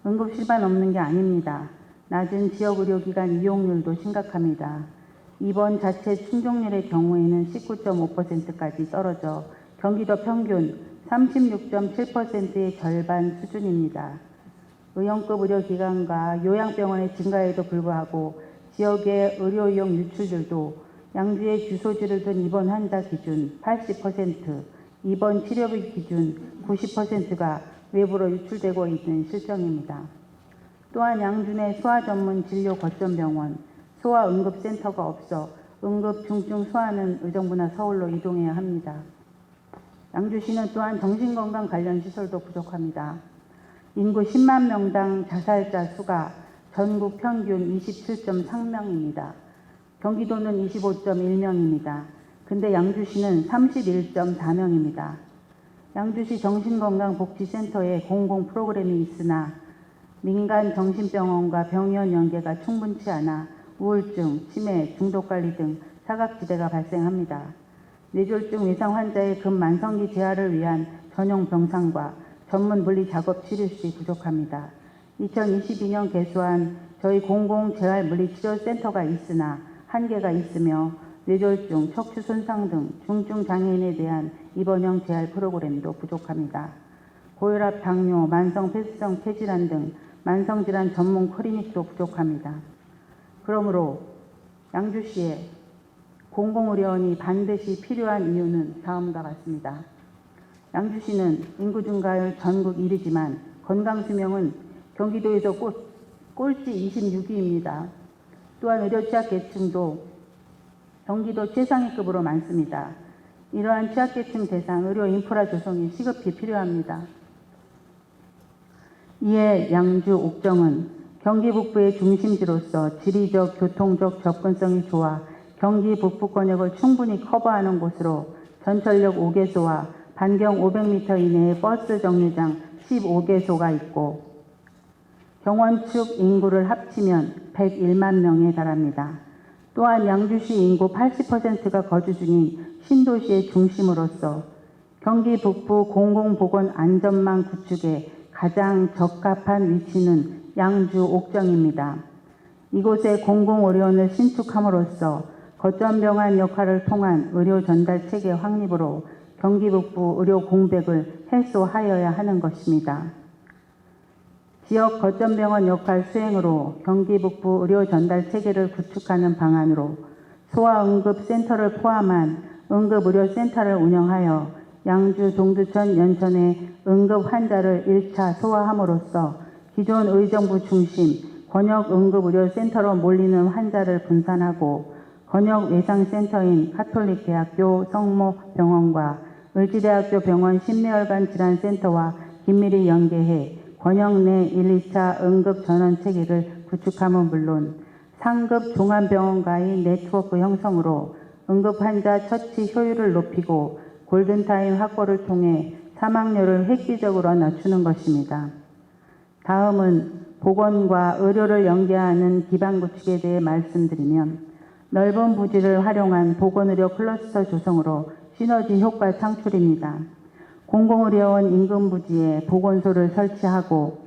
응급실만 없는 게 아닙니다. 낮은 지역의료기관 이용률도 심각합니다. 입원 자체 충족률의 경우에는 19.5%까지 떨어져 경기도 평균 36.7%의 절반 수준입니다. 의용급 의료기관과 요양병원의 증가에도 불구하고 지역의 의료이용 유출들도 양주의 주소지를 둔 입원 환자 기준 80%, 입원 치료비 기준 90%가 외부로 유출되고 있는 실정입니다. 또한 양주 내 소아 전문 진료 거점병원, 소아 응급센터가 없어 응급 중증 소아는 의정부나 서울로 이동해야 합니다. 양주시는 또한 정신건강 관련 시설도 부족합니다. 인구 10만 명당 자살자 수가 전국 평균 27.3명입니다. 경기도는 25.1명입니다. 근데 양주시는 31.4명입니다. 양주시 정신건강복지센터에 공공 프로그램이 있으나 민간 정신병원과 병원 연계가 충분치 않아 우울증, 치매, 중독관리 등 사각지대가 발생합니다. 뇌졸중 외상 환자의 급만성기 재활을 위한 전용 병상과 전문 물리 작업 치료실이 부족합니다. 2022년 개소한 저희 공공재활물리치료센터가 있으나 한계가 있으며 뇌졸중, 척추 손상 등 중증 장애인에 대한 입원형 재활 프로그램도 부족합니다. 고혈압, 당뇨, 만성 폐쇄성 폐질환 등 만성질환 전문 클리닉도 부족합니다. 그러므로 양주시에 공공의료원이 반드시 필요한 이유는 다음과 같습니다. 양주시는 인구 증가율 전국 1위지만 건강수명은 경기도에서 꼴찌 26위입니다. 또한 의료 취약계층도 경기도 최상위급으로 많습니다. 이러한 취약계층 대상 의료 인프라 조성이 시급히 필요합니다. 이에 양주 옥정은 경기 북부의 중심지로서 지리적, 교통적 접근성이 좋아 경기 북부 권역을 충분히 커버하는 곳으로 전철역 5개소와 반경 500m 이내에 버스 정류장 15개소가 있고 경원축 인구를 합치면 101만 명에 달합니다. 또한 양주시 인구 80%가 거주 중인 신도시의 중심으로서 경기 북부 공공보건 안전망 구축에 가장 적합한 위치는 양주 옥정입니다. 이곳에 공공의료원을 신축함으로써 거점병원 역할을 통한 의료 전달 체계 확립으로 경기 북부 의료 공백을 해소하여야 하는 것입니다. 지역 거점병원 역할 수행으로 경기 북부 의료 전달 체계를 구축하는 방안으로 소아응급센터를 포함한 응급의료센터를 운영하여 양주, 동두천, 연천의 응급 환자를 1차 소화함으로써 기존 의정부 중심 권역응급의료센터로 몰리는 환자를 분산하고 권역외상센터인 카톨릭대학교 성모병원과 을지대학교 병원 심내혈관 질환센터와 긴밀히 연계해 권역 내 1, 2차 응급 전원 체계를 구축함은 물론 상급 종합병원과의 네트워크 형성으로 응급 환자 처치 효율을 높이고 골든타임 확보를 통해 사망률을 획기적으로 낮추는 것입니다. 다음은 보건과 의료를 연계하는 기반 구축에 대해 말씀드리면 넓은 부지를 활용한 보건의료 클러스터 조성으로 시너지 효과 창출입니다. 공공의료원 인근 부지에 보건소를 설치하고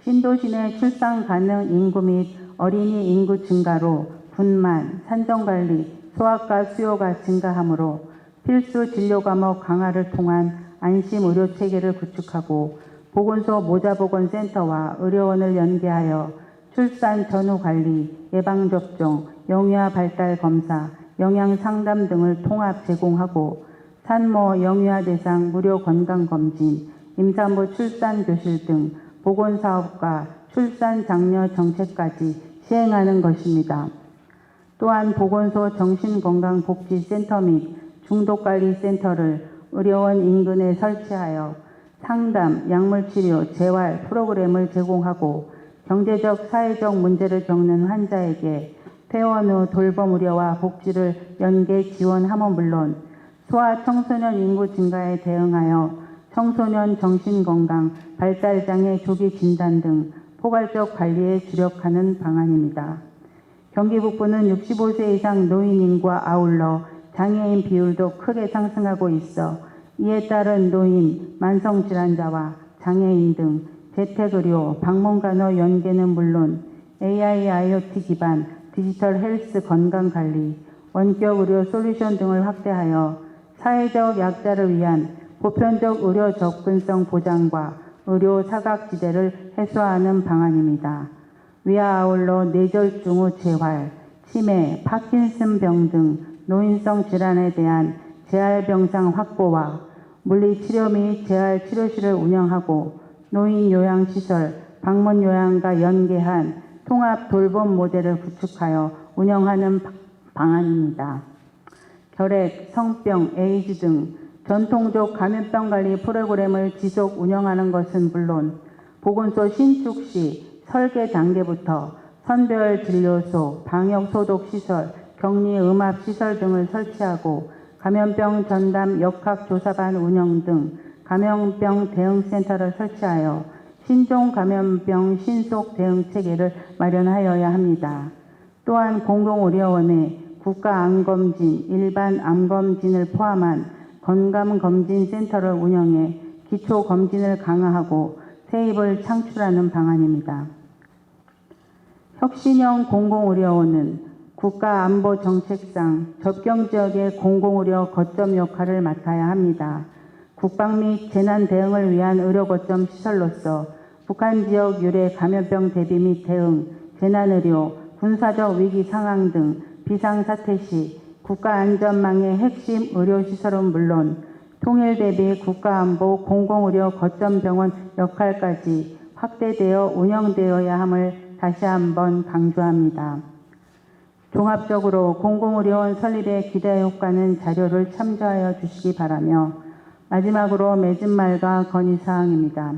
신도시 내 출산 가능 인구 및 어린이 인구 증가로 분만, 산정관리, 소아과 수요가 증가하므로 필수 진료 과목 강화를 통한 안심 의료 체계를 구축하고 보건소 모자보건센터와 의료원을 연계하여 출산 전후 관리, 예방접종, 영유아 발달 검사, 영양 상담 등을 통합 제공하고 산모 영유아 대상 무료 건강검진, 임산부 출산교실 등 보건사업과 출산 장려 정책까지 시행하는 것입니다. 또한 보건소 정신건강복지센터 및 중독관리센터를 의료원 인근에 설치하여 상담, 약물치료, 재활 프로그램을 제공하고 경제적, 사회적 문제를 겪는 환자에게 퇴원 후 돌봄 의료와 복지를 연계 지원함은 물론 소아 청소년 인구 증가에 대응하여 청소년 정신건강, 발달장애 조기 진단 등 포괄적 관리에 주력하는 방안입니다. 경기 북부는 65세 이상 노인 인구와 아울러 장애인 비율도 크게 상승하고 있어 이에 따른 노인, 만성질환자와 장애인 등 재택의료, 방문간호 연계는 물론 AI, IoT 기반 디지털 헬스 건강관리, 원격 의료 솔루션 등을 확대하여 사회적 약자를 위한 보편적 의료 접근성 보장과 의료 사각지대를 해소하는 방안입니다. 위와 아울러 뇌졸중 후 재활, 치매, 파킨슨병 등 노인성 질환에 대한 재활병상 확보와 물리치료 및 재활치료실을 운영하고 노인요양시설, 방문요양과 연계한 통합 돌봄 모델을 구축하여 운영하는 방안입니다. 결핵, 성병, 에이즈 등 전통적 감염병 관리 프로그램을 지속 운영하는 것은 물론 보건소 신축 시 설계 단계부터 선별 진료소, 방역 소독 시설, 격리 음압 시설 등을 설치하고 감염병 전담 역학 조사반 운영 등 감염병 대응 센터를 설치하여 신종 감염병 신속 대응 체계를 마련하여야 합니다. 또한 공공의료원에 국가암검진, 일반 암검진을 포함한 건강검진센터를 운영해 기초검진을 강화하고 세입을 창출하는 방안입니다. 혁신형 공공의료원은 국가안보정책상 접경지역의 공공의료 거점 역할을 맡아야 합니다. 국방 및 재난 대응을 위한 의료 거점 시설로서 북한 지역 유래 감염병 대비 및 대응, 재난의료, 군사적 위기 상황 등 비상사태 시 국가안전망의 핵심 의료시설은 물론 통일 대비 국가안보 공공의료 거점병원 역할까지 확대되어 운영되어야 함을 다시 한번 강조합니다. 종합적으로 공공의료원 설립의 기대 효과는 자료를 참조하여 주시기 바라며 마지막으로 맺은 말과 건의사항입니다.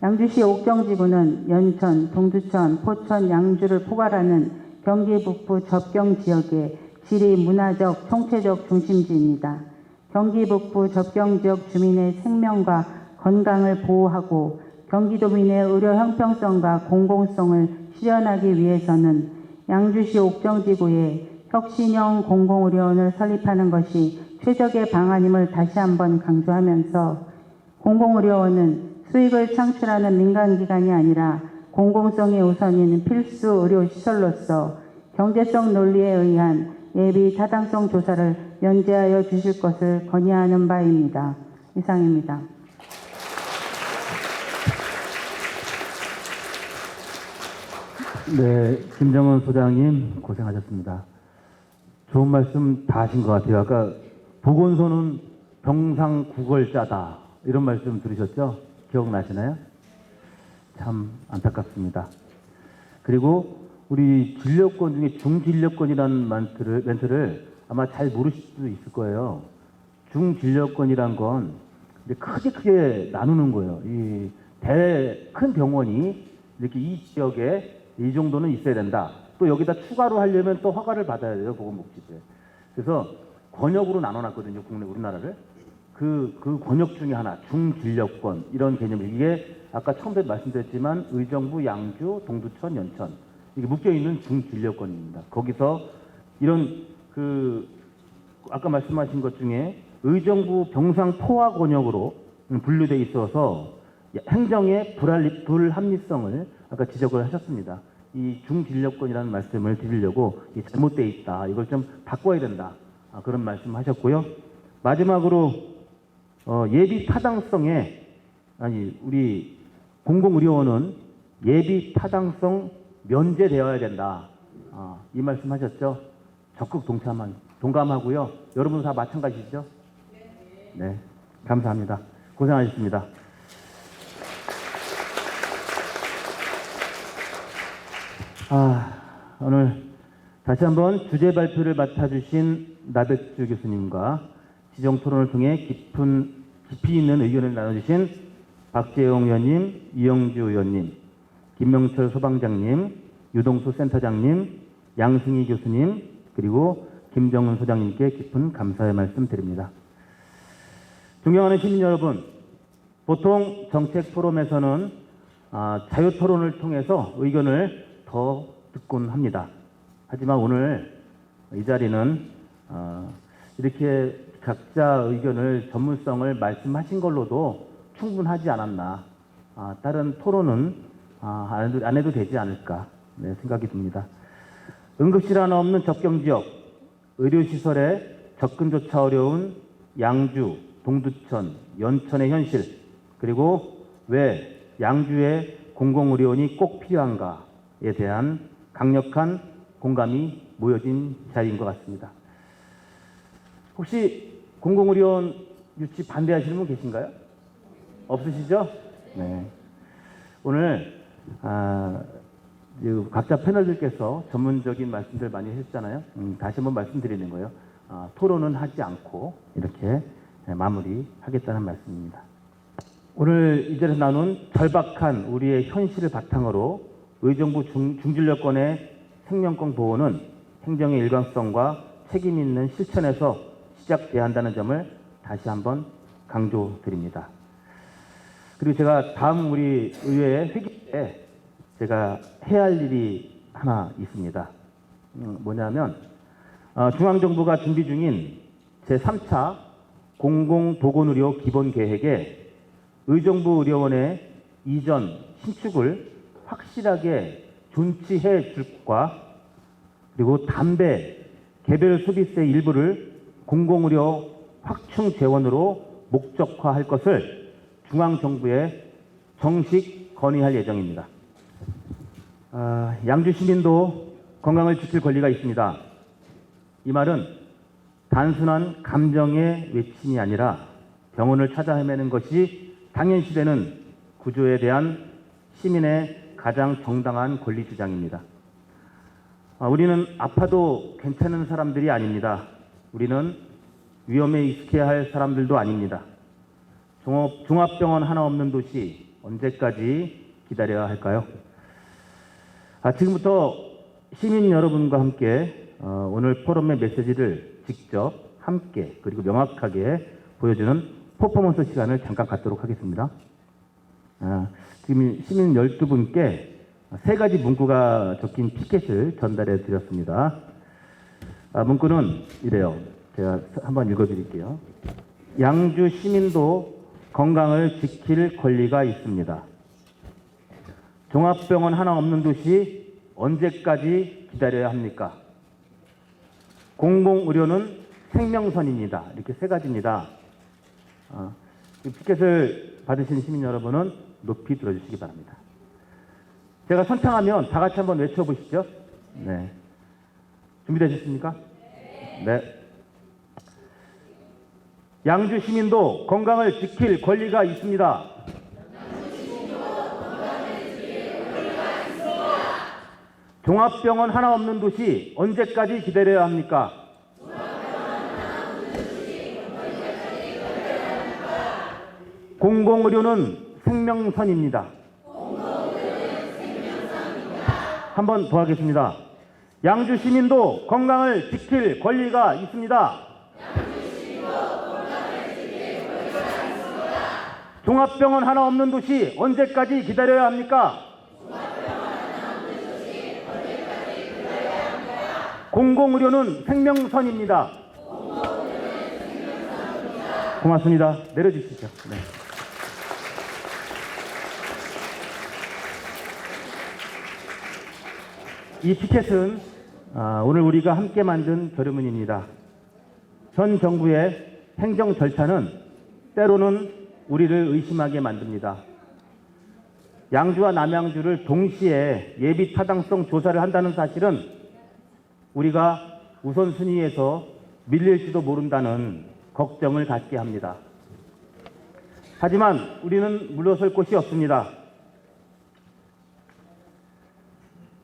양주시 옥정지구는 연천, 동두천, 포천, 양주를 포괄하는 경기 북부 접경 지역의 지리 문화적, 총체적 중심지입니다. 경기 북부 접경 지역 주민의 생명과 건강을 보호하고 경기도민의 의료 형평성과 공공성을 실현하기 위해서는 양주시 옥정지구에 혁신형 공공의료원을 설립하는 것이 최적의 방안임을 다시 한번 강조하면서 공공의료원은 수익을 창출하는 민간기관이 아니라 공공성이 우선인 필수 의료시설로서 경제성 논리에 의한 예비 타당성 조사를 연재하여 주실 것을 건의하는 바입니다. 이상입니다. 네, 김정은 소장님 고생하셨습니다. 좋은 말씀 다 하신 것 같아요. 아까 보건소는 병상구걸자다 이런 말씀 들으셨죠? 기억나시나요? 참 안타깝습니다. 그리고 우리 진료권 중에 중진료권이라는 멘트를 아마 잘 모르실 수도 있을 거예요. 중진료권이란 건 이제 크게 나누는 거예요. 이 큰 병원이 이렇게 이 지역에 이 정도는 있어야 된다. 또 여기다 추가로 하려면 또 허가를 받아야 돼요. 보건복지부에. 그래서 권역으로 나눠놨거든요. 우리나라를. 그 권역 중에 하나, 중진료권 이런 개념이 이게 아까 처음에 말씀드렸지만 의정부, 양주, 동두천, 연천 이게 묶여있는 중진료권입니다. 거기서 이런 아까 말씀하신 것 중에 의정부 병상 포화 권역으로 분류돼 있어서 행정의 불합리성을 아까 지적을 하셨습니다. 이 중진료권이라는 말씀을 드리려고 잘못되어 있다. 이걸 좀 바꿔야 된다. 그런 말씀하셨고요. 마지막으로 예비 타당성에 우리 공공의료원은 예비 타당성 면제되어야 된다. 이 말씀하셨죠? 적극 동감하고요. 여러분 다 마찬가지죠? 네, 감사합니다. 고생하셨습니다. 오늘 다시 한번 주제 발표를 맡아주신 나백주 교수님과 지정 토론을 통해 깊이 있는 의견을 나눠주신 박재용 의원님, 이영주 의원님, 김명철 소방장님, 유동수 센터장님, 양승희 교수님, 그리고 김정은 소장님께 깊은 감사의 말씀 드립니다. 존경하는 시민 여러분, 보통 정책 포럼에서는 자유 토론을 통해서 의견을 더 듣곤 합니다. 하지만 오늘 이 자리는 이렇게 각자 의견을 전문성을 말씀하신 걸로도 충분하지 않았나. 다른 토론은 안 해도 되지 않을까 생각이 듭니다. 응급실 하나 없는 접경지역, 의료시설에 접근조차 어려운 양주, 동두천, 연천의 현실, 그리고 왜 양주에 공공의료원이 꼭 필요한가에 대한 강력한 공감이 모여진 자리인 것 같습니다. 혹시 공공의료원 유치 반대하시는 분 계신가요? 없으시죠? 네. 오늘 각자 패널들께서 전문적인 말씀들 많이 했잖아요. 다시 한번 말씀드리는 거예요. 토론은 하지 않고 이렇게 마무리하겠다는 말씀입니다. 오늘 이 자리에서 나눈 절박한 우리의 현실을 바탕으로 의정부 중진료권의 생명권 보호는 행정의 일관성과 책임 있는 실천에서 시작돼야 한다는 점을 다시 한번 강조드립니다. 그리고 제가 다음 우리 의회 회기 때 제가 해야 할 일이 하나 있습니다. 뭐냐면 중앙정부가 준비 중인 제3차 공공보건의료 기본계획에 의정부 의료원의 이전, 신축을 확실하게 존치해 줄 것과 그리고 담배, 개별 소비세 일부를 공공의료 확충 재원으로 목적화할 것을 중앙정부에 정식 건의할 예정입니다. 양주 시민도 건강을 지킬 권리가 있습니다. 이 말은 단순한 감정의 외침이 아니라 병원을 찾아 헤매는 것이 당연시되는 구조에 대한 시민의 가장 정당한 권리 주장입니다. 우리는 아파도 괜찮은 사람들이 아닙니다. 우리는 위험에 익숙해야 할 사람들도 아닙니다. 종합병원 하나 없는 도시 언제까지 기다려야 할까요? 지금부터 시민 여러분과 함께 오늘 포럼의 메시지를 직접 함께 그리고 명확하게 보여주는 퍼포먼스 시간을 잠깐 갖도록 하겠습니다. 지금 시민 12분께 3가지 문구가 적힌 피켓을 전달해 드렸습니다. 문구는 이래요. 제가 한번 읽어드릴게요. 양주 시민도 건강을 지킬 권리가 있습니다. 종합병원 하나 없는 도시 언제까지 기다려야 합니까? 공공의료는 생명선입니다. 이렇게 3가지입니다. 이 피켓을 받으신 시민 여러분은 높이 들어주시기 바랍니다. 제가 선창하면 다 같이 한번 외쳐보시죠. 네. 준비되셨습니까? 네. 양주 시민도 건강을 지킬 권리가 있습니다. 종합병원 하나 없는 도시 언제까지 기다려야 합니까? 공공의료는 생명선입니다. 한 번 더 하겠습니다. 양주 시민도 건강을 지킬 권리가 있습니다. 종합병원 하나 없는 도시 언제까지 기다려야 합니까? 공공의료는 생명선입니다. 고맙습니다. 내려주시죠. 네. 이 피켓은 오늘 우리가 함께 만든 결의문입니다. 현 정부의 행정 절차는 때로는 우리를 의심하게 만듭니다. 양주와 남양주를 동시에 예비 타당성 조사를 한다는 사실은 우리가 우선순위에서 밀릴지도 모른다는 걱정을 갖게 합니다. 하지만 우리는 물러설 곳이 없습니다.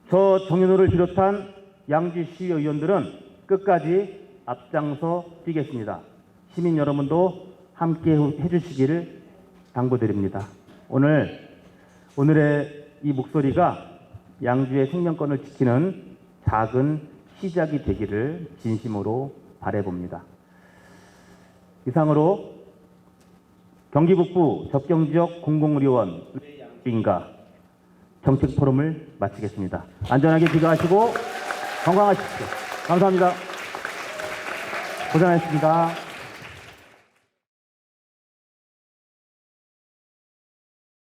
저 정윤호를 비롯한 양주시 의원들은 끝까지 앞장서 뛰겠습니다. 시민 여러분도 함께 해주시기를 당부드립니다. 오늘의 이 목소리가 양주의 생명권을 지키는 작은 시작이 되기를 진심으로 바라봅니다. 이상으로 경기북부 접경지역 공공의료원 인가 정책 포럼을 마치겠습니다. 안전하게 귀가하시고 건강하십시오. 감사합니다. 고생하셨습니다.